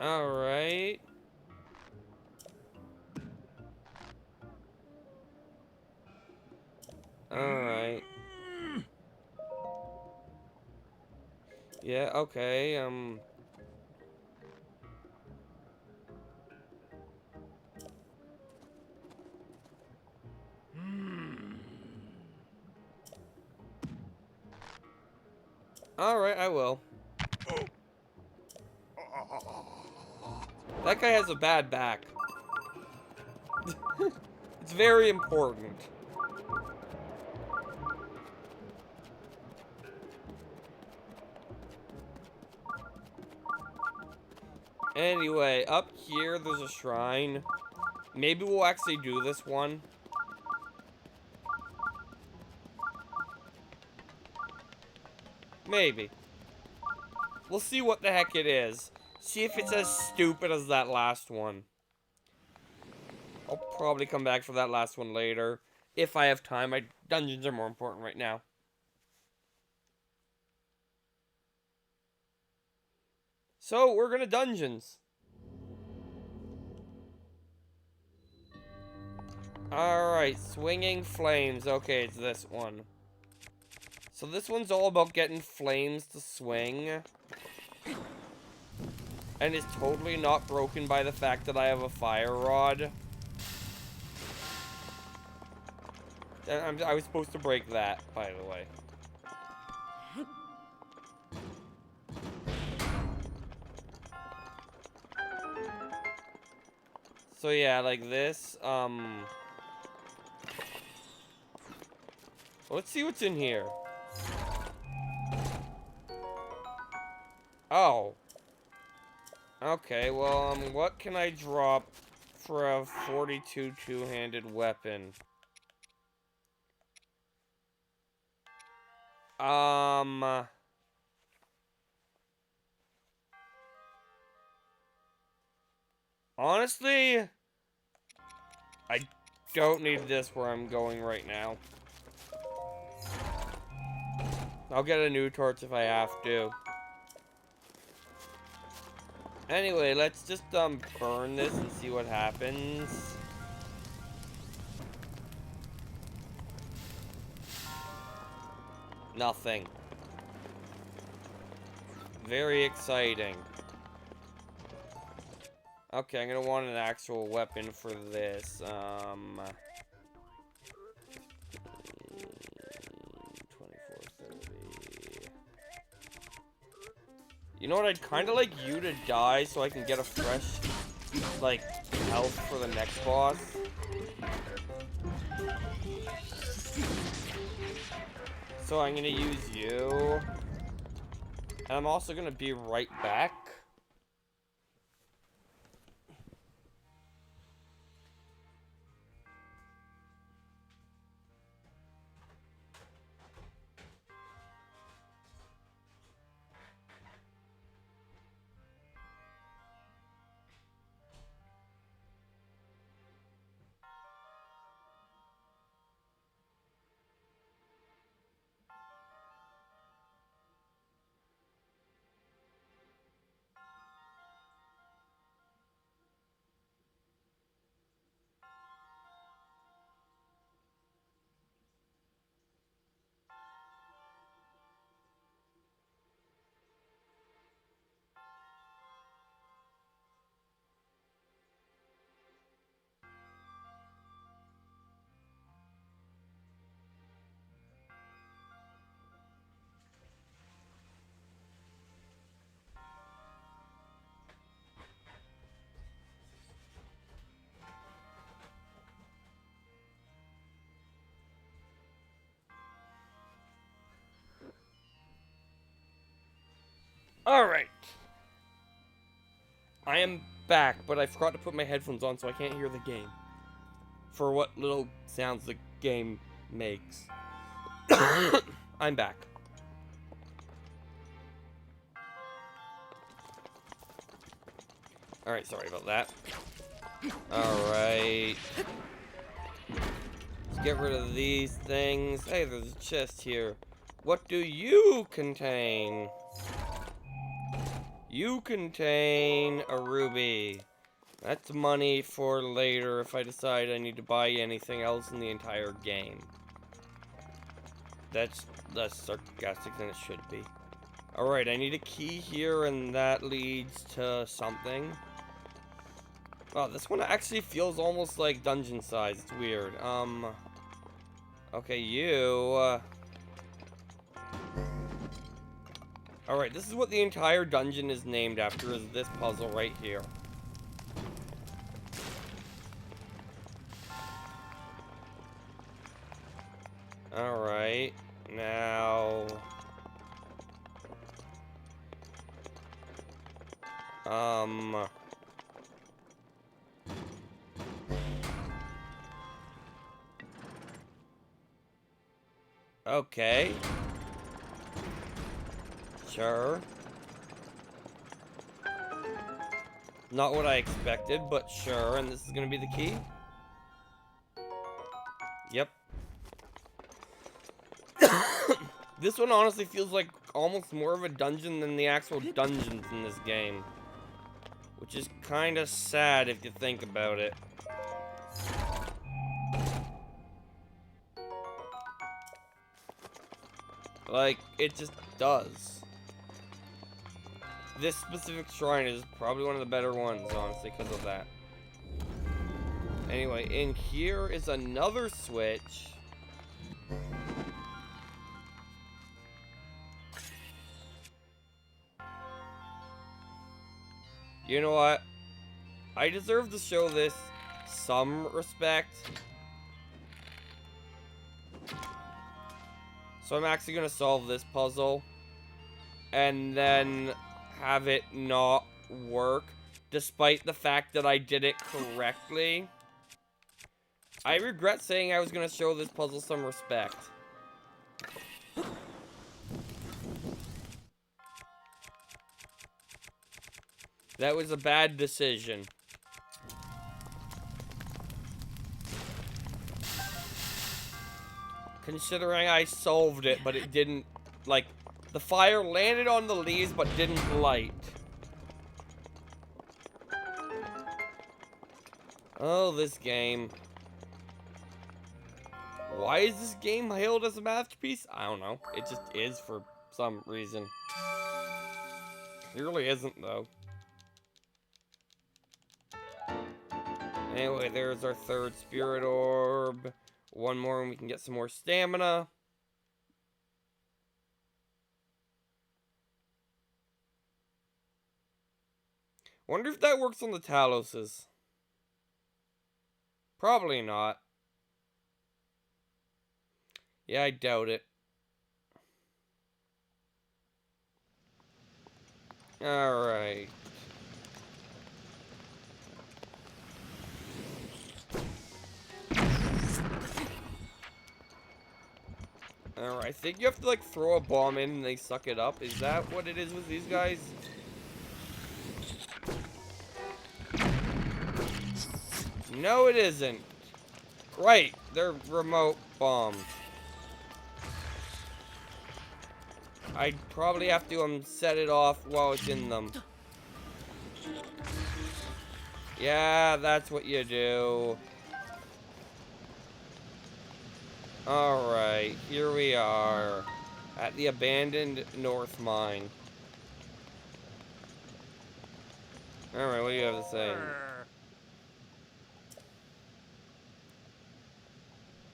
Alright. Alright. Yeah, okay, Alright, I will. That guy has a bad back. It's very important. Anyway, up here there's a shrine. Maybe we'll actually do this one. Maybe. We'll see what the heck it is. See if it's as stupid as that last one. I'll probably come back for that last one later. If I have time. My dungeons are more important right now. So, we're gonna dungeons. Alright, swinging flames. Okay, it's this one. So this one's all about getting flames to swing. And is totally not broken by the fact that I have a fire rod. I was supposed to break that, by the way. So yeah, like this, let's see what's in here. Oh. Okay, well, what can I drop for a 42 two-handed weapon? Honestly, I don't need this where I'm going right now. I'll get a new torch if I have to. Anyway, let's just burn this and see what happens. Nothing. Very exciting. Okay, I'm gonna want an actual weapon for this. 2430. You know what? I'd kind of like you to die so I can get a fresh, like, health for the next boss. So I'm gonna use you. And I'm also gonna be right back. Alright. I am back, but I forgot to put my headphones on so I can't hear the game. For what little sounds the game makes. I'm back. Alright, sorry about that. Alright. Let's get rid of these things. Hey, there's a chest here. What do you contain? You contain a ruby. That's money for later if I decide I need to buy anything else in the entire game. That's less sarcastic than it should be. Alright, I need a key here, and that leads to something. Oh, this one actually feels almost like dungeon size. It's weird. Okay, you... Alright, this is what the entire dungeon is named after, is this puzzle right here. Alright, now... Okay. Not what I expected, but sure. And this is gonna be the key? Yep. This one honestly feels like almost more of a dungeon than the actual dungeons in this game. Which is kind of sad if you think about it. Like, it just does. This specific shrine is probably one of the better ones, honestly, because of that. Anyway, in here is another switch. You know what? I deserve to show this some respect. So I'm actually going to solve this puzzle. And then have it not work. Despite the fact that I did it correctly. I regret saying I was going to show this puzzle some respect. That was a bad decision. Considering I solved it, but it didn't, like, the fire landed on the leaves, but didn't light. Oh, this game. Why is this game hailed as a masterpiece? I don't know. It just is for some reason. It really isn't, though. Anyway, there's our third spirit orb. One more and we can get some more stamina. Wonder if that works on the Taloses. Probably not. Yeah, I doubt it. Alright. Alright, I think you have to, like, throw a bomb in and they suck it up. Is that what it is with these guys? No, it isn't. Right, they're remote bombs. I'd probably have to set it off while it's in them. Yeah, that's what you do. Alright, here we are. At the abandoned North Mine. Alright, what do you have to say?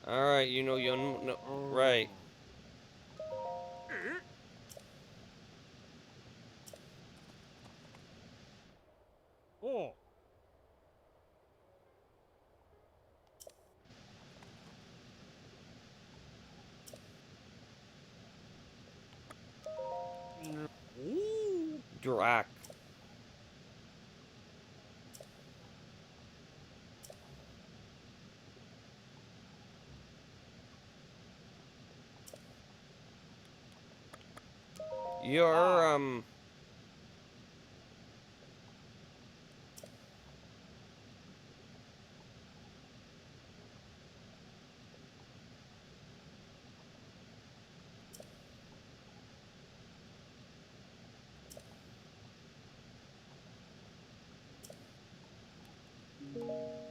Alright, you know, right. Oh. Drac. You're,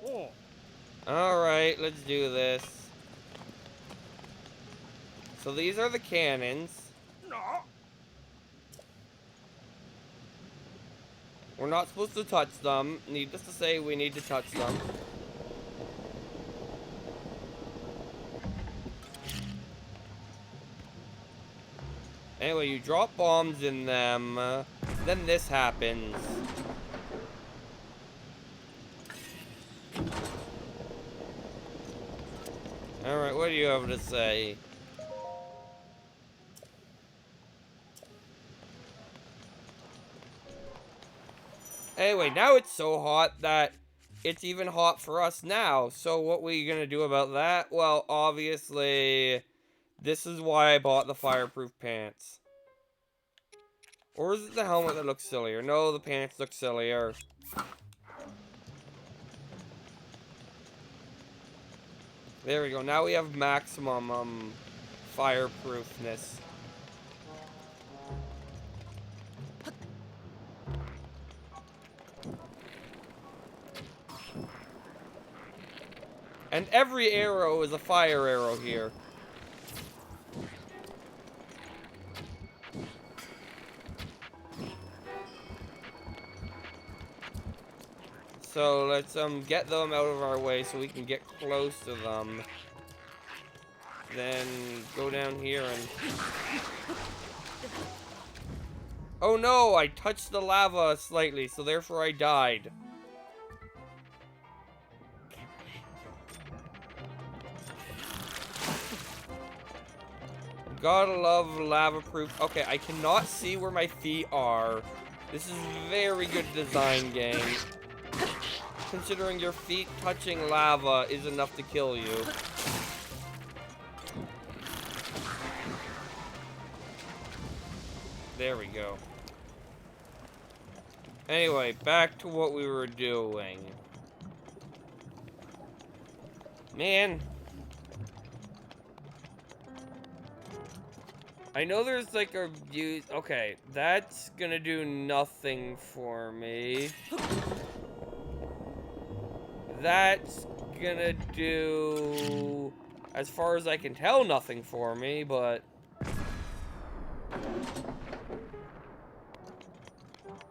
Oh. Alright, let's do this. So these are the cannons. No. We're not supposed to touch them. Needless to say, we need to touch them. Anyway, you drop bombs in them. Then this happens. Alright, what do you have to say? Anyway, now it's so hot that it's even hot for us now. So what we gonna do about that? Well, obviously, this is why I bought the fireproof pants. Or is it the helmet that looks sillier? No, the pants look sillier. There we go. Now we have maximum, fireproofness. And every arrow is a fire arrow here. So let's get them out of our way so we can get close to them. Then go down here and... Oh no, I touched the lava slightly, so therefore I died. Gotta love lava-proof. Okay, I cannot see where my feet are. This is a very good design game. Considering your feet touching lava is enough to kill you. There we go. Anyway, back to what we were doing. Man. I know there's like a view. Okay, that's gonna do nothing for me. That's gonna do, as far as I can tell, nothing for me, but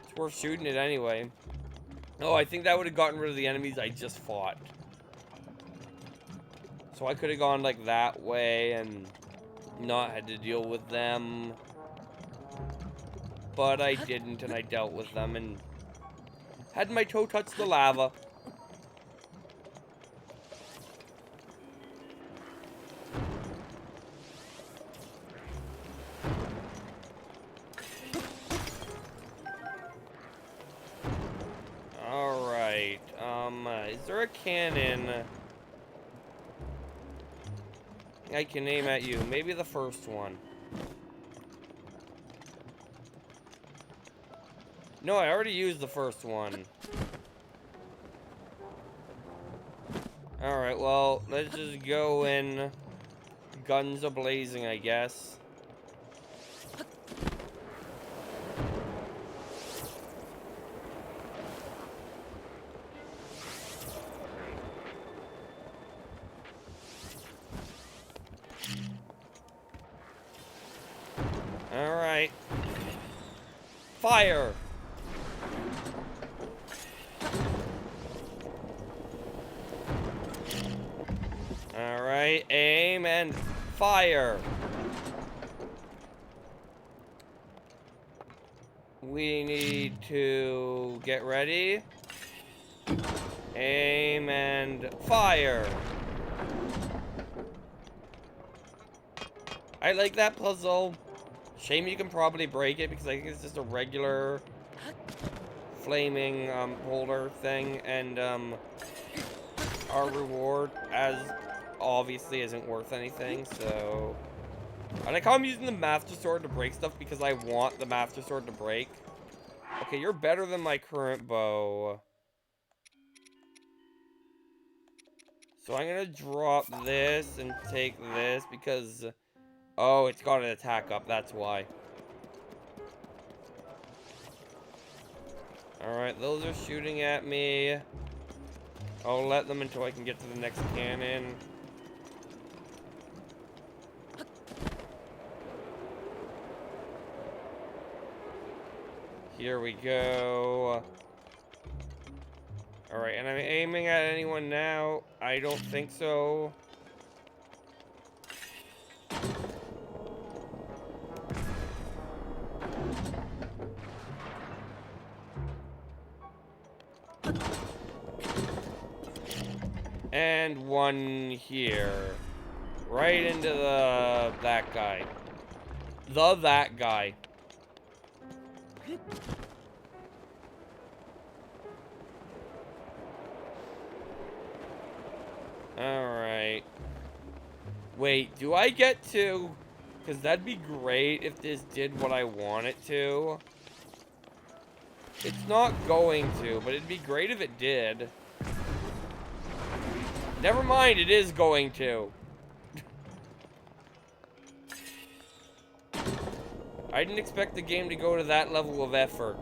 it's worth shooting it anyway. Oh, I think that would have gotten rid of the enemies I just fought. So I could have gone like that way and not had to deal with them. But I didn't, and I dealt with them and had my toe touch the lava. Alright, is there a cannon I can aim at you? Maybe the first one. No, I already used the first one. Alright, well, let's just go in guns a-blazing, I guess. Alright. Fire! Alright, aim and fire! We need to get ready. Aim and fire! I like that puzzle. Shame you can probably break it because I think it's just a regular flaming holder thing, and our reward as obviously isn't worth anything, so I like how I'm using the Master Sword to break stuff because I want the Master Sword to break. Okay, you're better than my current bow. So I'm gonna drop this and take this because, oh, it's got an attack up, that's why. Alright, those are shooting at me. I'll let them until I can get to the next cannon. Here we go. Alright, and I'm aiming at anyone now? I don't think so. And one here. Right into that guy. That guy. Alright. Wait, do I get to... Because that'd be great if this did what I want it to. It's not going to, but it'd be great if it did. Never mind, it is going to. I didn't expect the game to go to that level of effort.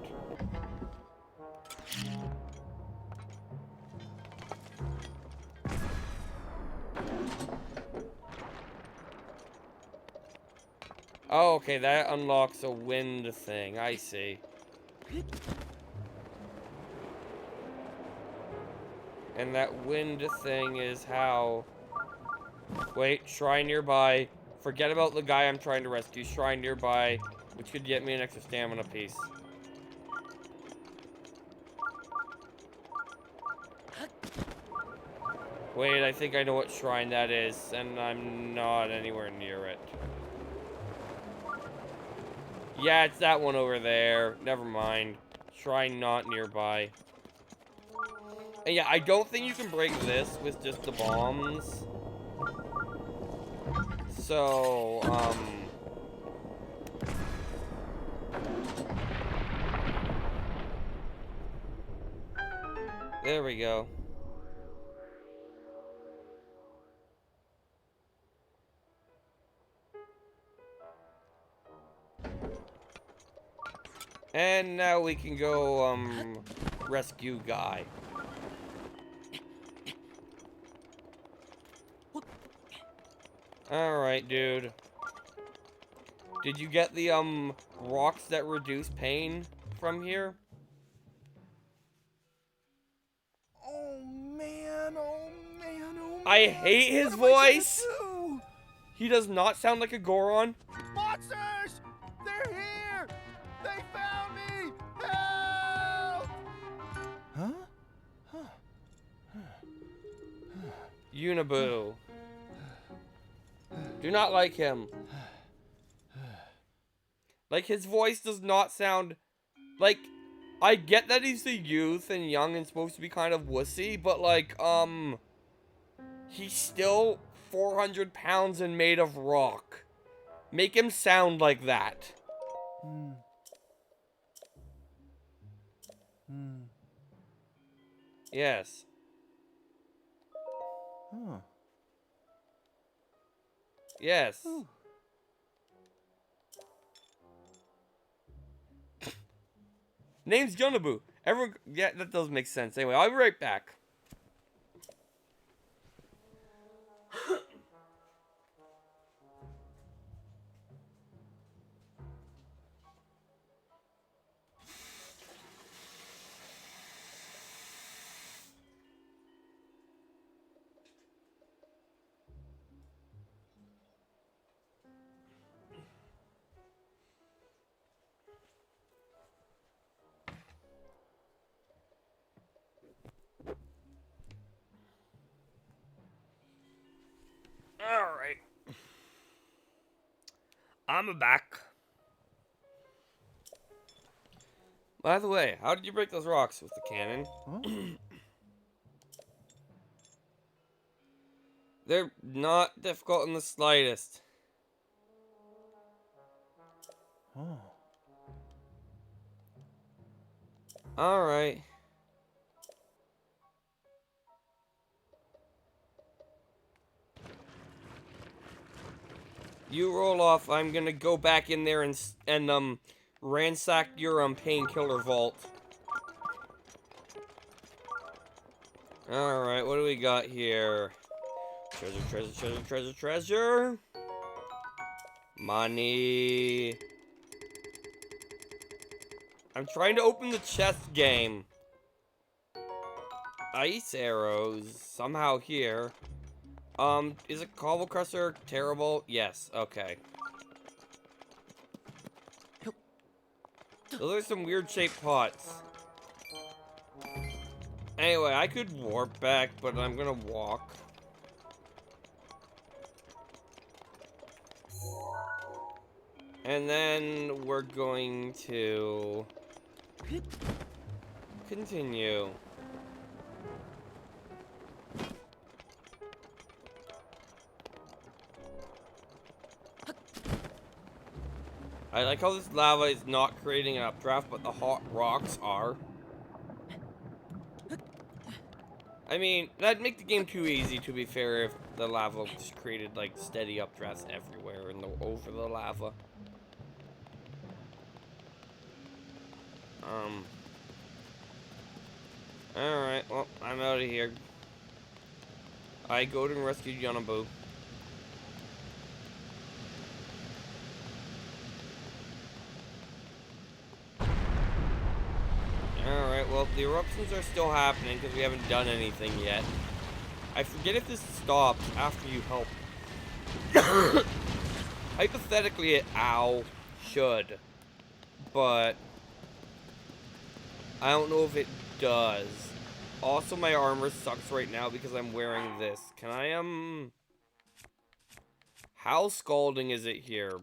Oh, okay, that unlocks a wind thing. I see. And that wind thing is how... Wait, shrine nearby. Forget about the guy I'm trying to rescue. Shrine nearby, which could get me an extra stamina piece. Wait, I think I know what shrine that is, and I'm not anywhere near it. Yeah, it's that one over there. Never mind. Shrine not nearby. And yeah, I don't think you can break this with just the bombs. So, there we go. And now we can go, rescue Guy. Alright, dude. Did you get the, rocks that reduce pain from here? Oh man, oh man, oh man. I hate his What am I voice! gonna do? He does not sound like a Goron. Monsters! They're here! They found me! Help! Huh? Uniboo. Do not like him. Like, his voice does not sound... Like, I get that he's the youth and young and supposed to be kind of wussy, but, like, he's still 400 pounds and made of rock. Make him sound like that. Yes. Huh. Yes. Name's Jonaboo. Everyone, yeah, that does make sense. Anyway, I'll be right back. Alright. I'm back. By the way, how did you break those rocks with the cannon? Huh? They're not difficult in the slightest. Oh. Alright. You roll off. I'm gonna go back in there and ransack your painkiller vault. Alright, what do we got here? Treasure, treasure, treasure, treasure, treasure. Money. I'm trying to open the chest game. Ice arrows. Somehow here. Is a cobble crusher terrible? Yes, okay. Those are some weird shaped pots. Anyway, I could warp back, but I'm gonna walk. And then we're going to continue. I like how this lava is not creating an updraft, but the hot rocks are. I mean, that'd make the game too easy, to be fair, if the lava just created, like, steady updrafts everywhere and over the lava. Alright, well, I'm out of here. I go to rescue Yonabu. Alright, well, the eruptions are still happening because we haven't done anything yet. I forget if this stops after you help. Hypothetically, it should. But I don't know if it does. Also, my armor sucks right now because I'm wearing this. Can I, how scalding is it here?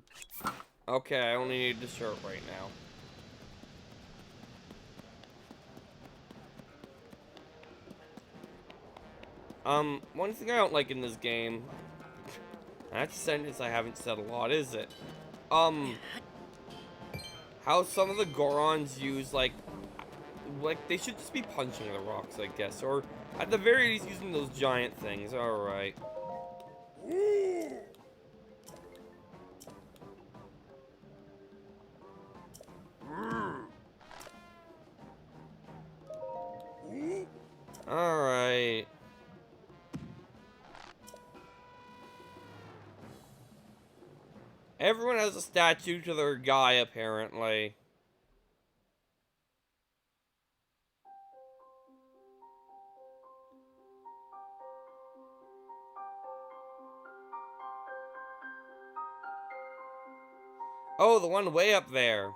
Okay, I only need the shirt right now. One thing I don't like in this game, that's a sentence I haven't said a lot, is it? How some of the Gorons use, like, they should just be punching the rocks, I guess, or at the very least using those giant things. Alright. Alright. Everyone has a statue to their guy, apparently. Oh, the one way up there.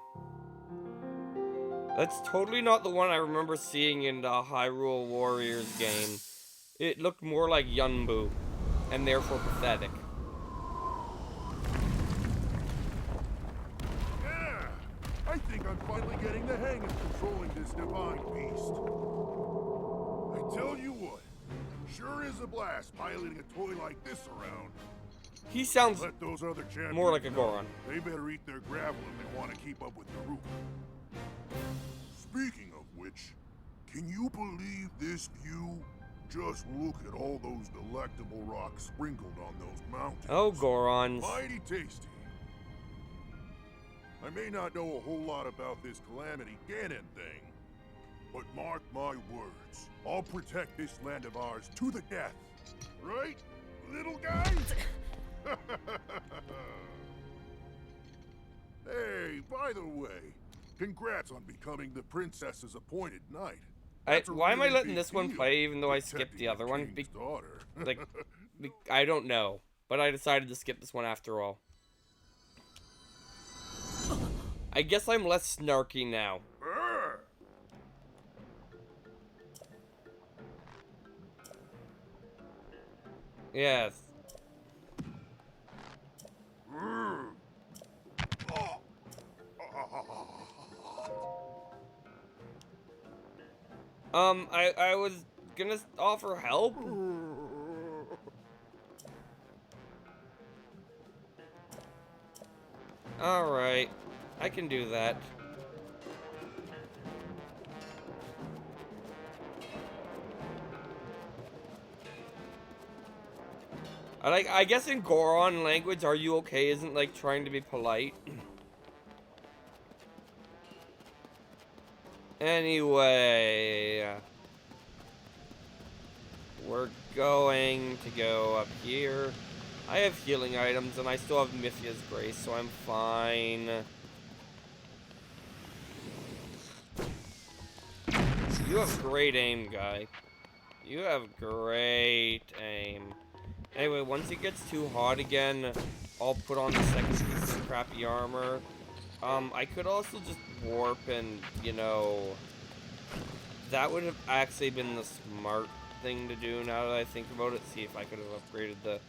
That's totally not the one I remember seeing in the Hyrule Warriors game. It looked more like Yunbu, and therefore pathetic. Yeah! I think I'm finally getting the hang of controlling this divine beast. I tell you what, sure is a blast piloting a toy like this around. He sounds Let those other champions more like a know Goron. They better eat their gravel if they want to keep up with the group. Speaking of which, can you believe this view? Just look at all those delectable rocks sprinkled on those mountains. Oh, Gorons. Mighty tasty. I may not know a whole lot about this Calamity Ganon thing, but mark my words, I'll protect this land of ours to the death. Right, little guy? Hey, by the way, congrats on becoming the princess's appointed knight. Why am I really letting big this one deal, play even though I protecting skipped the other one? king's daughter. I don't know. But I decided to skip this one after all. I guess I'm less snarky now. Yes. I was gonna offer help. Alright, I can do that. I guess in Goron language, are you okay isn't like trying to be polite. Anyway, we're going to go up here. I have healing items and I still have Mythia's Grace, so I'm fine. You have great aim, guy. You have great aim. Anyway, once it gets too hot again, I'll put on the second piece of crappy armor. I could also just warp and, you know, that would have actually been the smart thing to do now that I think about it. See if I could have upgraded the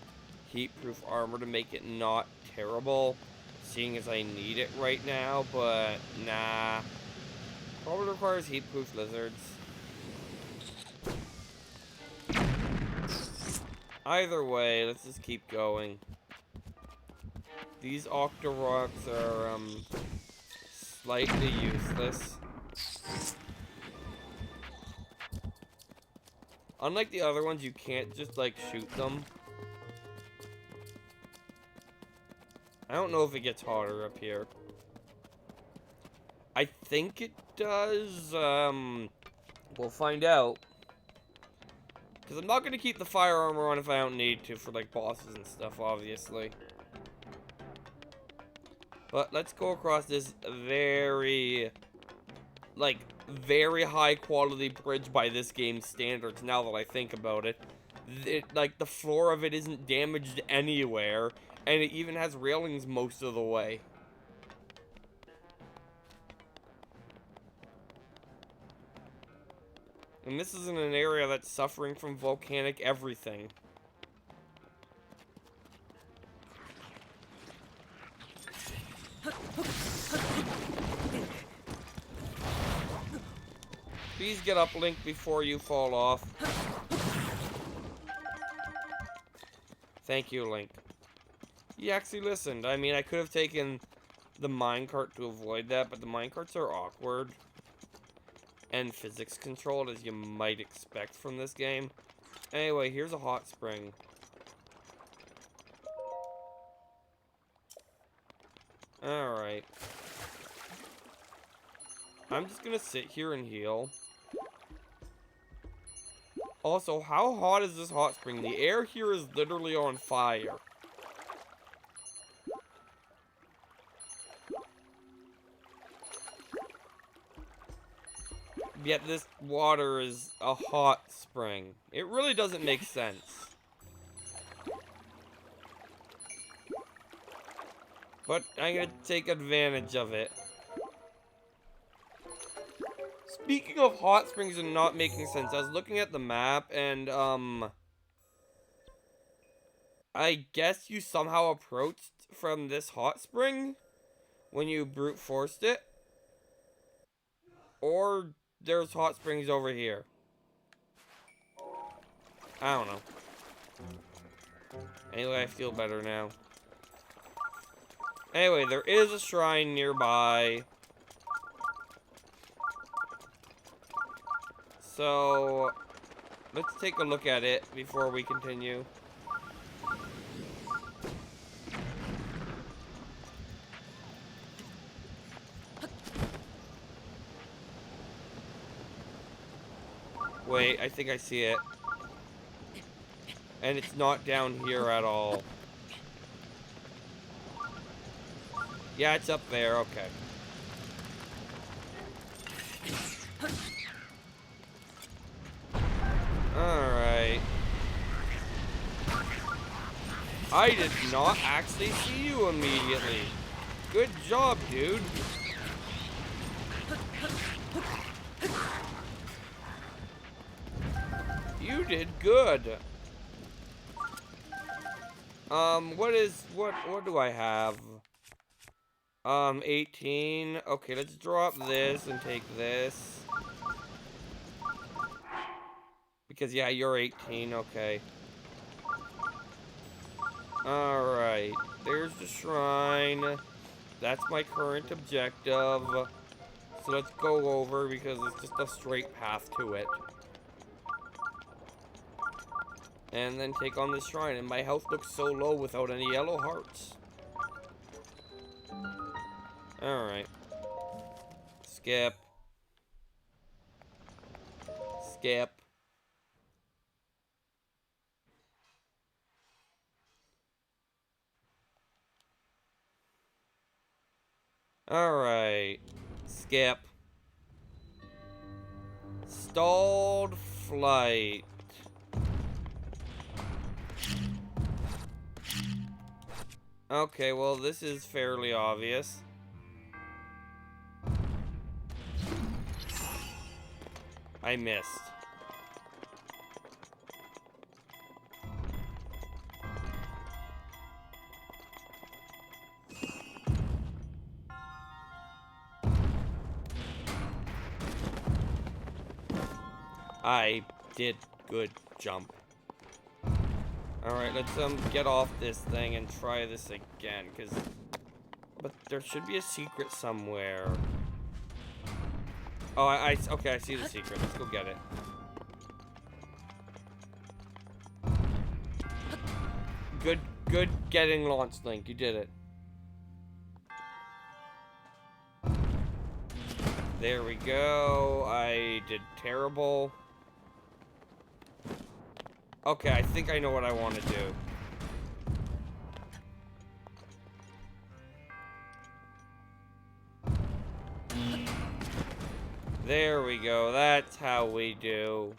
heat-proof armor to make it not terrible, seeing as I need it right now, but nah. Probably requires heat-proof lizards. Either way, let's just keep going. These Octorocks are, slightly useless. Unlike the other ones, you can't just, like, shoot them. I don't know if it gets hotter up here. I think it does, we'll find out. Because I'm not going to keep the fire armor on if I don't need to for, like, bosses and stuff, obviously. But let's go across this very high quality bridge by this game's standards, now that I think about it. Like, the floor of it isn't damaged anywhere, and it even has railings most of the way. And this is in an area that's suffering from volcanic everything. Please get up, Link, before you fall off. Thank you, Link. He actually listened. I mean, I could have taken the minecart to avoid that, but the minecarts are awkward and physics controlled, as you might expect from this game. Anyway, here's a hot spring. Alright. I'm just gonna sit here and heal. Also, how hot is this hot spring? The air here is literally on fire. Yet this water is a hot spring. It really doesn't make sense. But I'm gonna take advantage of it. Speaking of hot springs and not making sense, I was looking at the map and, I guess you somehow approached from this hot spring when you brute forced it. Or there's hot springs over here. I don't know. Anyway, I feel better now. Anyway, there is a shrine nearby. So, let's take a look at it before we continue. Wait, I think I see it. And it's not down here at all. Yeah, it's up there, okay. Alright. I did not actually see you immediately. Good job, dude. You did good. What do I have? 18. Okay, let's drop this and take this. Because, yeah, you're 18, okay. Alright, there's the shrine. That's my current objective. So let's go over because it's just a straight path to it. And then take on this shrine. And my health looks so low without any yellow hearts. Alright. Skip. Skip. Alright. Skip. Stalled flight. Okay, well, this is fairly obvious. I missed. I did good jump. Alright, let's get off this thing and try this again, but there should be a secret somewhere. Oh, okay, I see the secret. Let's go get it. Good getting launched, Link. You did it. There we go. I did terrible. Okay, I think I know what I want to do. There we go. That's how we do.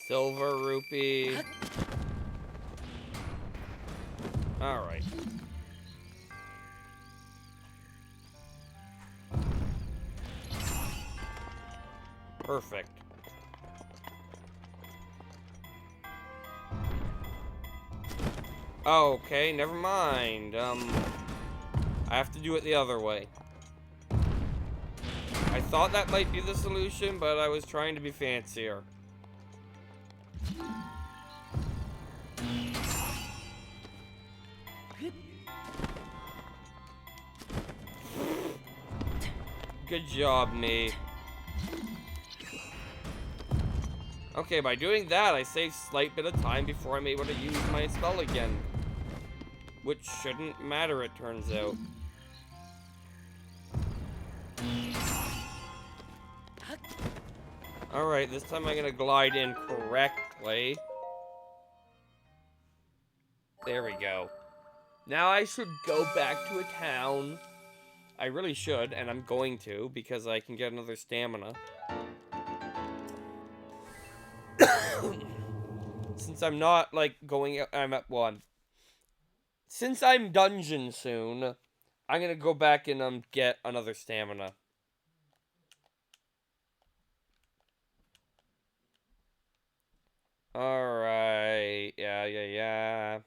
Silver rupee. Alright. Perfect. Okay, never mind. I have to do it the other way. I thought that might be the solution, but I was trying to be fancier. Good job, me. Okay, by doing that, I saved a slight bit of time before I'm able to use my spell again. Which shouldn't matter, it turns out. Alright, this time I'm gonna glide in correctly. There we go. Now I should go back to a town. I really should, and I'm going to, because I can get another stamina. Since I'm not, like, going... I'm at 1. Since I'm dungeon soon, I'm gonna go back and, get another stamina. Alright. Yeah.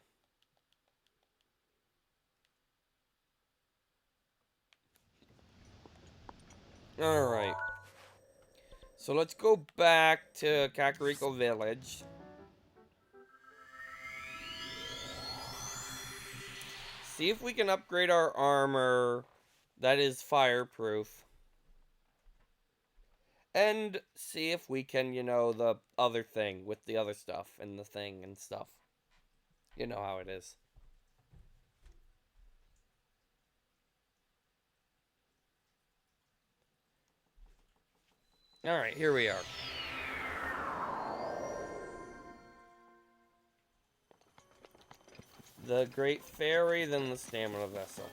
Alright. So let's go back to Kakariko Village. See if we can upgrade our armor that is fireproof. And see if we can, you know, the other thing with the other stuff and the thing and stuff. You know how it is. Alright, here we are. The Great Fairy, then the Stamina Vessel.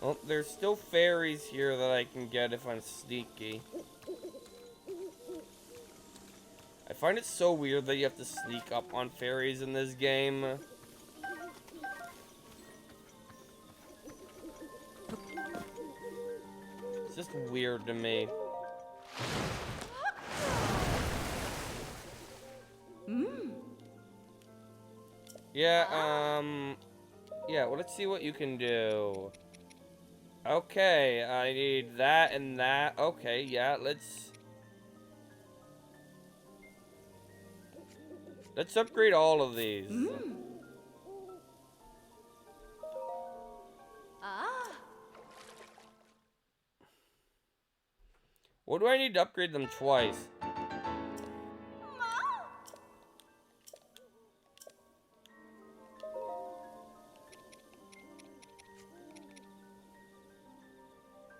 Oh, there's still fairies here that I can get if I'm sneaky. I find it so weird that you have to sneak up on fairies in this game. It's just weird to me. Yeah, yeah, well, let's see what you can do. Okay, I need that and that. Okay, yeah, let's upgrade all of these. What do I need to upgrade them twice?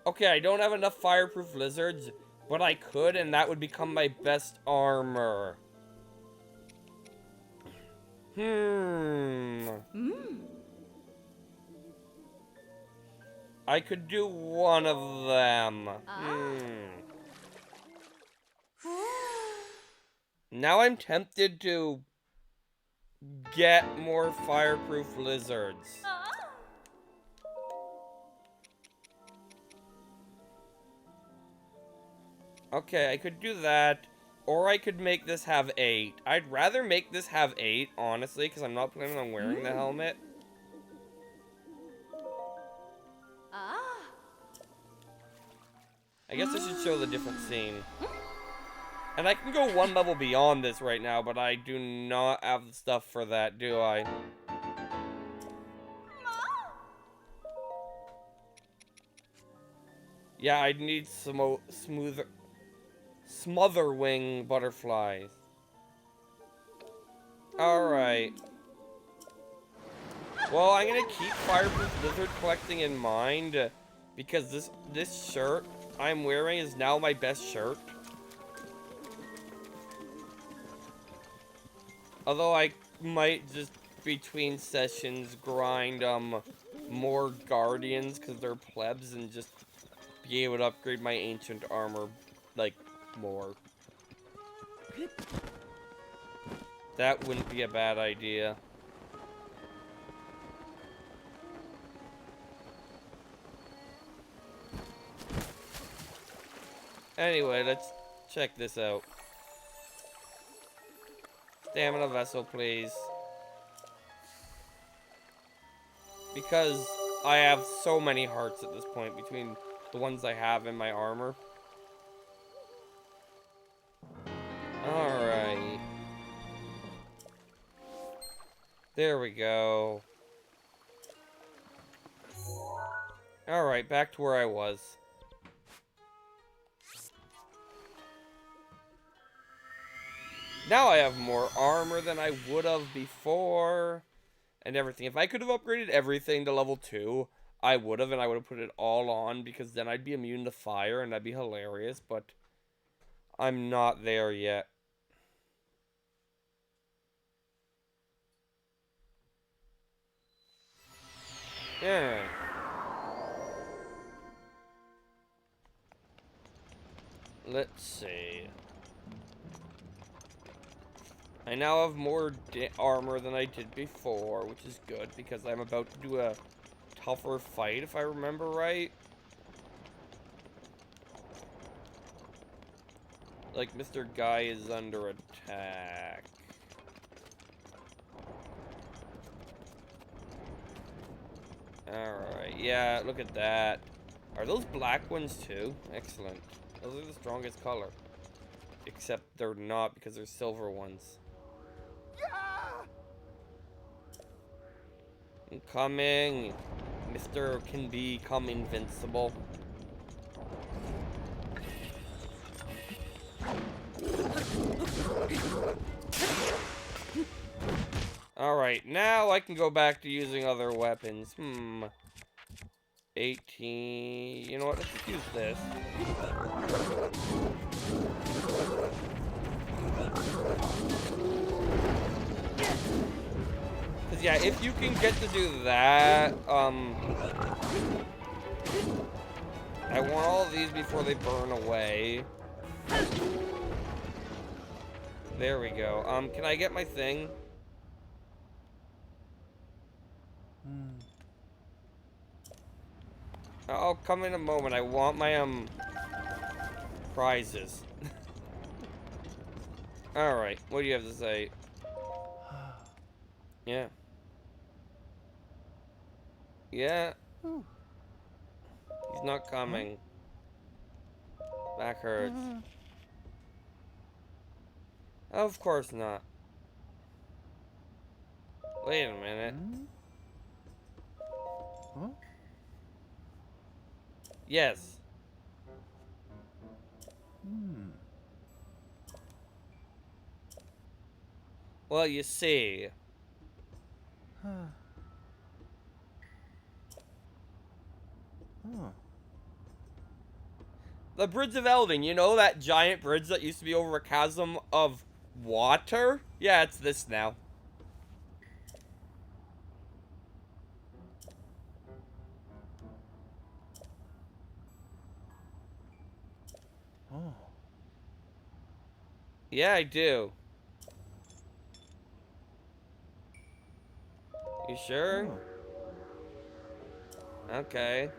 Okay, I don't have enough fireproof lizards, but I could, and that would become my best armor. I could do one of them. Now I'm tempted to get more fireproof lizards. Okay, I could do that. Or I could make this have 8. I'd rather make this have 8, honestly, because I'm not planning on wearing the helmet. Ah. I guess I should show the different scene. And I can go one level beyond this right now, but I do not have the stuff for that, do I? Yeah, I'd need some smother wing butterflies. Alright. Well, I'm gonna keep Fireproof Lizard collecting in mind, because this shirt I'm wearing is now my best shirt. Although I might just between sessions grind more guardians because they're plebs and just be able to upgrade my ancient armor like more. That wouldn't be a bad idea. Anyway, let's check this out. Stamina vessel, please. Because I have so many hearts at this point between the ones I have in my armor. Alright. There we go. Alright, back to where I was. Now I have more armor than I would have before. And everything. If I could have upgraded everything to level 2, I would have, and I would have put it all on, because then I'd be immune to fire, and that'd be hilarious, but I'm not there yet. Yeah. Let's see. I now have more armor than I did before, which is good, because I'm about to do a tougher fight, if I remember right. Like, Mr. Guy is under attack. Alright, yeah, look at that. Are those black ones too? Excellent. Those are the strongest color. Except they're not, because they're silver ones. I'm coming. Mr. can become invincible. Alright, now I can go back to using other weapons. 18... You know what? Let's just use this. Because, yeah, if you can get to do that, I want all of these before they burn away. There we go. Can I get my thing? I'll come in a moment. I want my, prizes. Alright, what do you have to say? Yeah. Yeah. He's not coming. Back hurts. Of course not. Wait a minute. Yes. Well, you see. The Bridge of Elding, you know that giant bridge that used to be over a chasm of water? Yeah, it's this now. Yeah, I do. You sure? Okay.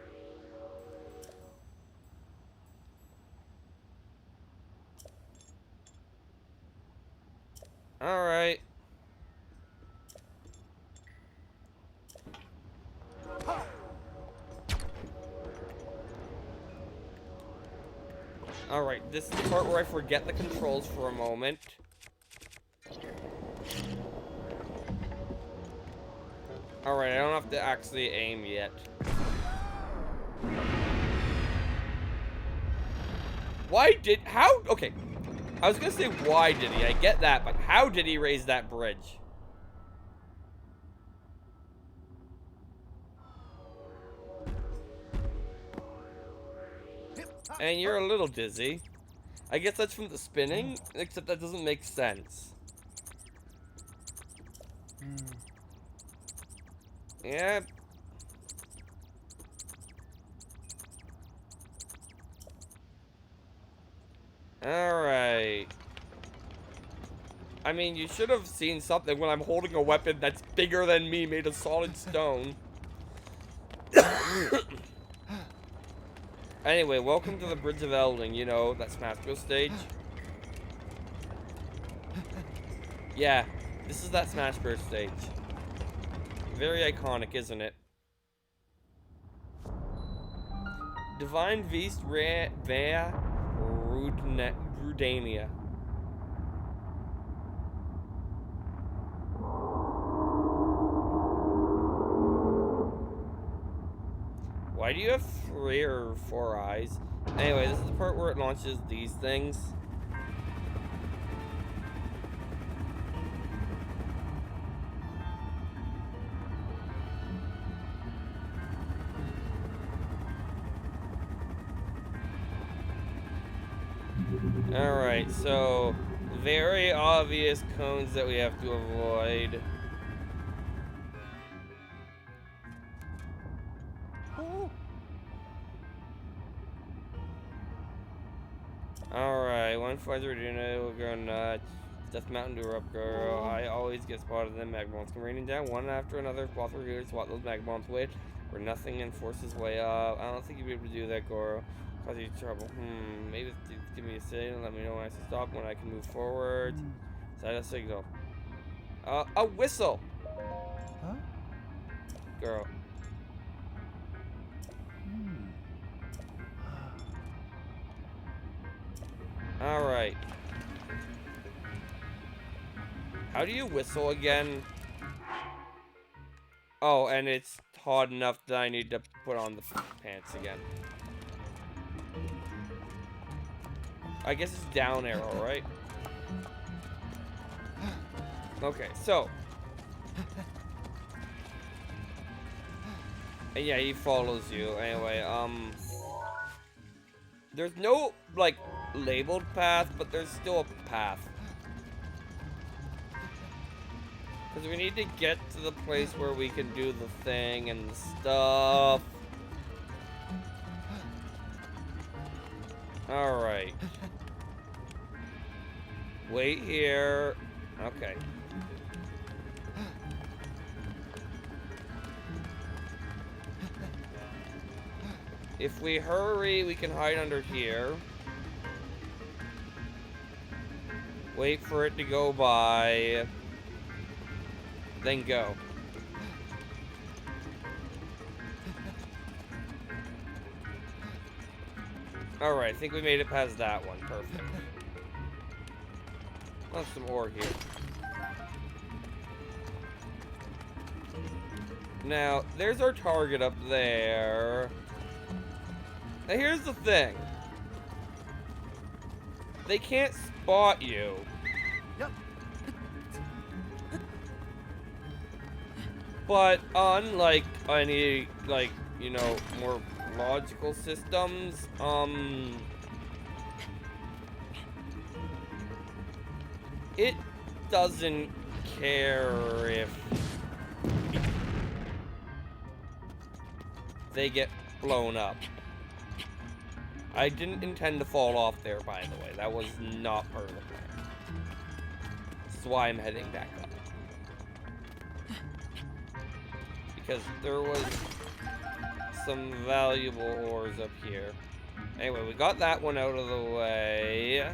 Alright. Alright, this is the part where I forget the controls for a moment. Alright, I don't have to actually aim yet. Okay. I was gonna say why did he, I get that, but how did he raise that bridge? And you're a little dizzy. I guess that's from the spinning, except that doesn't make sense. Yeah. Alright. I mean, you should have seen something when I'm holding a weapon that's bigger than me, made of solid stone. Anyway, welcome to the Bridge of Elding, you know, that Smash Bros. Stage. Yeah, this is that Smash Bros. Stage. Very iconic, isn't it? Divine Beast Vea Rudania. Why do you have 3 or 4 eyes? Anyway, this is the part where it launches these things. Alright, so very obvious cones that we have to avoid. Alright, one finds Regina will go nuts. Death Mountain to erupt, girl. I always get spotted. Then mag bombs come raining down one after another. Both are good. Swat those mag bombs away. Where nothing and force his way up. I don't think you'll be able to do that, Goro. Cause you trouble. Maybe give me a signal. Let me know when I should stop. When I can move forward. Side a signal. A whistle. Huh? Girl. Alright. How do you whistle again? Oh, and it's hot enough that I need to put on the pants again. I guess it's down arrow, right? Okay, so. And yeah, he follows you. Anyway, there's no, like, labeled path, but there's still a path. Because we need to get to the place where we can do the thing and stuff. Alright. Wait here. Okay. If we hurry, we can hide under here. Wait for it to go by. Then go. Alright, I think we made it past that one. Perfect. Oh, some ore here. Now, there's our target up there. Now, here's the thing. They can't spot you. Yep. But unlike any, like, you know, more logical systems, it doesn't care if they get blown up. I didn't intend to fall off there, by the way. That was not part of the plan. That's why I'm heading back up. Because there was some valuable ores up here. Anyway, we got that one out of the way.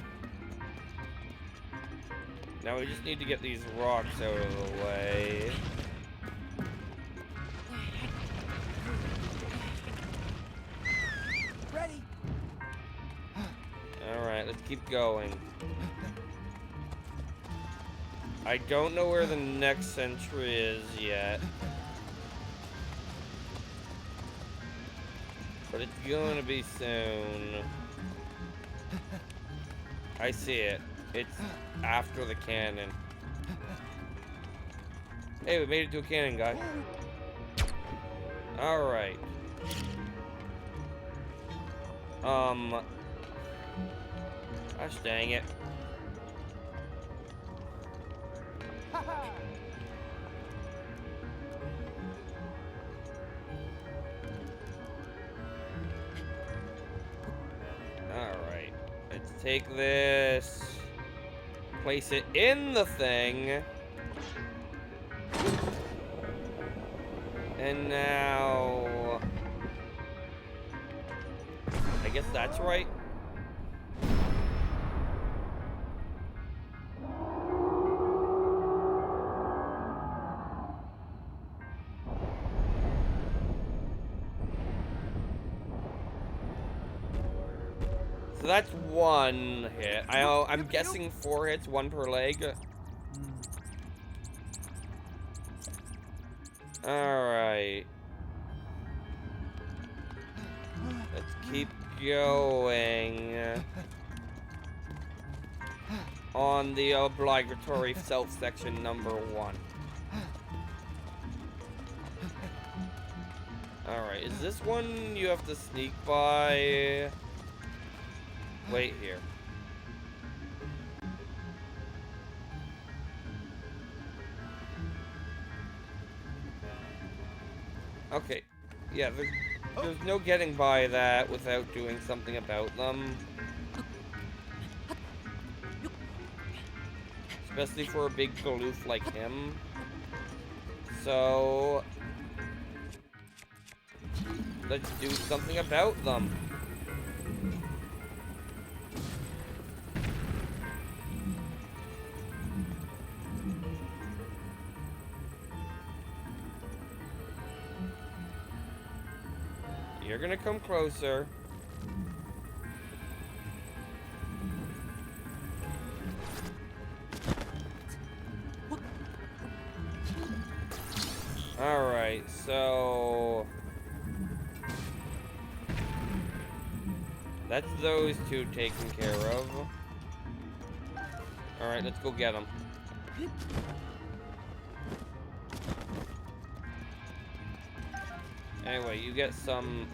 Now we just need to get these rocks out of the way. Ready? Alright, let's keep going. I don't know where the next sentry is yet. But it's going to be soon. I see it. It's after the cannon. Hey, we made it to a cannon, guy. Alright. Gosh dang it. Alright. Let's take this. Place it in the thing. And now... I guess that's right. So that's one hit. I'm guessing 4 hits, 1 per leg. Alright. Let's keep going. On the obligatory stealth section number 1. Alright, is this one you have to sneak by? Wait here. Okay. Yeah, there's no getting by that without doing something about them. Especially for a big galoof like him. So... let's do something about them. You're gonna come closer. Alright, so... that's those two taken care of. Alright, let's go get them. Anyway, you get some...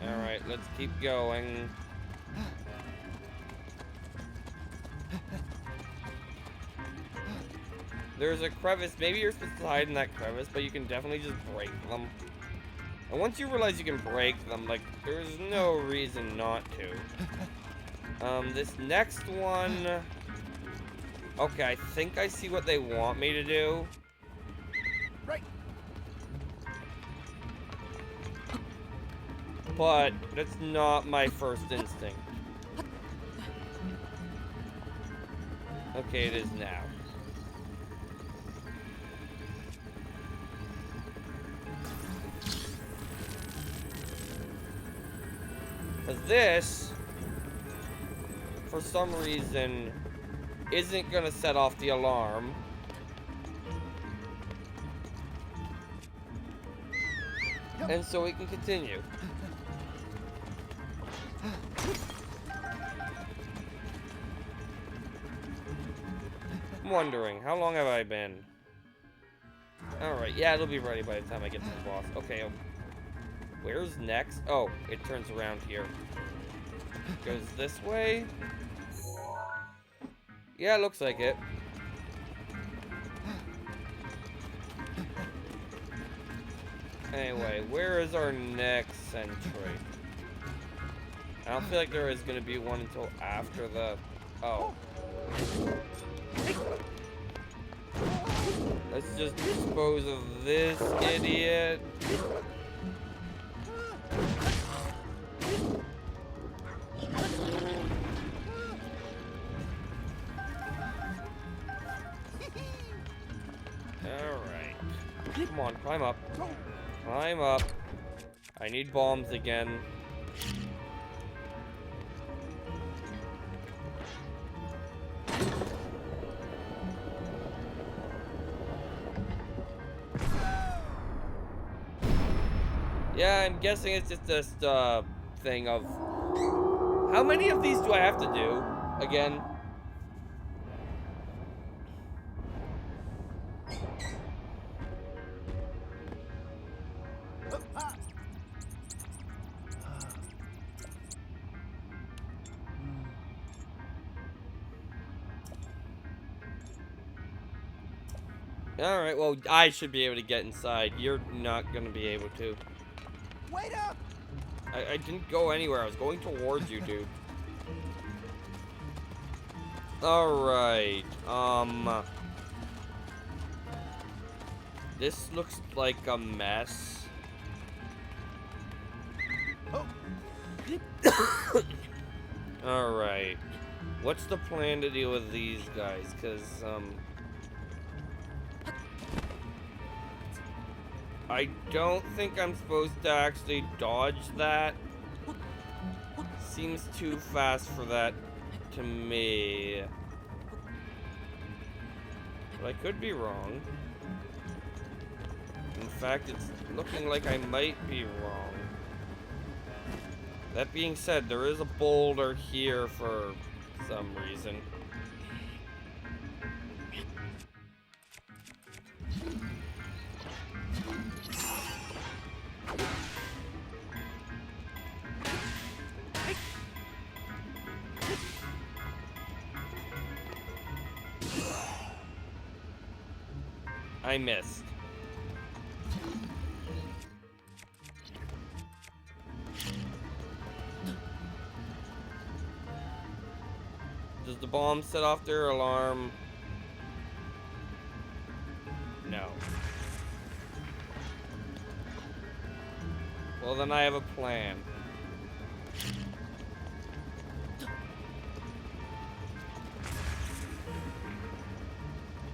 Alright, let's keep going. There's a crevice. Maybe you're supposed to hide in that crevice, but you can definitely just break them. And once you realize you can break them, like, there's no reason not to. This next one... okay, I think I see what they want me to do. Right. But that's not my first instinct. Okay, it is now. Because this, for some reason, isn't gonna set off the alarm. And so we can continue. I'm wondering, how long have I been? Alright, yeah, it'll be ready by the time I get to the boss. Okay, where's next? Oh, it turns around here. Goes this way? Yeah, it looks like it. Anyway, where is our next sentry? I don't feel like there is going to be one until after the... oh. Let's just dispose of this idiot. Come on, climb up. Climb up. I need bombs again. Yeah, I'm guessing it's just this thing of how many of these do I have to do again? Alright, well, I should be able to get inside. You're not gonna be able to. Wait up! I didn't go anywhere. I was going towards you, dude. Alright, this looks like a mess. Alright. What's the plan to deal with these guys? Because, I don't think I'm supposed to actually dodge that. Seems too fast for that to me. But I could be wrong. In fact, it's looking like I might be wrong. That being said, there is a boulder here for some reason. I missed. Does the bomb set off their alarm? No. Well, then I have a plan.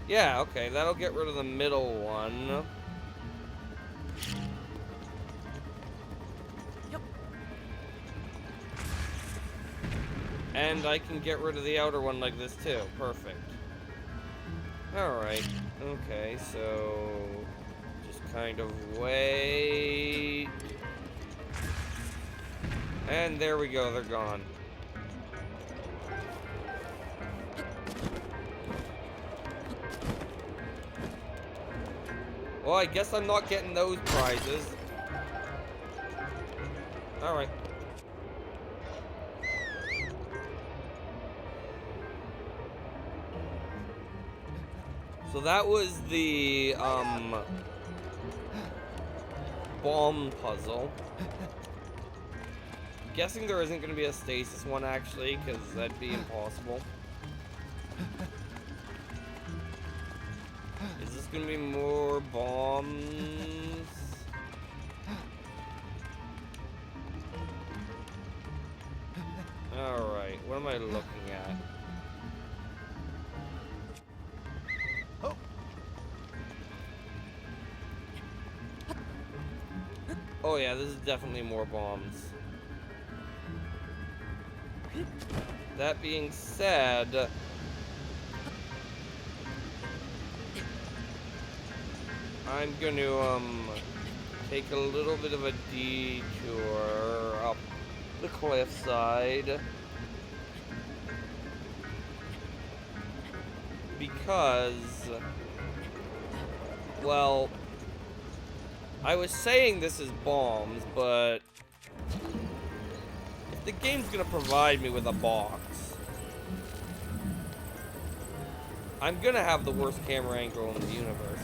Yeah, okay, that'll get rid of the middle one. Yep. And I can get rid of the outer one like this too. Perfect. Alright. Okay, so just kind of wait. And there we go, they're gone. Well, I guess I'm not getting those prizes. Alright. So that was the, bomb puzzle. Guessing there isn't going to be a stasis one, actually, because that'd be impossible. Is this gonna be more bombs? Alright, what am I looking at? Oh yeah, this is definitely more bombs. That being said, I'm going to take a little bit of a detour up the cliffside because, well, I was saying this is bombs, but if the game's gonna provide me with a box, I'm gonna have the worst camera angle in the universe.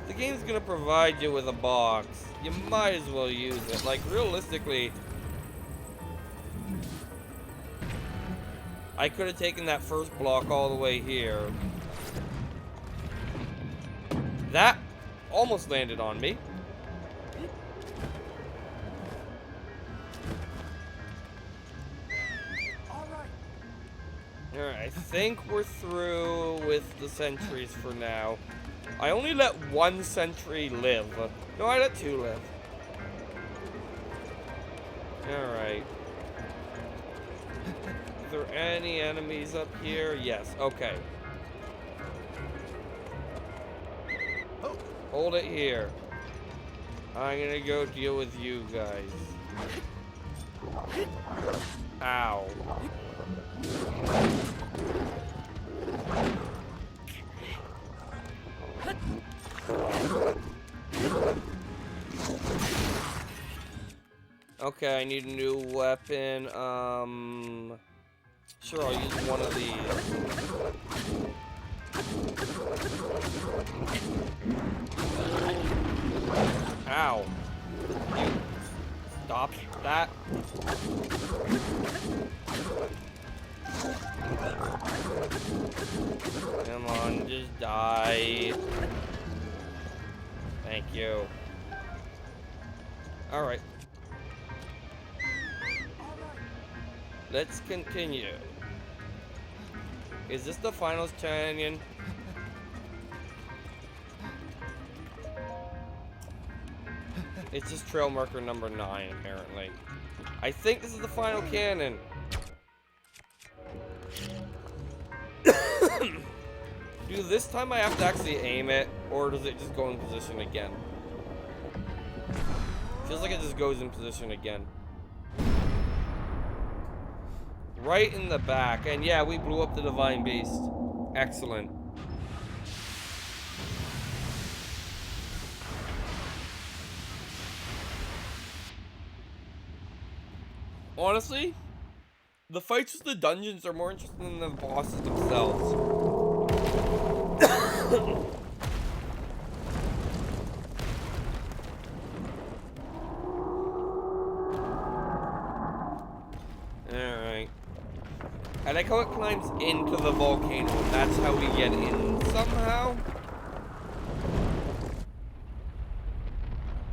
If the game's gonna provide you with a box, you might as well use it. Like, realistically, I could have taken that first block all the way here. That almost landed on me. I think we're through with the sentries for now. I only let one sentry live. No, I let two live. Alright. Are there any enemies up here? Yes, okay. Hold it here. I'm gonna go deal with you guys. Ow. Okay, I need a new weapon. Sure, I'll use one of these. Ow. You stop that. Come on, just die. Thank you. Alright. Let's continue. Is this the finals canyon? It's just trail marker number 9, apparently. I think this is the final cannon. Do this time I have to actually aim it, or does it just go in position again? Feels like it just goes in position again. Right in the back, and yeah, we blew up the Divine Beast. Excellent. Honestly, the fights with the dungeons are more interesting than the bosses themselves. Alright. I like how it climbs into the volcano. That's how we get in somehow.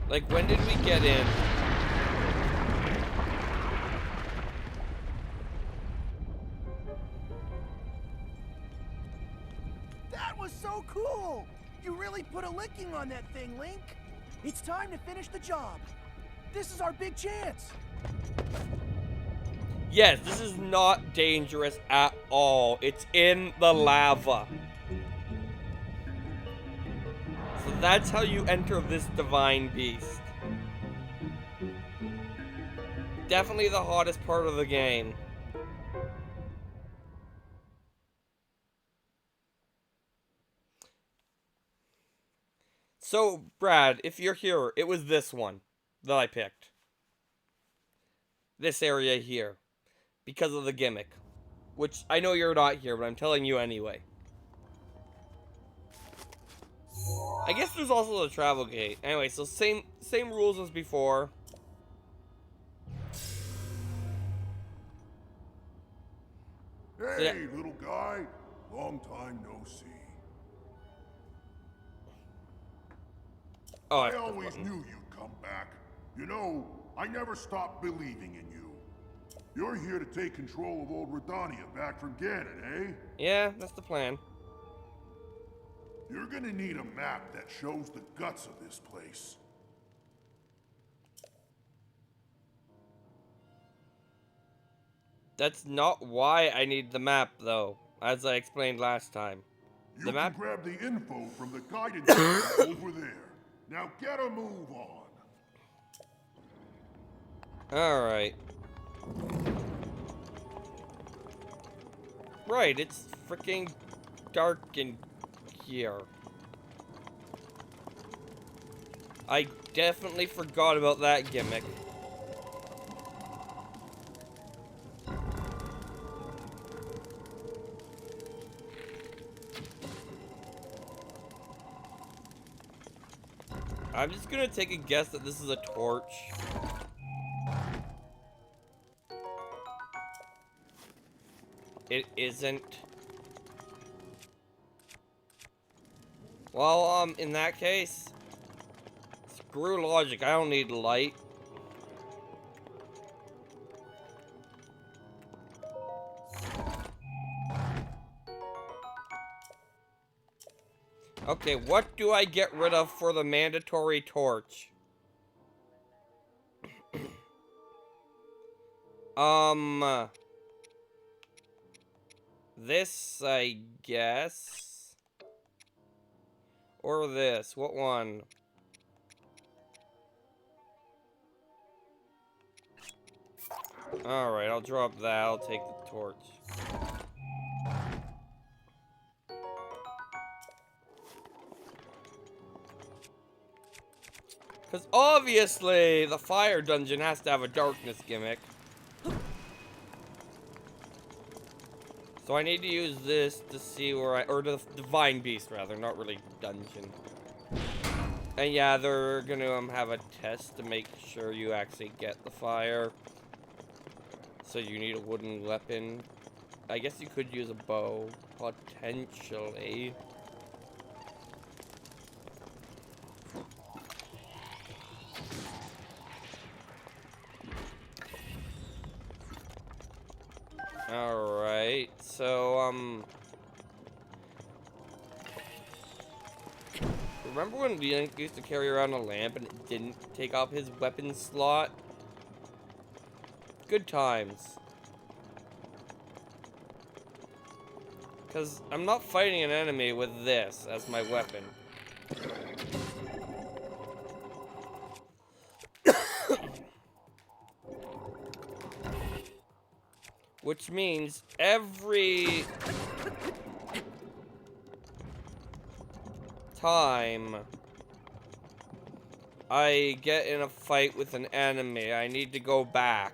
Like, when did we get in? That was so cool! You really put a licking on that thing, Link. It's time to finish the job. This is our big chance. Yes, this is not dangerous at all. It's in the lava. So that's how you enter this Divine Beast. Definitely the hottest part of the game. So, Brad, if you're here, it was this one that I picked. This area here. Because of the gimmick. Which, I know you're not here, but I'm telling you anyway. I guess there's also the travel gate. Anyway, so same rules as before. Hey, Yeah. little guy. Long time no see. Oh, I pressed always button. knew you'd come back. You know, I never stopped believing in you. You're here to take control of old Redania back from Ganon, eh? Yeah, that's the plan. You're gonna need a map that shows the guts of this place. That's not why I need the map, though, as I explained last time. You The map. can grab the info from the guidance tab over there. Now get a move on. Alright. Right, it's freaking dark in here. I definitely forgot about that gimmick. I'm just gonna take a guess that this is a torch. It isn't. Well, in that case, screw logic. I don't need light. Okay, what do I get rid of for the mandatory torch? This, I guess. Or this, what one? Alright, I'll drop that, I'll take the torch. Because obviously, the fire dungeon has to have a darkness gimmick. So I need to use this to see where or the divine beast rather, not really dungeon. And yeah, they're gonna have a test to make sure you actually get the fire. So you need a wooden weapon. I guess you could use a bow, potentially. Alright, so, remember when Link used to carry around a lamp and it didn't take up his weapon slot? Good times. Because I'm not fighting an enemy with this as my weapon. Which means every time I get in a fight with an enemy, I need to go back.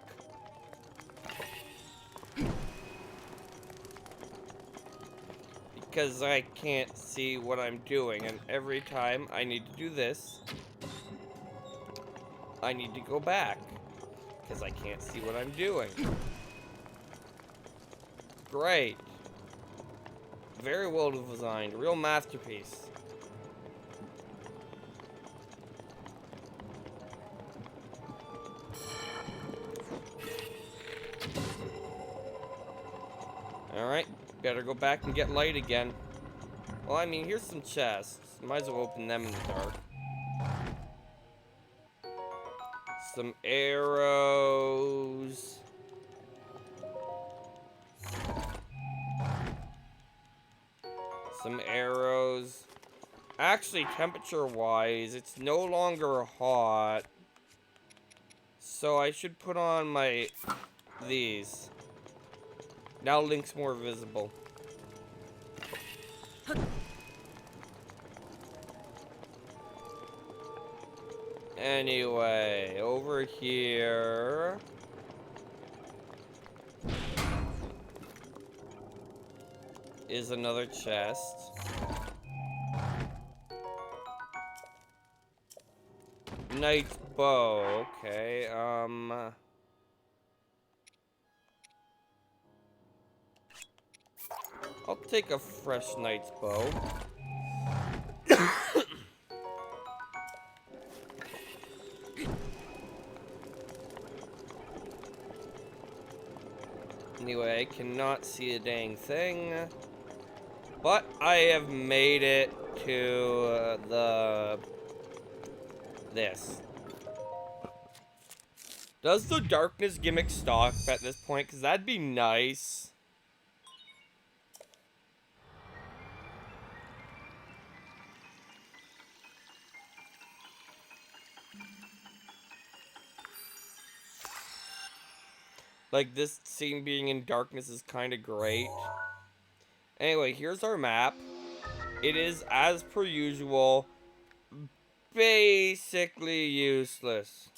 Because I can't see what I'm doing, and every time I need to do this, I need to go back. Because I can't see what I'm doing. Great. Very well designed. Real masterpiece. Alright, better go back and get light again. Well, I mean, here's some chests. Might as well open them in the dark. Some arrows. Some arrows. Actually, temperature-wise, it's no longer hot. So I should put on my... these. Now Link's more visible. Anyway, over here... is another chest. Knight's bow, okay, I'll take a fresh knight's bow. Anyway, I cannot see a dang thing. But I have made it to this. Does the darkness gimmick stop at this point? Because that'd be nice. Like, this scene being in darkness is kind of great. Anyway, here's our map. It is, as per usual, basically useless.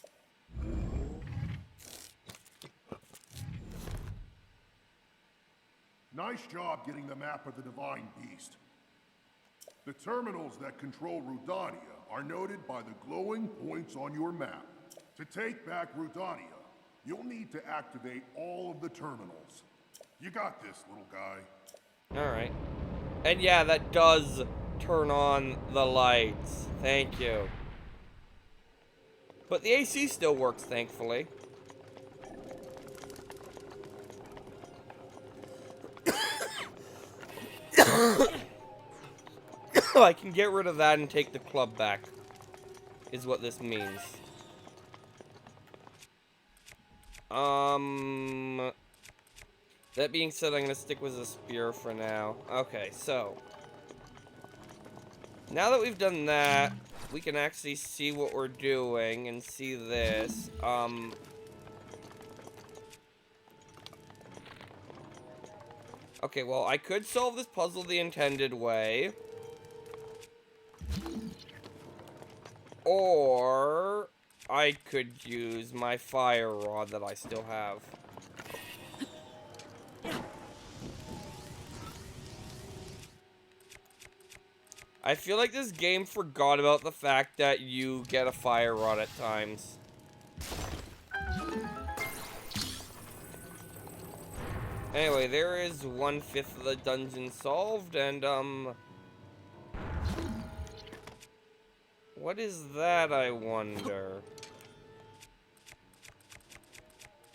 Nice job getting the map of the Divine Beast. The terminals that control Rudania are noted by the glowing points on your map. To take back Rudania, you'll need to activate all of the terminals. You got this, little guy. Alright. And yeah, that does turn on the lights. Thank you. But the AC still works, thankfully. I can get rid of that and take the club back, is what this means. That being said, I'm gonna stick with the spear for now. Okay, so now that we've done that, we can actually see what we're doing and see this. Okay, well, I could solve this puzzle the intended way. Or I could use my fire rod that I still have. I feel like this game forgot about the fact that you get a fire rod at times. Anyway, there is 1/5 of the dungeon solved, and, what is that, I wonder?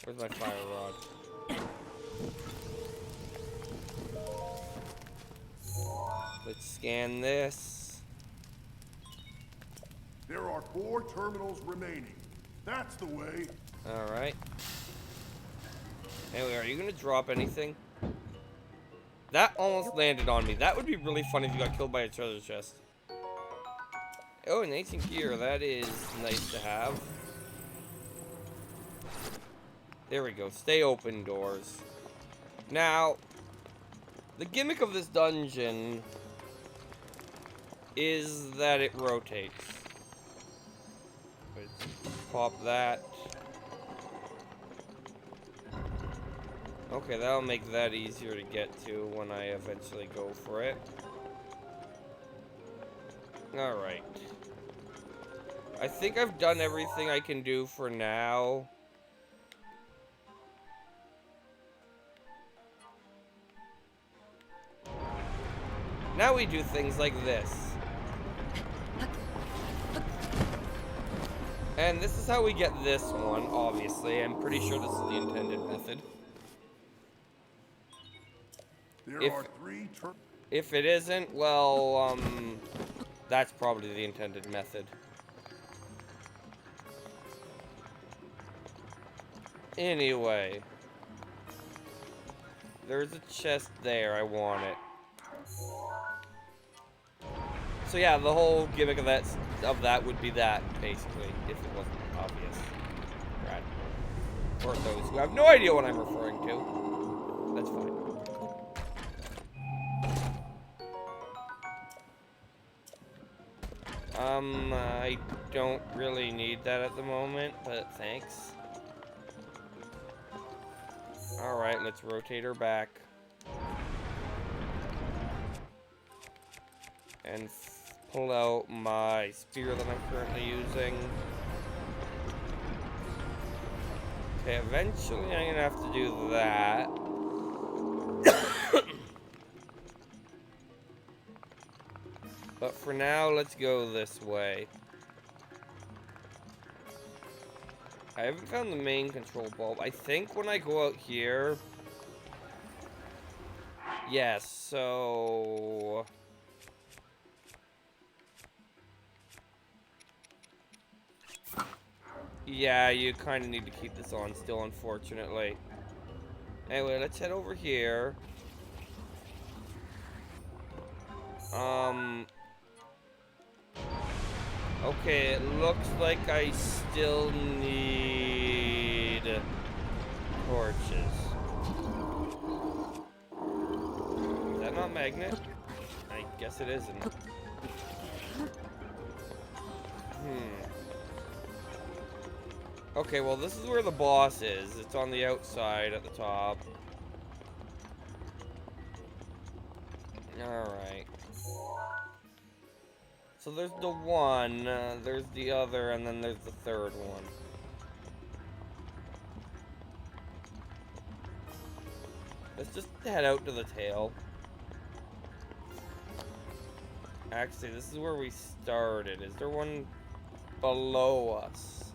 Where's my fire rod? Let's scan this. There are 4 terminals remaining. That's the way. Alright. Anyway, are you gonna drop anything? That almost landed on me. That would be really fun if you got killed by a treasure chest. Oh, an ancient gear. That is nice to have. There we go. Stay open doors. Now, the gimmick of this dungeon is that it rotates. Let's pop that. Okay, that'll make that easier to get to when I eventually go for it. Alright. I think I've done everything I can do for now. Now we do things like this. And this is how we get this one, obviously. I'm pretty sure this is the intended method. There are 3 If it isn't, well, that's probably the intended method. Anyway. There's a chest there, I want it. So yeah, the whole gimmick of that would be that, basically, if it wasn't obvious. Right. For those who have no idea what I'm referring to. That's fine. I don't really need that at the moment, but thanks. Alright, let's rotate her back. And pull out my spear that I'm currently using. Okay, eventually I'm gonna have to do that. But for now, let's go this way. I haven't found the main control bulb. I think when I go out here... Yes, so... Yeah, you kind of need to keep this on still, unfortunately. Anyway, let's head over here. Okay, it looks like I still need torches. Is that not magnet? I guess it isn't. Okay, well, this is where the boss is. It's on the outside at the top. Alright. So there's the one, there's the other, and then there's the third one. Let's just head out to the tail. Actually, this is where we started. Is there one below us?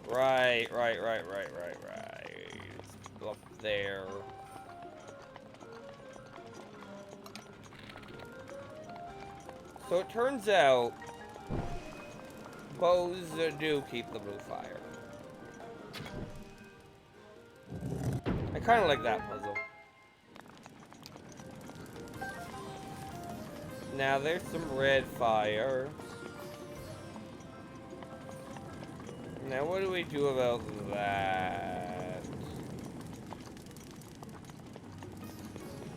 Right. It's up there. So it turns out bows do keep the blue fire. I kind of like that puzzle. Now there's some red fire. Now what do we do about that?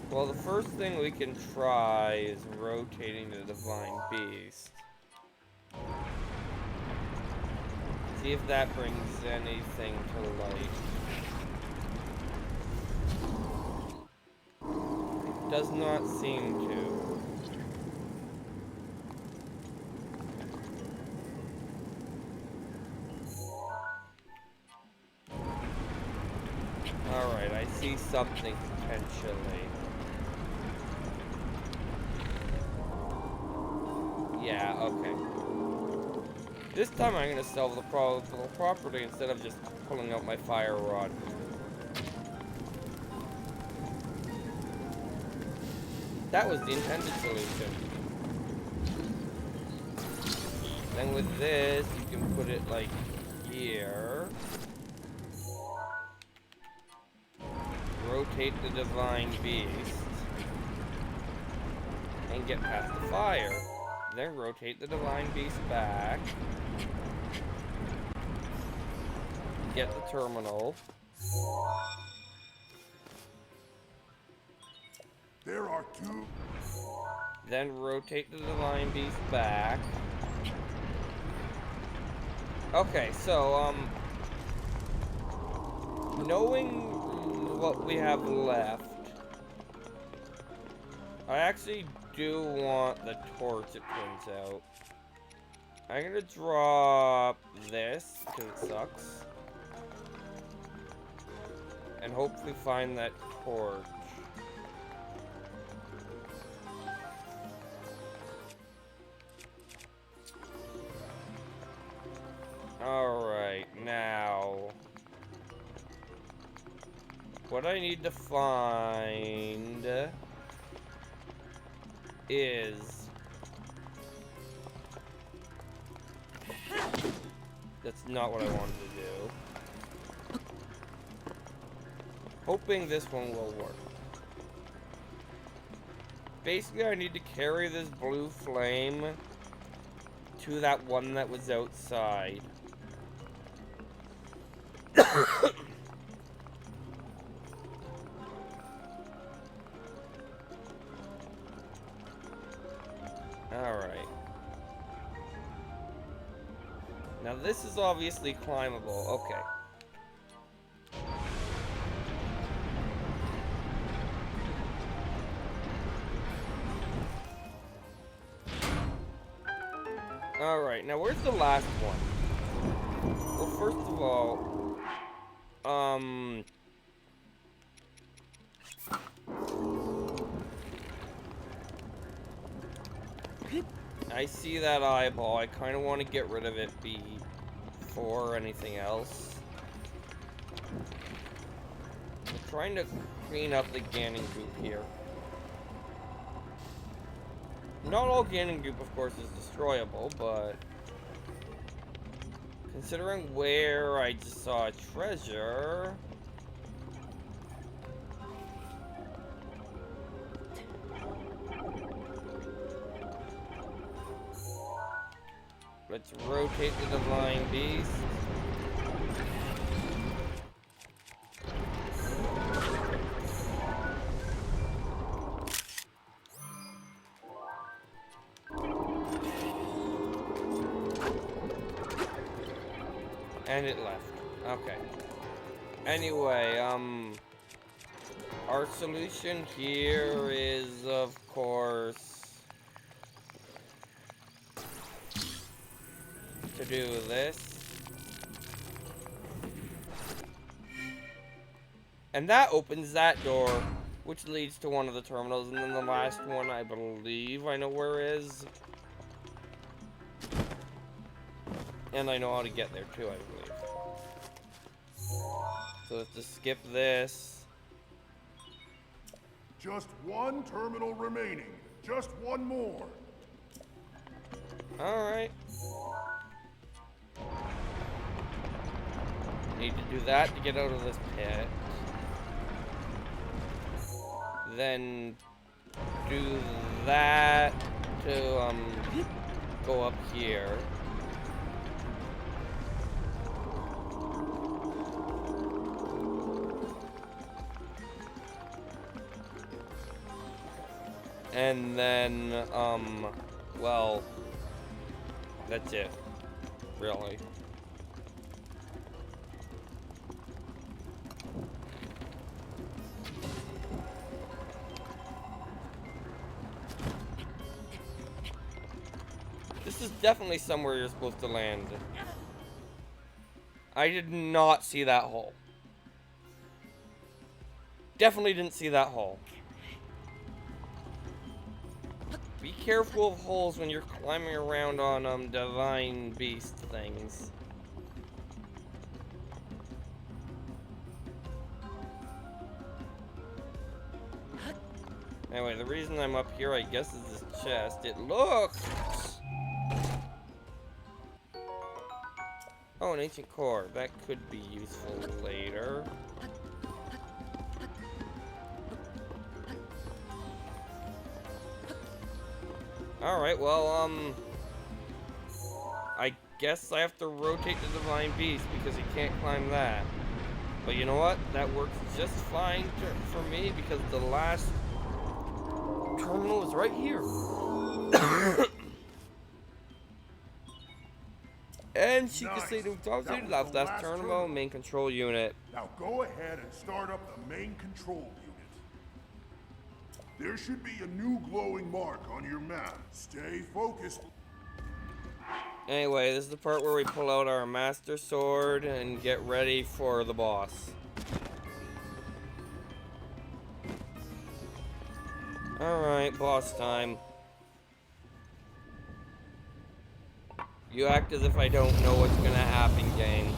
Well, the first thing we can try is rotating the Divine Beast. See if that brings anything to light. Does not seem to. Alright, I see something potentially. Yeah, okay. This time I'm gonna sell the property instead of just pulling out my fire rod. That was the intended solution. Then with this, you can put it like here. Rotate the Divine Beast. And get past the fire. Then rotate the Divine Beast back. Get the terminal. There are two. Then rotate the Divine Beast back. Okay, so, knowing what we have left, I actually do want the torch, it turns out. I'm gonna drop this, because it sucks. And hopefully find that torch. Alright, now... what I need to find... is... that's not what I wanted to do. Hoping this one will work. Basically, I need to carry this blue flame to that one that was outside. Alright. Now this is obviously climbable. Okay. Alright, now where's the last one? Well, first of all, I see that eyeball. I kind of want to get rid of it before anything else. I'm trying to clean up the Ganon goop here. Not all Ganon goop, of course, is destroyable, but considering where I just saw a treasure... let's rotate the Divine Beast. And it left. Okay. Anyway, our solution here is, of course, to do this. And that opens that door, which leads to one of the terminals, and then the last one, I believe I know where is. And I know how to get there too, I believe. So let's just skip this. Just one terminal remaining. Just one more. Alright. Need to do that to get out of this pit. Then do that to go up here. And then well, that's it, really. This is definitely somewhere you're supposed to land. I did not see that hole. Definitely didn't see that hole. Be careful of holes when you're climbing around on divine beast things. Anyway, the reason I'm up here, I guess, is this chest. It looks... Oh, an ancient core. That could be useful later. Alright, well, I guess I have to rotate the Divine Beast because he can't climb that. But you know what? That works just fine for me because the last terminal is right here. And she can say to the last terminal, main control unit. Now go ahead and start up the main control unit. There should be a new glowing mark on your map. Stay focused. Anyway, this is the part where we pull out our Master Sword and get ready for the boss. Alright, boss time. You act as if I don't know what's gonna happen, gang.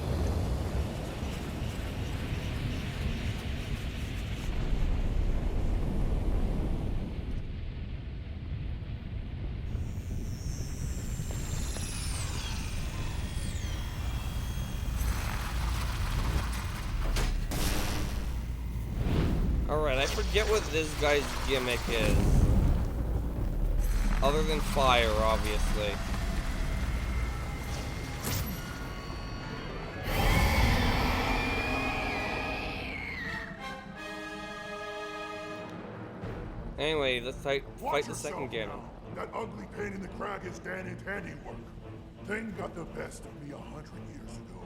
Alright, I forget what this guy's gimmick is. Other than fire, obviously. Anyway, let's fight the second Ganon. That ugly pain in the crack is Ganon's handiwork. Thing got the best of me 100 years ago.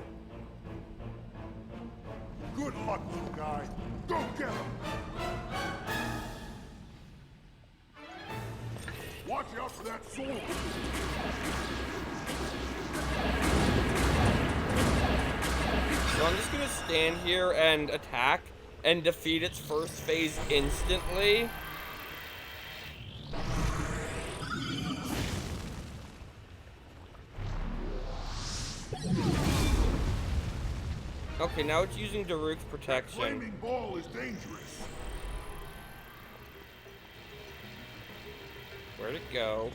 Good luck, little guy. Go get him! Watch out for that sword! So I'm just gonna stand here and attack and defeat its first phase instantly. Okay, now it's using Daruk's protection. That flaming ball is dangerous. Where'd it go?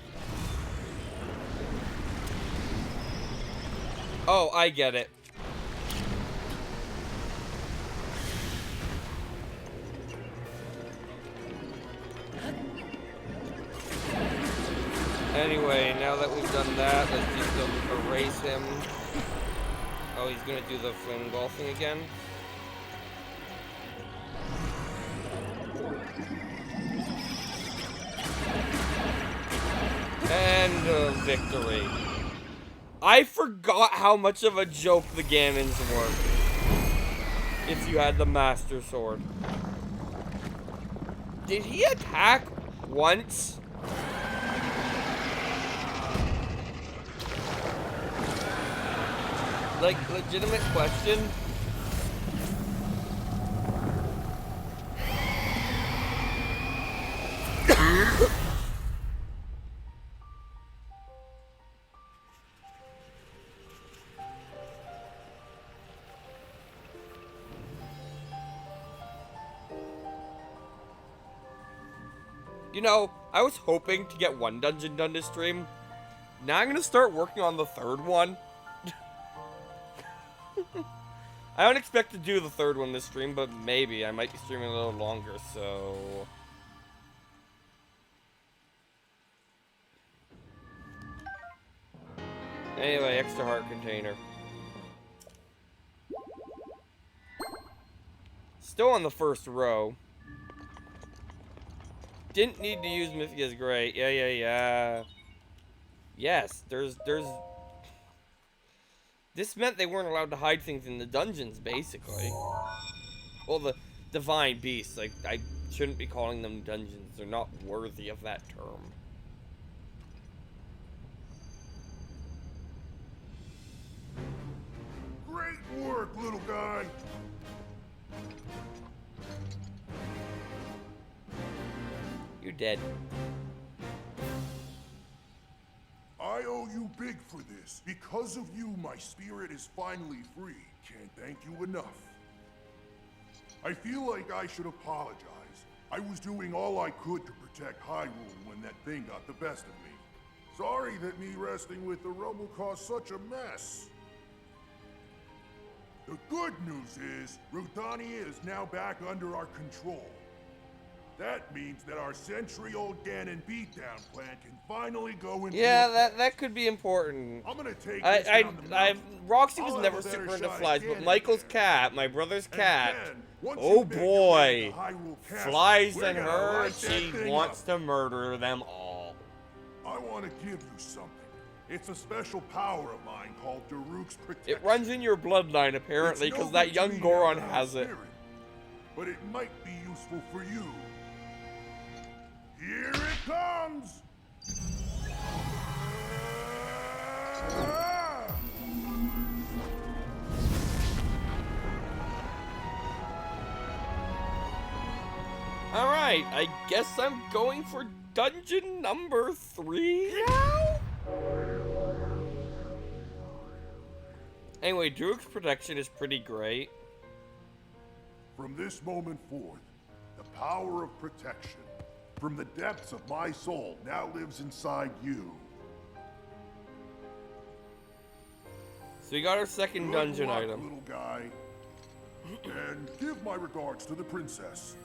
Oh, I get it. Anyway, now that we've done that, let's just erase him. Oh, he's gonna do the flame ball thing again. And victory. I forgot how much of a joke the Ganons were. If you had the Master Sword. Did he attack once? Like, legitimate question. You know, I was hoping to get one dungeon done this stream, Now I'm gonna start working on the third one. I don't expect to do the third one this stream, but maybe. I might be streaming a little longer, so... Anyway, extra heart container. Still on the first row. Didn't need to use Mythia's Great. Yeah. Yes, there's... This meant they weren't allowed to hide things in the dungeons, basically. Well, the divine beasts, like, I shouldn't be calling them dungeons. They're not worthy of that term. Great work, little guy. You're dead. I owe you big for this. Because of you, my spirit is finally free. Can't thank you enough. I feel like I should apologize. I was doing all I could to protect Hyrule when that thing got the best of me. Sorry that me wrestling with the rubble caused such a mess. The good news is, Rudania is now back under our control. That means that our century-old Ganon beatdown plan can finally go into effect. that could be important. I'm gonna take this down the mountain. Roxy I'll was have never a better super into shot at flies, but Ganon Michael's then. cat, my brother's And cat, then, once oh you make your way boy, to Hyrule Castle, flies we're and gonna her, light that she thing wants up. to murder them all. I want to give you something. It's a special power of mine called Daruk's Protection. It runs in your bloodline, apparently, It's because no that good young to me Goron as a has it. spirit, but it might be useful for you. Here it comes! Ah! Alright, I guess I'm going for dungeon number 3 now? Anyway, Daruk's protection is pretty great. From this moment forth, the power of protection from the depths of my soul now lives inside you. So we got our second Good dungeon luck, item. little guy. And give my regards to the princess.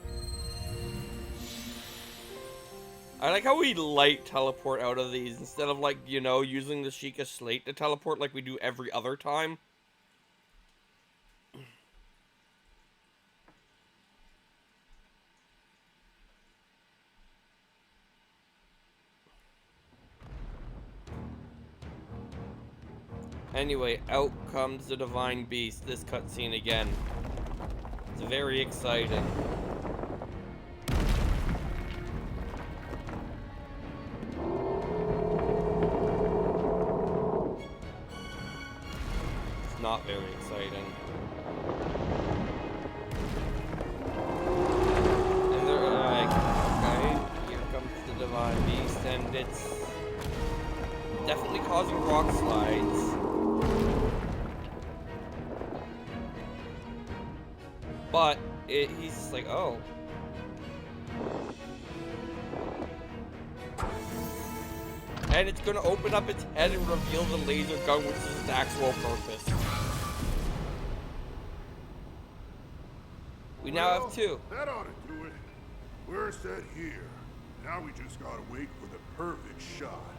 I like how we light teleport out of these instead of, like, you know, using the Sheikah Slate to teleport like we do every other time. Anyway, out comes the Divine Beast, this cutscene again. It's very exciting. It's not very exciting. And they're like, okay, here comes the Divine Beast, and it's definitely causing rock slides. But he's just like, oh. And it's gonna open up its head and reveal the laser gun, which is its actual purpose. We now have 2. That ought to do it. We're set here. Now we just gotta wait for the perfect shot.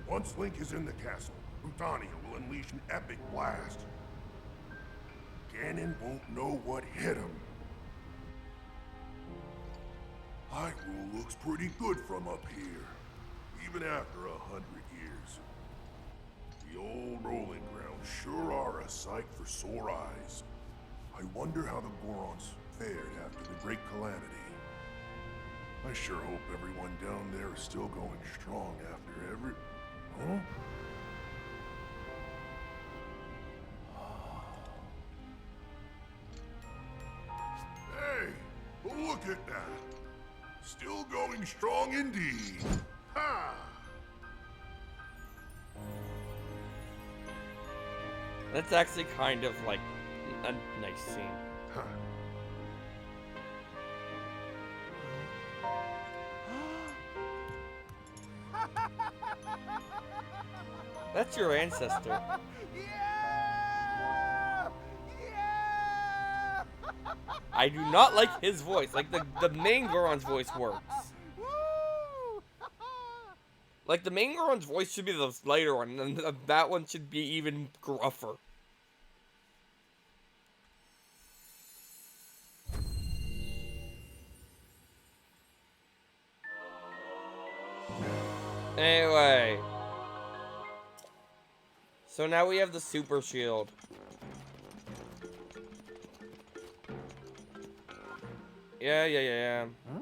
Once Link is in the castle, Rudania will unleash an epic blast. Ganon won't know what hit him. Hyrule looks pretty good from up here, even after 100 years. The old rolling grounds sure are a sight for sore eyes. I wonder how the Gorons fared after the Great Calamity. I sure hope everyone down there is still going strong after every... Huh? Hey, look at that. Still going strong indeed. Ha! That's actually kind of like a nice scene. Huh. That's your ancestor. Yeah! Yeah! I do not like his voice. Like, the main Goron's voice works. Woo! Like, the main Goron's voice should be the lighter one, and that one should be even gruffer. Anyway. So now we have the super shield. Yeah. Huh?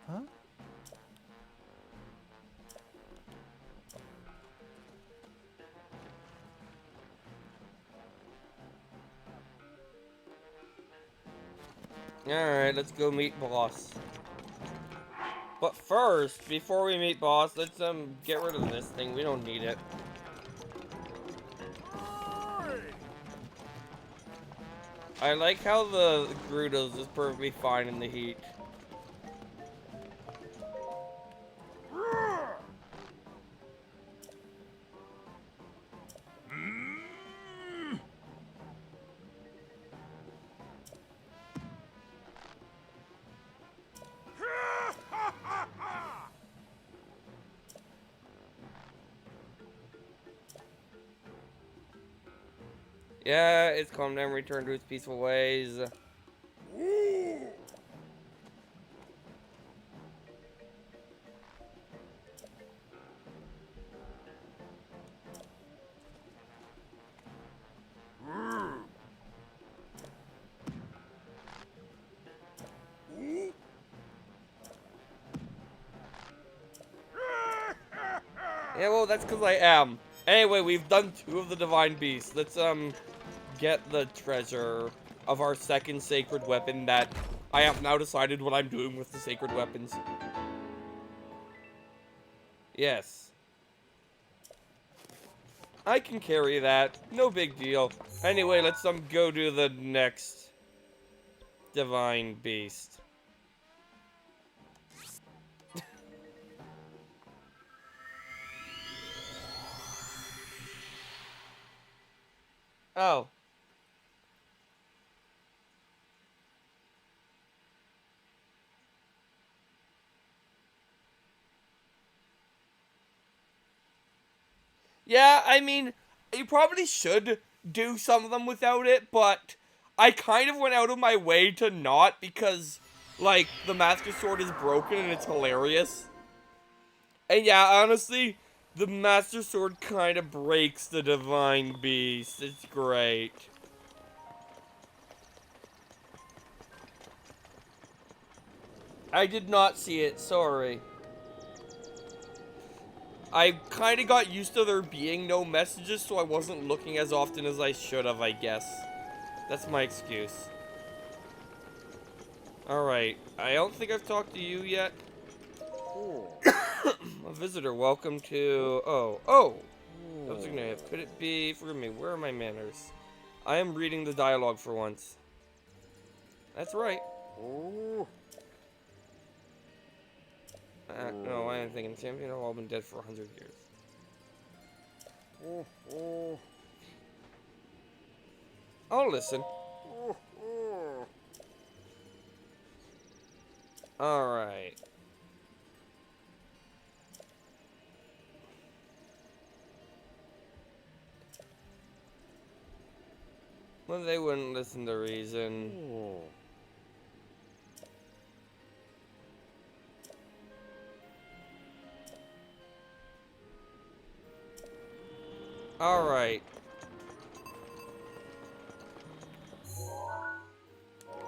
Huh? Alright, let's go meet boss. But first, before we meet boss, let's get rid of this thing. We don't need it. I like how the Grudos is perfectly fine in the heat. Yeah, it's calmed down, returned to its peaceful ways. Yeah, well, that's because I am. Anyway, we've done 2 of the Divine Beasts. Let's, get the treasure of our second sacred weapon that I have now decided what I'm doing with the sacred weapons. Yes. I can carry that. No big deal. Anyway, let's, go to the next Divine Beast. Oh. Yeah, I mean, you probably should do some of them without it, but I kind of went out of my way to not because, like, the Master Sword is broken and it's hilarious. And yeah, honestly, the Master Sword kind of breaks the Divine Beast. It's great. I did not see it, sorry. I kind of got used to there being no messages, so I wasn't looking as often as I should have, I guess. That's my excuse. Alright, I don't think I've talked to you yet. A visitor, welcome to... Oh! That was ignitive. Could it be... Forgive me, where are my manners? I am reading the dialogue for once. That's right. No, I am thinking champion have all been dead for 100 years. I'll listen. Alright. Well, they wouldn't listen to reason. Alright.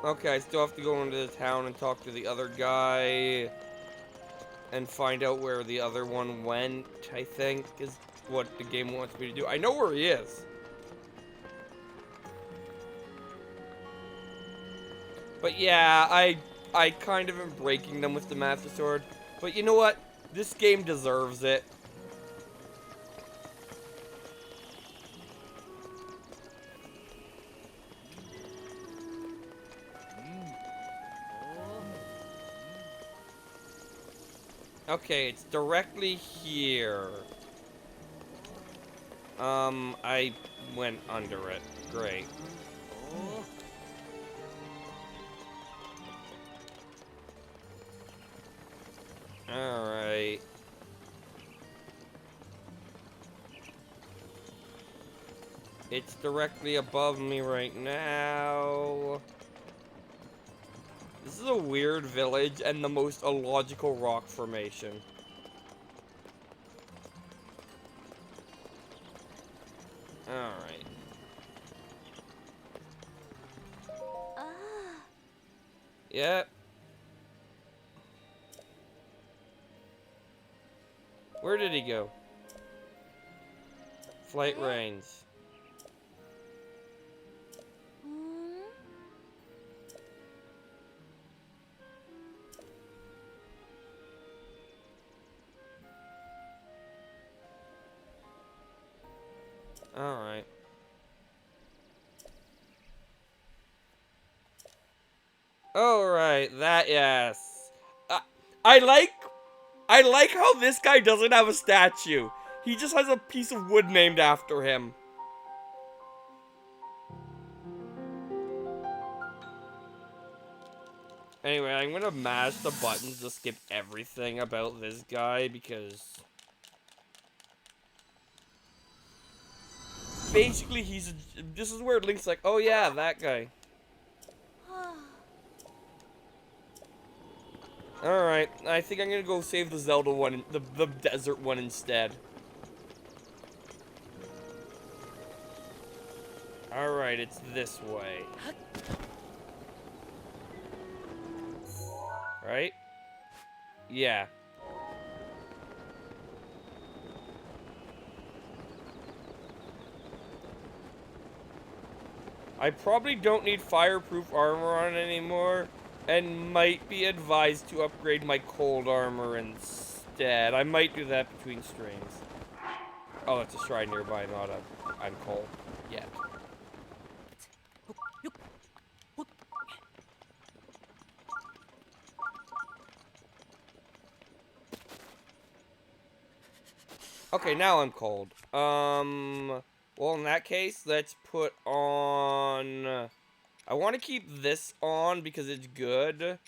Okay, I still have to go into the town and talk to the other guy. And find out where the other one went, I think, is what the game wants me to do. I know where he is. But yeah, I kind of am breaking them with the Master Sword. But you know what? This game deserves it. Okay, it's directly here. I went under it. Great. Alright. It's directly above me right now. This is a weird village and the most illogical rock formation. Alright. Yep. Where did he go? Flight reins. Alright. Alright, that, yes. I like how this guy doesn't have a statue. He just has a piece of wood named after him. Anyway, I'm gonna mash the buttons to skip everything about this guy because... basically, this is where Link's like, oh yeah, that guy. Alright, I think I'm gonna go save the Zelda one, the desert one instead. Alright, it's this way. Right? Yeah. I probably don't need fireproof armor on anymore, and might be advised to upgrade my cold armor instead. I might do that between streams. Oh, that's a shrine nearby, not a... I'm cold. Yet. Okay, now I'm cold. Well, in that case, let's put on... I want to keep this on because it's good.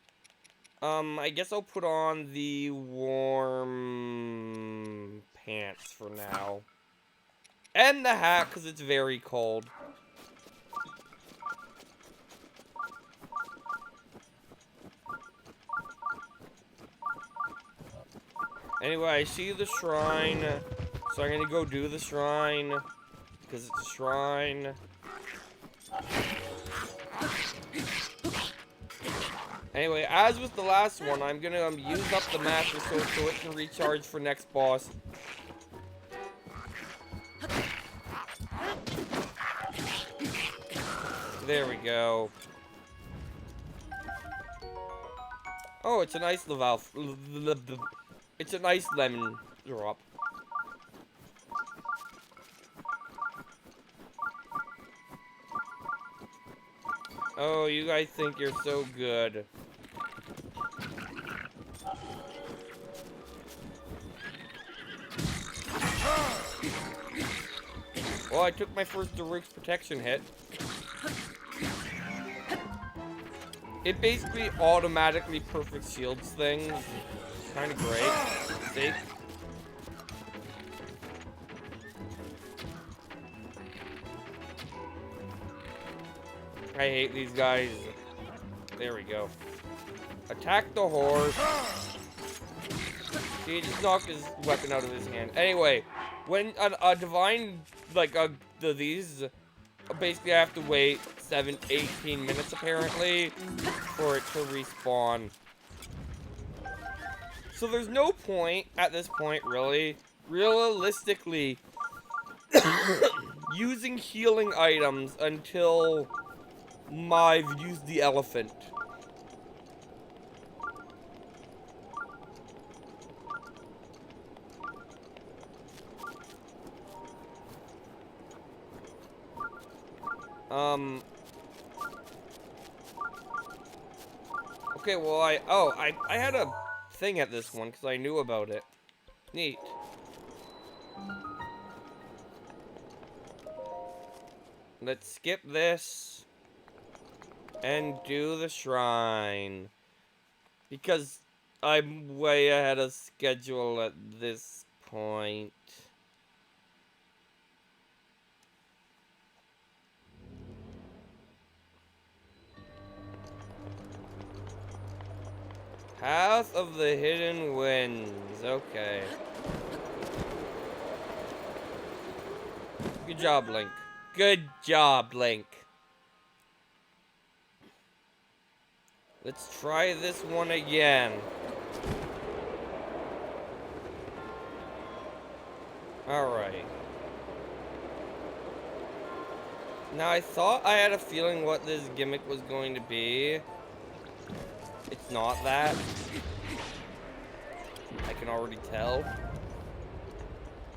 I guess I'll put on the warm pants for now. And the hat, because it's very cold. Anyway, I see the shrine, so I'm gonna go do the shrine, because it's a shrine. Anyway, as with the last one, I'm gonna use up the Master Sword so it can recharge for next boss. There we go. Oh, it's a nice it's a nice lemon drop. Oh, you guys think you're so good. Well, I took my first Daruk's protection hit. It basically automatically perfect shields things. Kind of great. See? I hate these guys. There we go. Attack the horse. See, he just knocked his weapon out of his hand. Anyway, when a divine, like, these, basically I have to wait 18 minutes apparently for it to respawn. So there's no point at this point, really, realistically, using healing items until I've used the elephant. Okay, well, I had a thing at this one because I knew about it. Neat. Let's skip this and do the shrine because I'm way ahead of schedule at this point. Path of the Hidden Winds. Okay. Good job, Link. Good job, Link. Let's try this one again. Alright. Now, I thought I had a feeling what this gimmick was going to be. It's not that. I can already tell.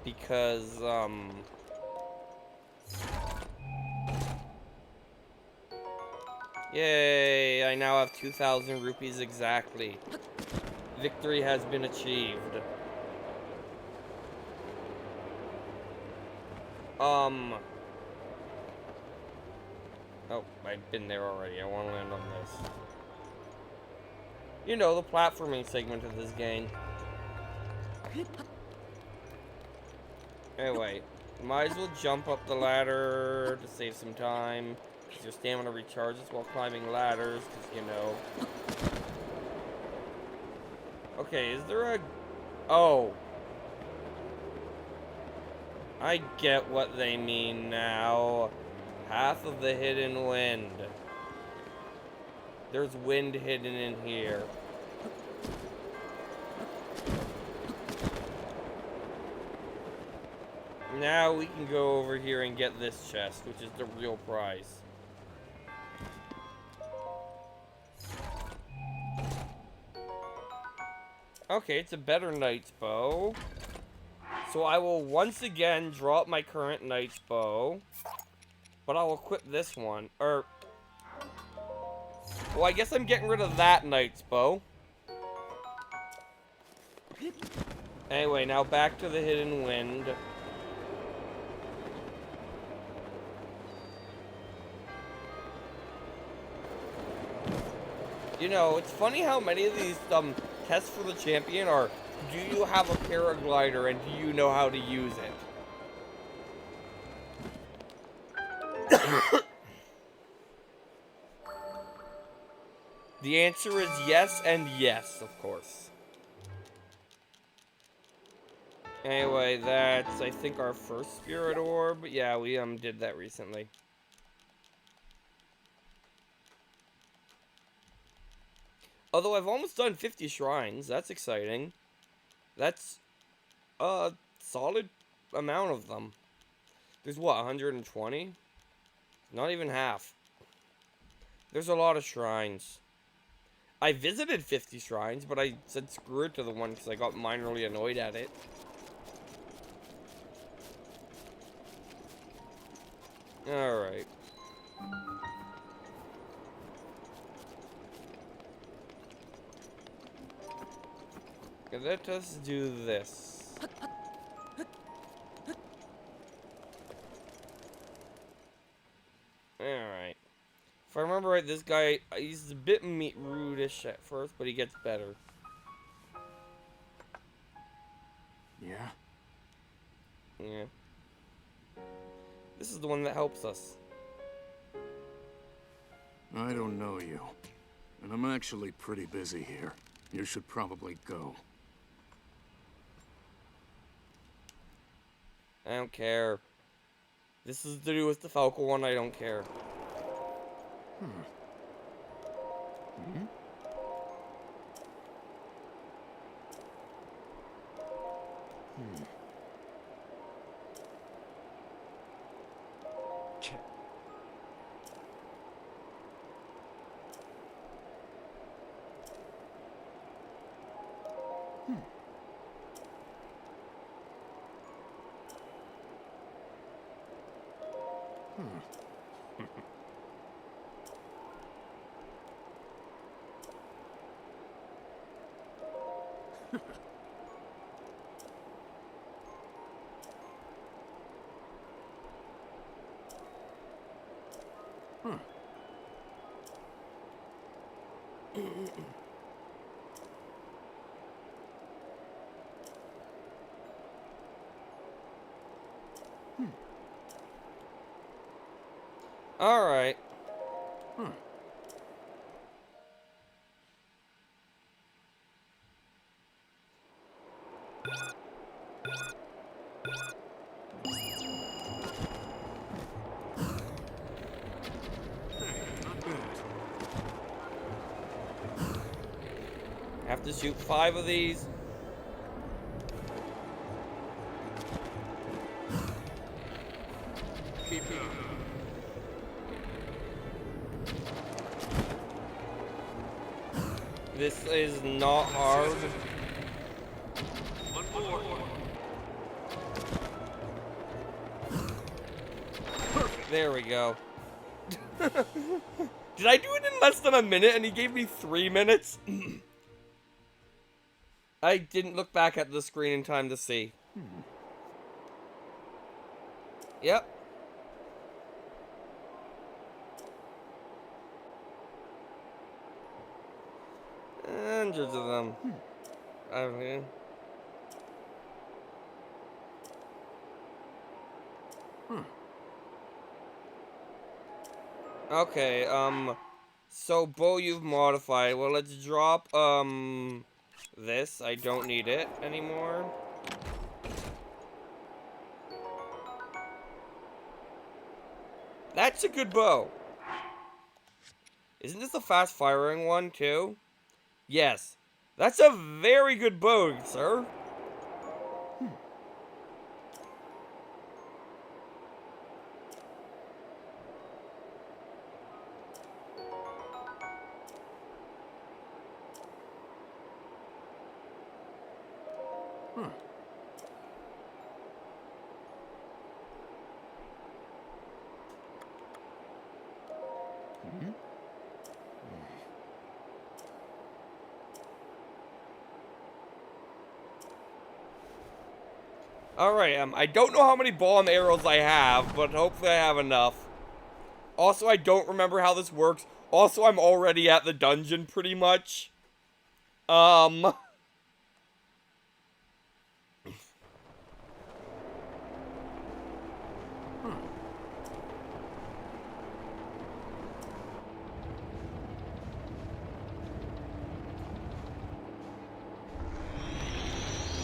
Because, yay! I now have 2,000 rupees exactly. Victory has been achieved. Oh, I've been there already. I want to land on this. You know, the platforming segment of this game. Anyway, might as well jump up the ladder to save some time. Because your stamina recharges while climbing ladders, because, you know. Okay, is there a... Oh. I get what they mean now. Path of the Hidden Wind. There's wind hidden in here. Now we can go over here and get this chest, which is the real prize. Okay, it's a better knight's bow. So I will once again drop my current knight's bow. But I'll equip this one. Well, I guess I'm getting rid of that knight's bow. Anyway, now back to the Hidden Wind. You know, it's funny how many of these tests for the champion are, do you have a paraglider and do you know how to use it? The answer is yes and yes, of course. Anyway, that's, I think, our first spirit orb. Yeah, we did that recently. Although I've almost done 50 shrines. That's exciting. That's a solid amount of them. There's what, 120? Not even half. There's a lot of shrines. I visited 50 shrines, but I said screw it to the one because I got minorly annoyed at it. Alright. Let us do this. Alright. If I remember right, this guy, he's a bit rude-ish at first, but he gets better. Yeah? Yeah. This is the one that helps us. I don't know you. And I'm actually pretty busy here. You should probably go. I don't care. This is to do with the Falco one, I don't care. All right. Have to shoot 5 of these. Keep going. This is not hard. One more. There we go. Did I do it in less than a minute and he gave me 3 minutes? I didn't look back at the screen in time to see. Yep. Hundreds of them. I mean. Okay, so bow you've modified. Well, let's drop, this. I don't need it anymore. That's a good bow. Isn't this a fast firing one, too? Yes. That's a very good bow, sir. Alright, I don't know how many bomb arrows I have, but hopefully I have enough. Also, I don't remember how this works. Also, I'm already at the dungeon, pretty much.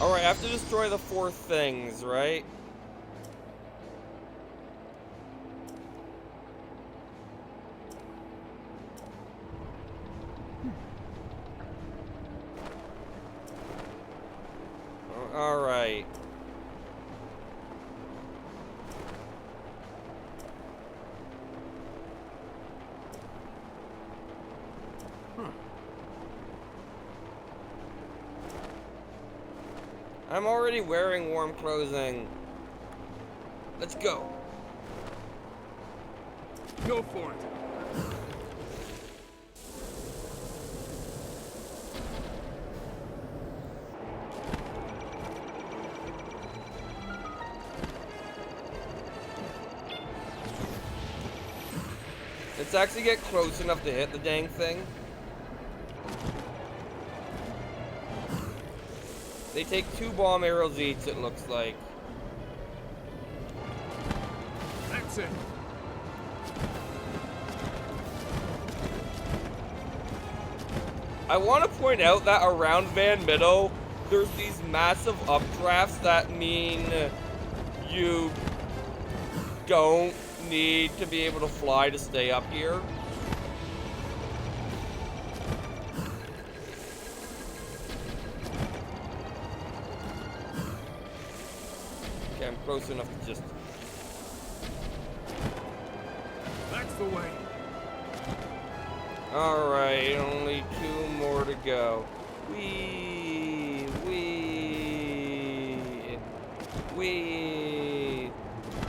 Alright, I have to destroy the 4 things, right? Alright. I'm already wearing warm clothing. Let's go. Go for it. Let's actually get close enough to hit the dang thing. They take 2 bomb arrows each, it looks like. That's it. I want to point out that around Van Middle, there's these massive updrafts that mean you don't need to be able to fly to stay up here. Okay, I'm close enough to just... That's the way. Alright, only 2 more to go. Wee.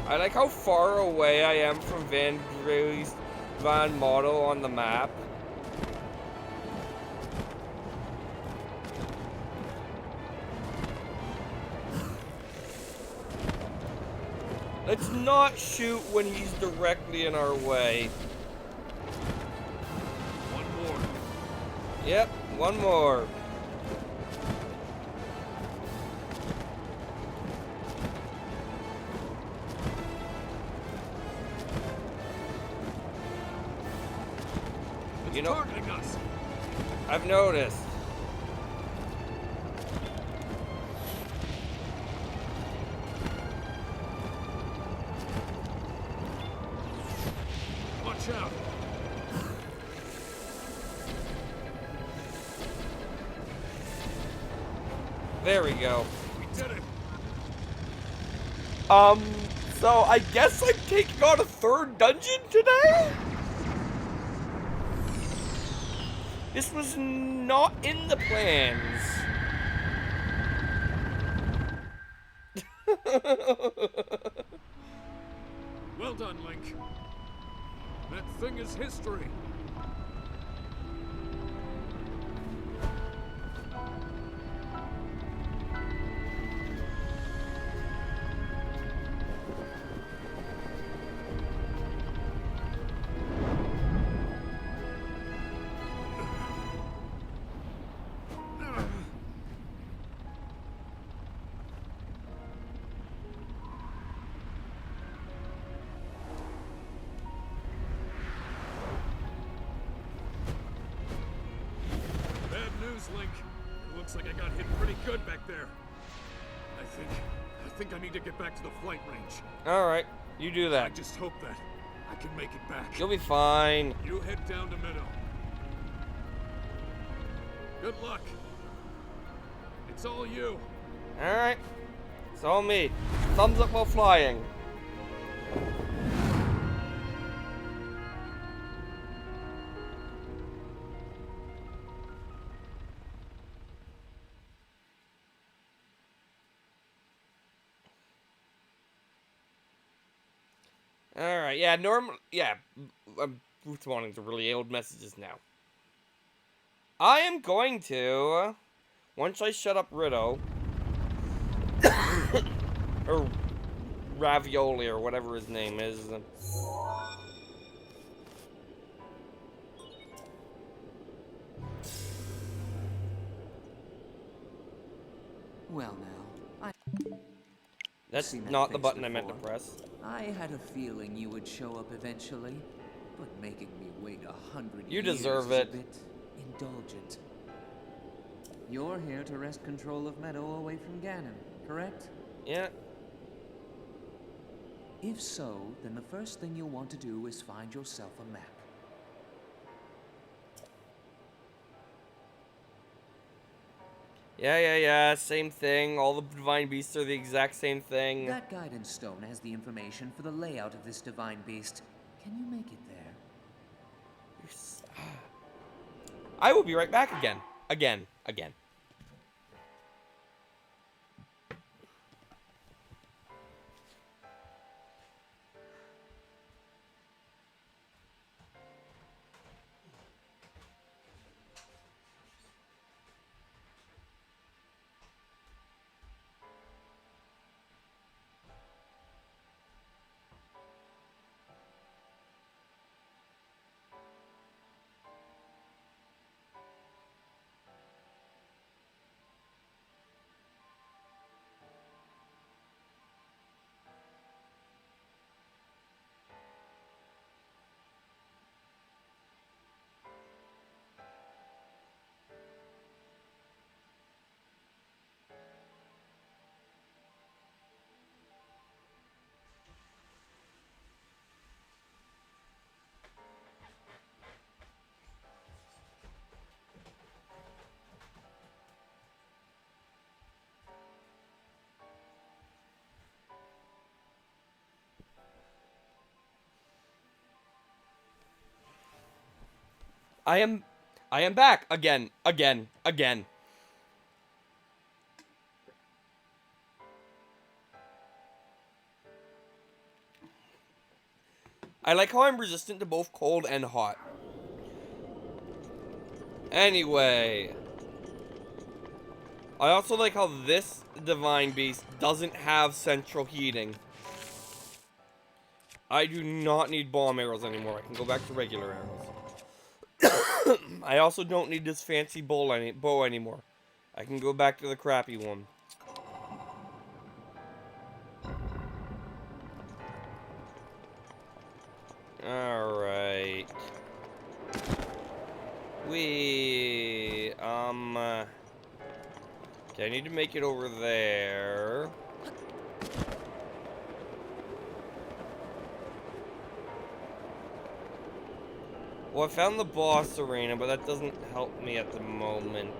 I like how far away I am from Van Model on the map. Let's not shoot when he's directly in our way. One more. Yep, one more. It's You know, targeting us. I've noticed. Watch out. There we go. We did it. So I guess I'm taking on a third dungeon today? This was not in the plans. Well done, Link. That thing is history. Bad news, Link. It looks like I got hit pretty good back there. I think I need to get back to the flight range. Alright, you do I that. just hope that I can make it back. You'll be fine. You head down to Meadow. Good luck. It's all you. Alright. It's all me. Thumbs up while flying. Alright, yeah, I'm responding to really old messages now. I am going to, once I shut up Rito, or Ravioli, or whatever his name is. Well now, That's seen that not the face button I meant to before. press. I had a feeling you would show up eventually, but making me wait 100 You years deserve is it. a bit indulgent. You're here to wrest control of Meadow away from Ganon, correct? Yeah. If so, then the first thing you'll want to do is find yourself a map. Yeah, same thing. All the divine beasts are the exact same thing. That guidance stone has the information for the layout of this divine beast. Can you make it there? I will be right back again. Again. I am back again. I like how I'm resistant to both cold and hot. Anyway. I also like how this divine beast doesn't have central heating. I do not need bomb arrows anymore. I can go back to regular arrows. I also don't need this fancy bow anymore. I can go back to the crappy one. Alright. Okay, I need to make it over there. Well, I found the boss arena, but that doesn't help me at the moment.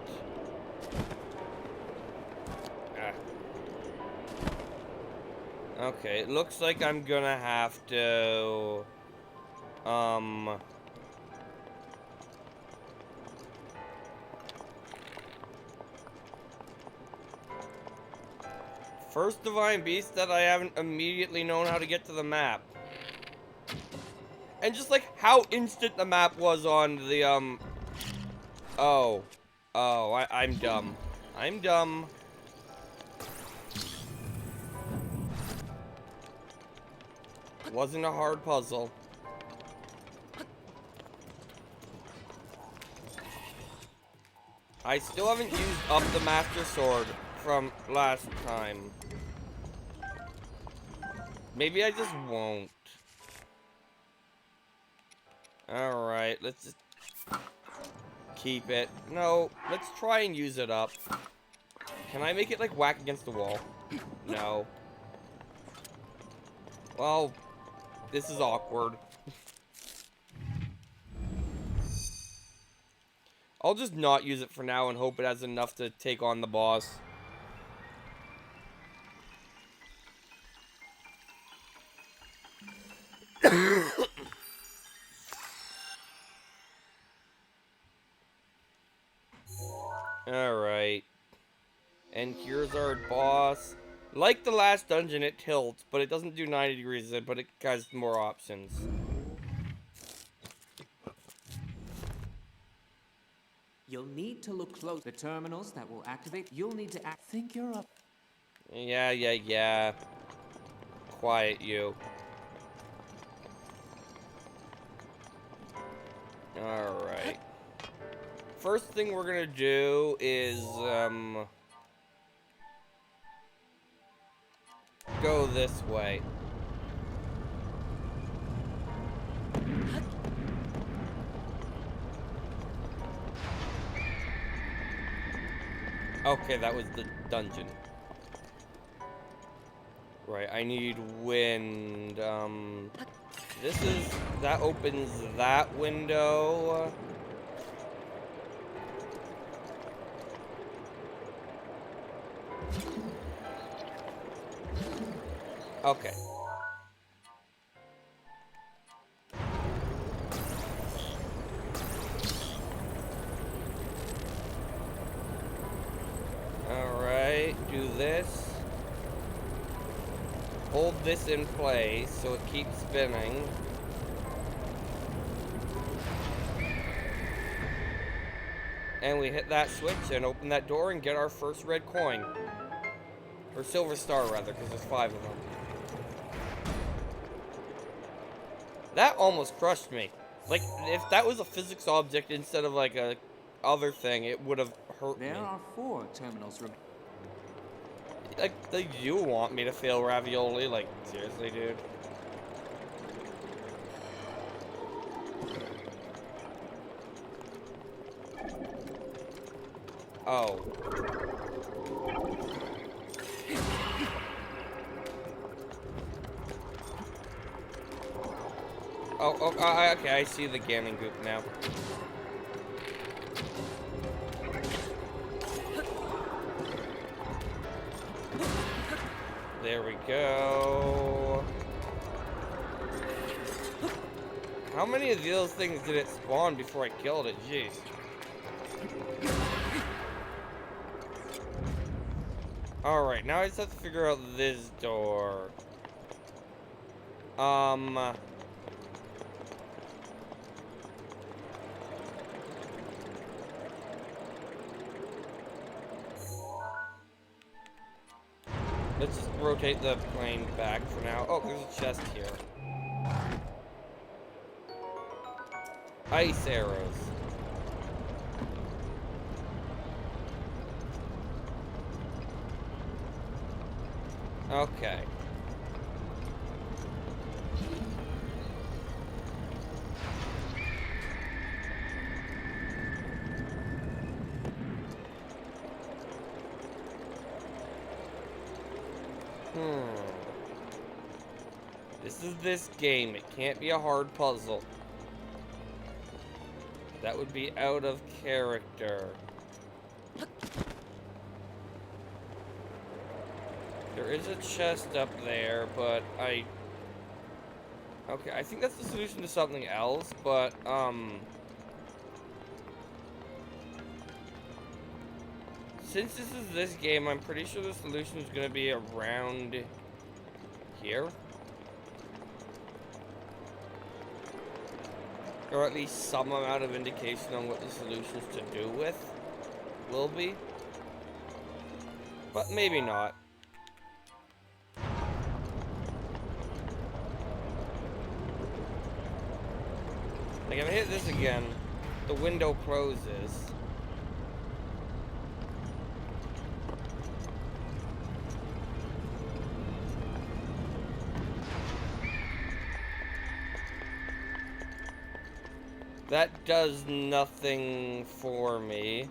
Ah. Okay, it looks like I'm gonna have to... First Divine Beast that I haven't immediately known how to get to the map. And just like how instant the map was on the, I'm dumb. I'm dumb. Wasn't a hard puzzle. I still haven't used up the Master Sword from last time. Maybe I just won't. Alright, let's just keep it. No, let's try and use it up. Can I make it like whack against the wall? No. Well, this is awkward. I'll just not use it for now and hope it has enough to take on the boss. Alright. And here's our boss. Like the last dungeon, it tilts, but it doesn't do 90 degrees, but it has more options. You'll need to look close. The terminals that will activate, you'll need to Think you're up. Yeah. Quiet you. Alright. First thing we're gonna do is, go this way. Okay, that was the dungeon. Right, I need wind. That opens that window. Okay. Alright, do this. Hold this in place so it keeps spinning. And we hit that switch and open that door and get our first red coin. Or silver star, rather, because there's 5 of them. That almost crushed me. Like, if that was a physics object instead of, like, a other thing, it would have hurt me. There are 4 terminals. Like, you want me to fail ravioli? Like, seriously, dude? Oh. Okay, I see the Ganon goop now. There we go. How many of those things did it spawn before I killed it? Jeez. Alright, now I just have to figure out this door. Let's just rotate the plane back for now. Oh, there's a chest here. Ice arrows. Okay. This is this game. It can't be a hard puzzle. That would be out of character. There is a chest up there, but okay, I think that's the solution to something else, but, since this is this game, I'm pretty sure the solution is gonna be around here. Or at least some amount of indication on what the solutions to do with will be. But maybe not. Like, if I hit this again, the window closes. That does nothing for me.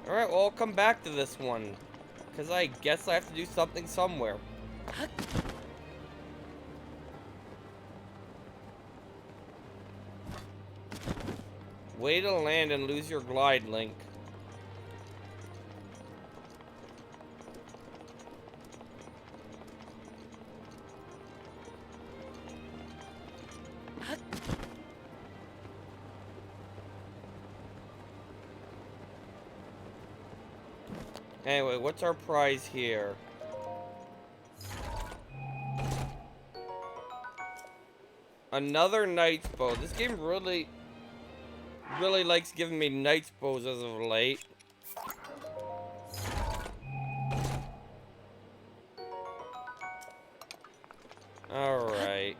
Alright, well, I'll come back to this one. Because I guess I have to do something somewhere. Way to land and lose your glide, Link. Anyway, what's our prize here? Another knight's bow. This game really likes giving me knight's bows as of late. Alright.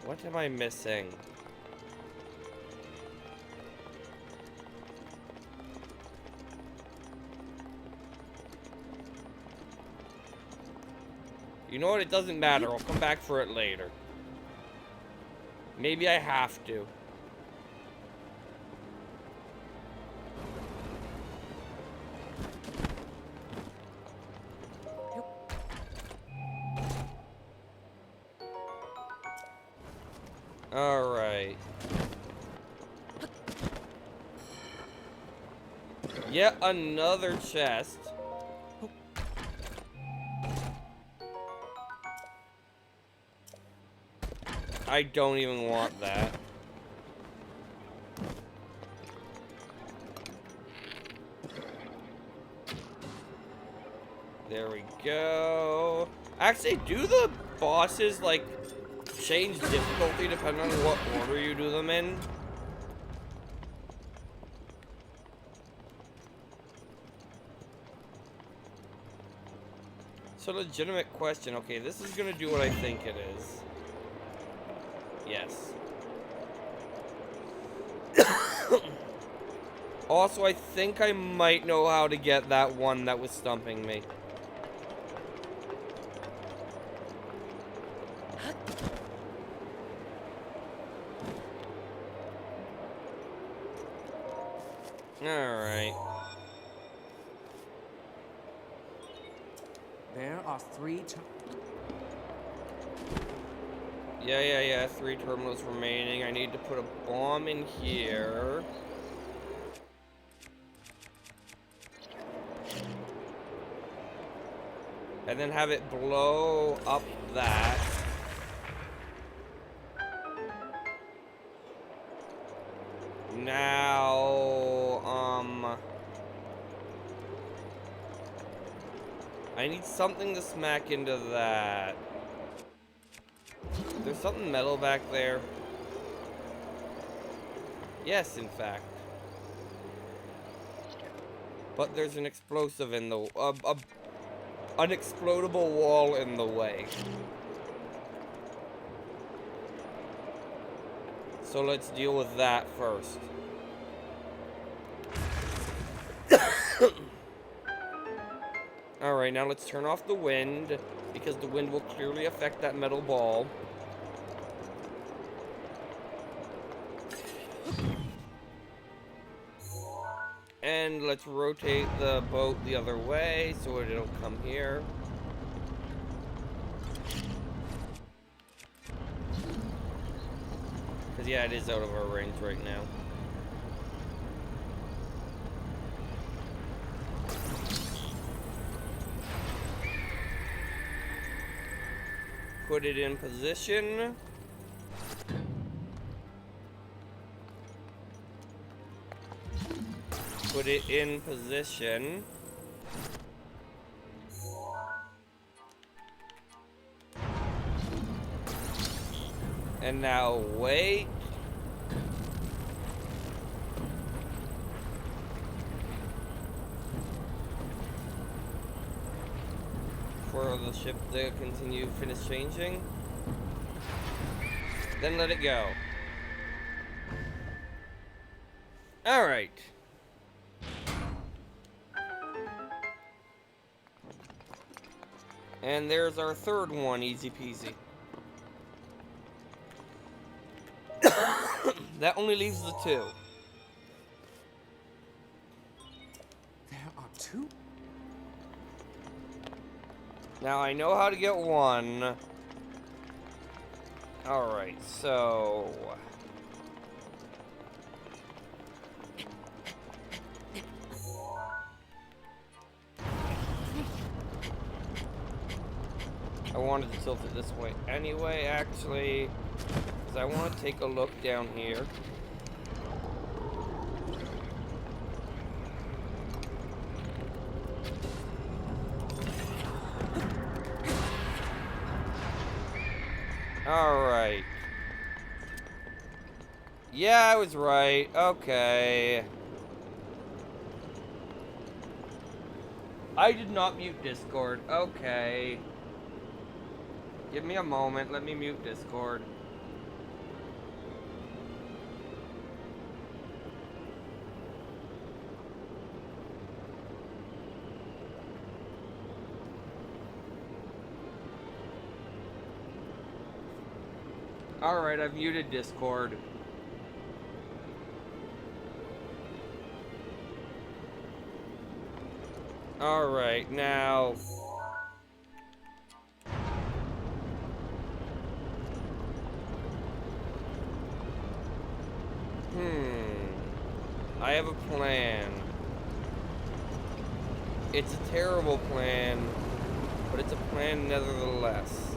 What am I missing? You know what? It doesn't matter. I'll come back for it later. Maybe I have to. Alright. Yet another chest. I don't even want that. There we go. Actually, do the bosses, like, change difficulty depending on what order you do them in? It's a legitimate question. Okay, this is gonna do what I think it is. Yes. Also, I think I might know how to get that one that was stumping me. Alright. There are 3 Yeah. 3 terminals remaining. I need to put a bomb in here. And then have it blow up that. Now, I need something to smack into that. There's something metal back there. Yes, in fact. But there's an explosive in the... unexplodable wall in the way. So let's deal with that first. Alright, now let's turn off the wind, because the wind will clearly affect that metal ball. And let's rotate the boat the other way so it'll come here. Because yeah, it is out of our range right now. Put it in position. Put it in position. And now wait. For the ship to finish changing. Then let it go. Alright. And there's our third one, easy peasy. That only leaves the two. There are two? Now I know how to get one. Alright, so... I wanted to tilt it this way anyway, actually, because I want to take a look down here. Alright. Yeah, I was right. Okay. I did not mute Discord. Okay. Give me a moment. Let me mute Discord. Alright, I've muted Discord. Alright, now... I have a plan. It's a terrible plan, but it's a plan nevertheless.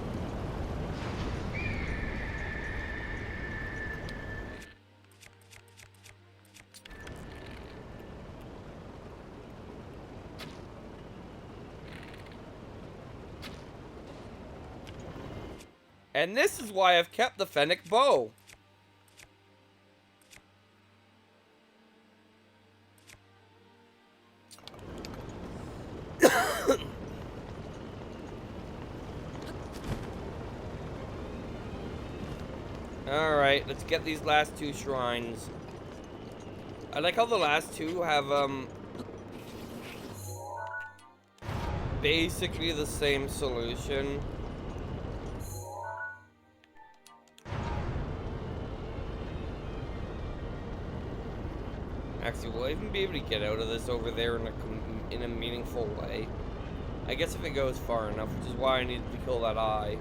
And this is why I've kept the Fennec bow. Alright, let's get these last two shrines. I like how the last two have, basically the same solution. Actually, will I even be able to get out of this over there in a meaningful way? I guess if it goes far enough, which is why I needed to kill that eye.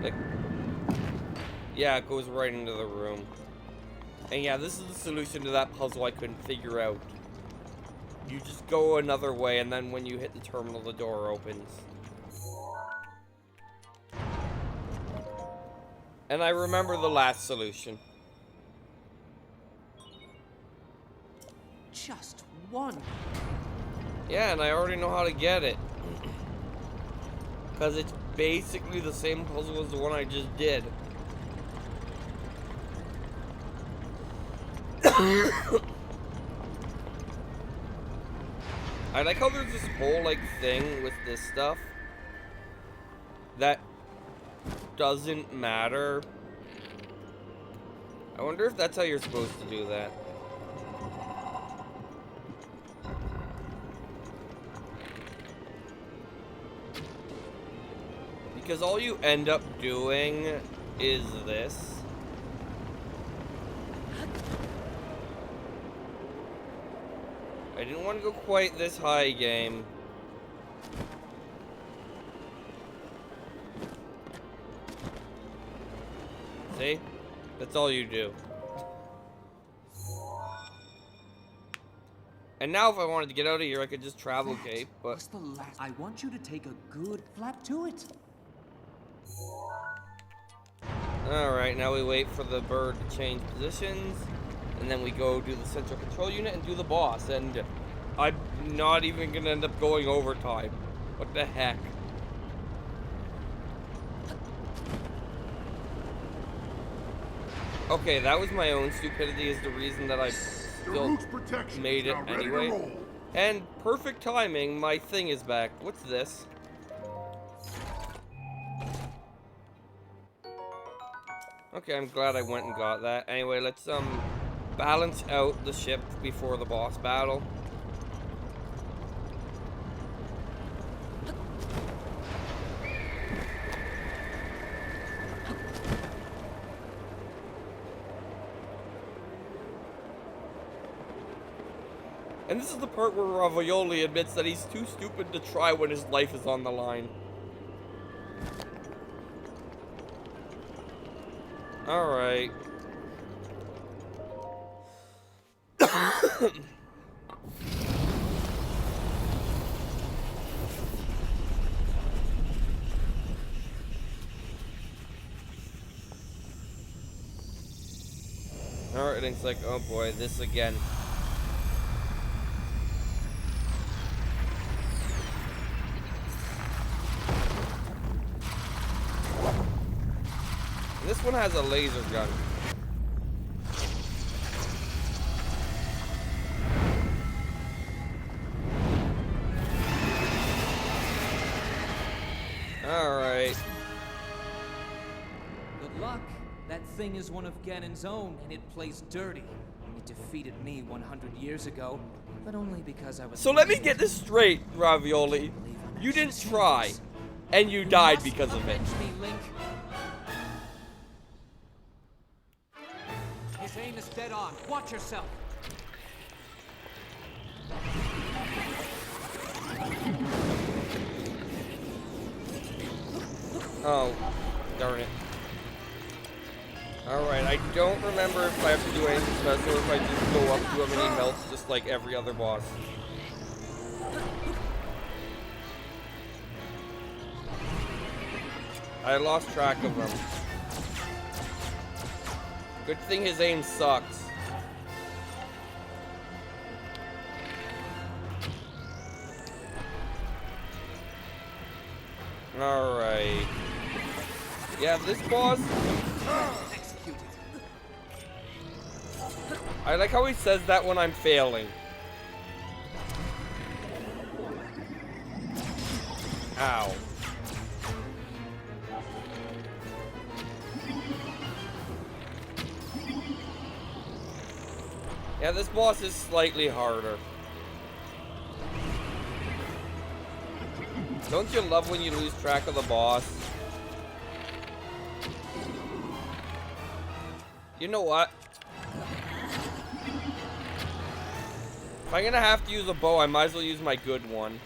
Like, yeah, it goes right into the room. And yeah, this is the solution to that puzzle I couldn't figure out. You just go another way, and then when you hit the terminal, the door opens. And I remember the last solution. Just one. Yeah, and I already know how to get it. Because it's basically the same puzzle as the one I just did. I like how there's this whole, like, thing with this stuff that doesn't matter. I wonder if that's how you're supposed to do that. Because all you end up doing is this. I didn't want to go quite this high, game. See? That's all you do. And now if I wanted to get out of here, I could just travel cape, but... What's the last? I want you to take a good flap to it. Alright, now we wait for the bird to change positions. And then we go do the central control unit and do the boss. And I'm not even gonna end up going overtime. What the heck? Okay, that was my own stupidity is the reason that I still made it anyway. And perfect timing, my thing is back. What's this? Okay, I'm glad I went and got that. Anyway, let's balance out the ship before the boss battle. And this is the part where Ravioli admits that he's too stupid to try when his life is on the line. Alright. Alright, it's like, oh boy, this again. This one has a laser gun. Alright. Good luck. That thing is one of Ganon's own, and it plays dirty. It defeated me 100 years ago, but only because I was... So let me get this straight, Ravioli. You didn't try, and you died because of it. Avenge me, Link. His aim is dead on. Watch yourself. Oh, darn it. Alright, I don't remember if I have to do anything special or if I just go up to him and he melts just like every other boss. I lost track of him. Good thing his aim sucks. Alright. Yeah, this boss... I like how he says that when I'm failing. Ow. Yeah, this boss is slightly harder. Don't you love when you lose track of the boss? You know what? If I'm gonna have to use a bow, I might as well use my good one.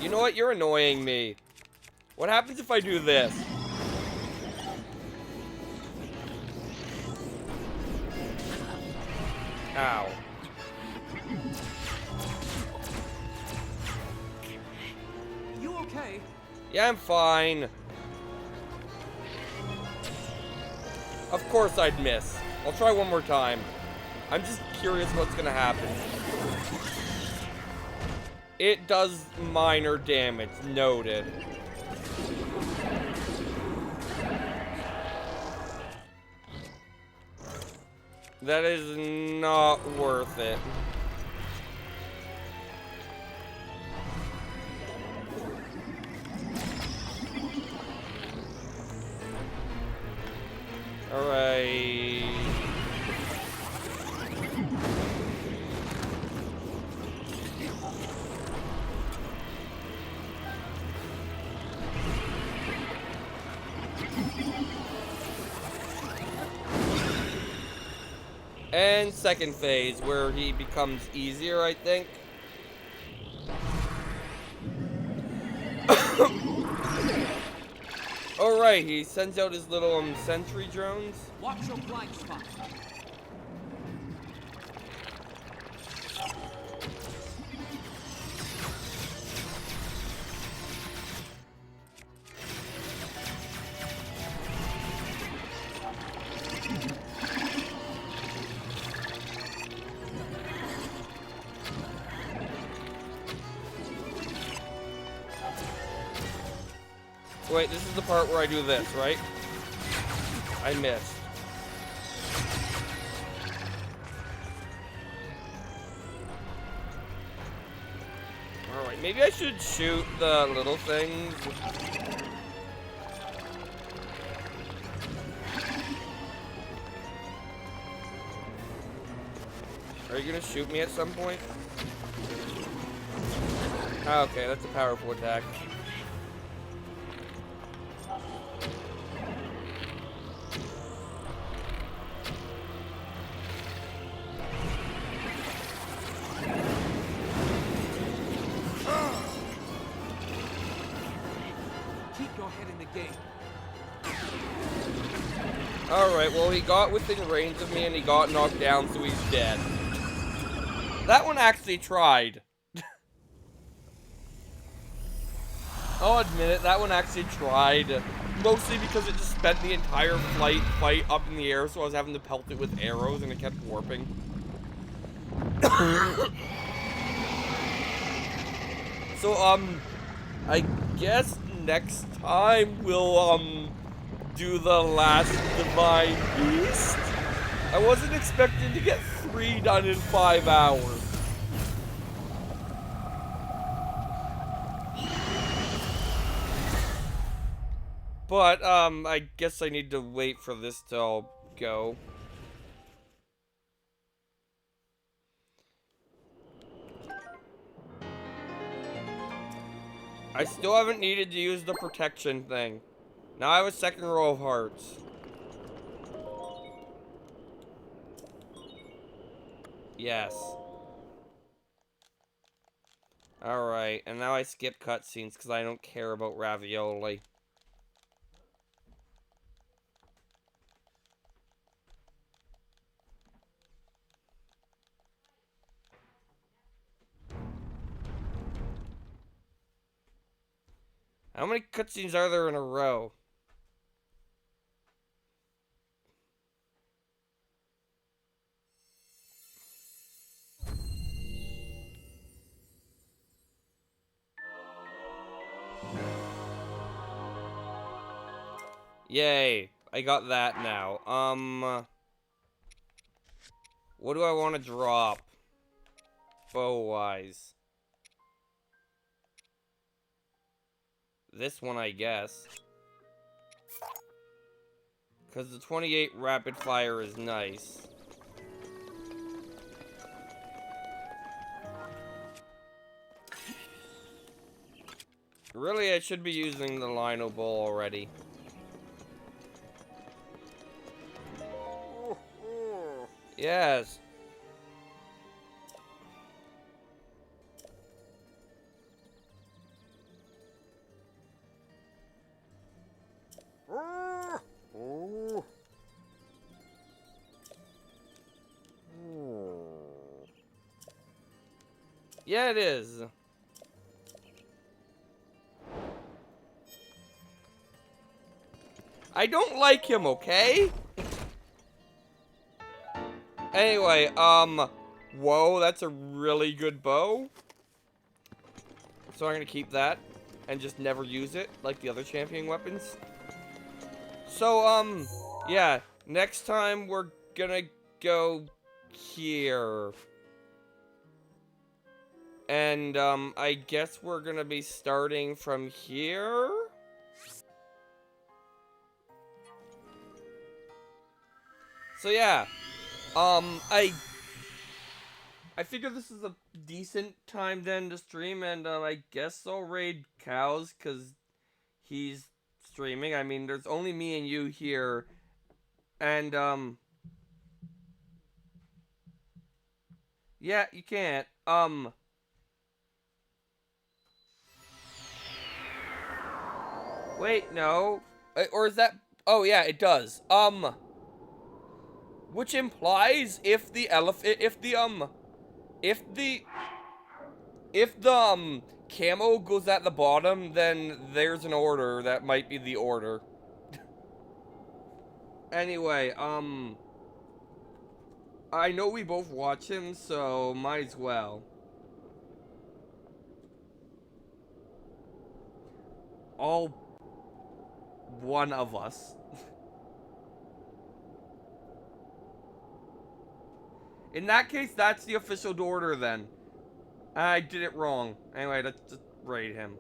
You know what? You're annoying me. What happens if I do this? Ow. You okay? Yeah, I'm fine. Of course I'd miss. I'll try one more time. I'm just curious what's gonna happen. It does minor damage, noted. That is not worth it. second phase where he becomes easier, I think. Alright, he sends out his little sentry drones. Watch your blind spot. Wait, this is the part where I do this, right? I missed. Alright, maybe I should shoot the little things. Are you gonna shoot me at some point? Ah, okay, that's a powerful attack. Keep your head in the game. Alright, well, he got within range of me and he got knocked down, so he's dead. That one actually tried. I'll admit it, that one actually tried. Mostly because it just spent the entire fight up in the air, so I was having to pelt it with arrows and it kept warping. So, I guess next time we'll, do the last Divine Beast. I wasn't expecting to get 3 done in 5 hours. But, I guess I need to wait for this to all go. I still haven't needed to use the protection thing. Now I have a second row of hearts. Yes. Alright, and now I skip cutscenes because I don't care about ravioli. How many cutscenes are there in a row? Yay, I got that now. What do I want to drop? Bow-wise. This one, I guess. Because the 28 rapid fire is nice. Really, I should be using the Lino Bowl already. Yes. Yeah, it is. I don't like him, okay? Anyway, whoa, that's a really good bow. So I'm gonna keep that and just never use it like the other champion weapons. So, yeah, next time we're gonna go here. And, I guess we're gonna be starting from here? So, yeah. I figure this is a decent time then to stream, and, I guess I'll raid Cows, because he's streaming. I mean, there's only me and you here, and, Yeah, you can't. Wait, no. Or is that... Oh, yeah, it does. Which implies if the elephant... If the, camo goes at the bottom, then there's an order. That might be the order. Anyway, I know we both watch him, so might as well. All one of us. In that case, that's the official order then. I did it wrong. Anyway, let's just raid him.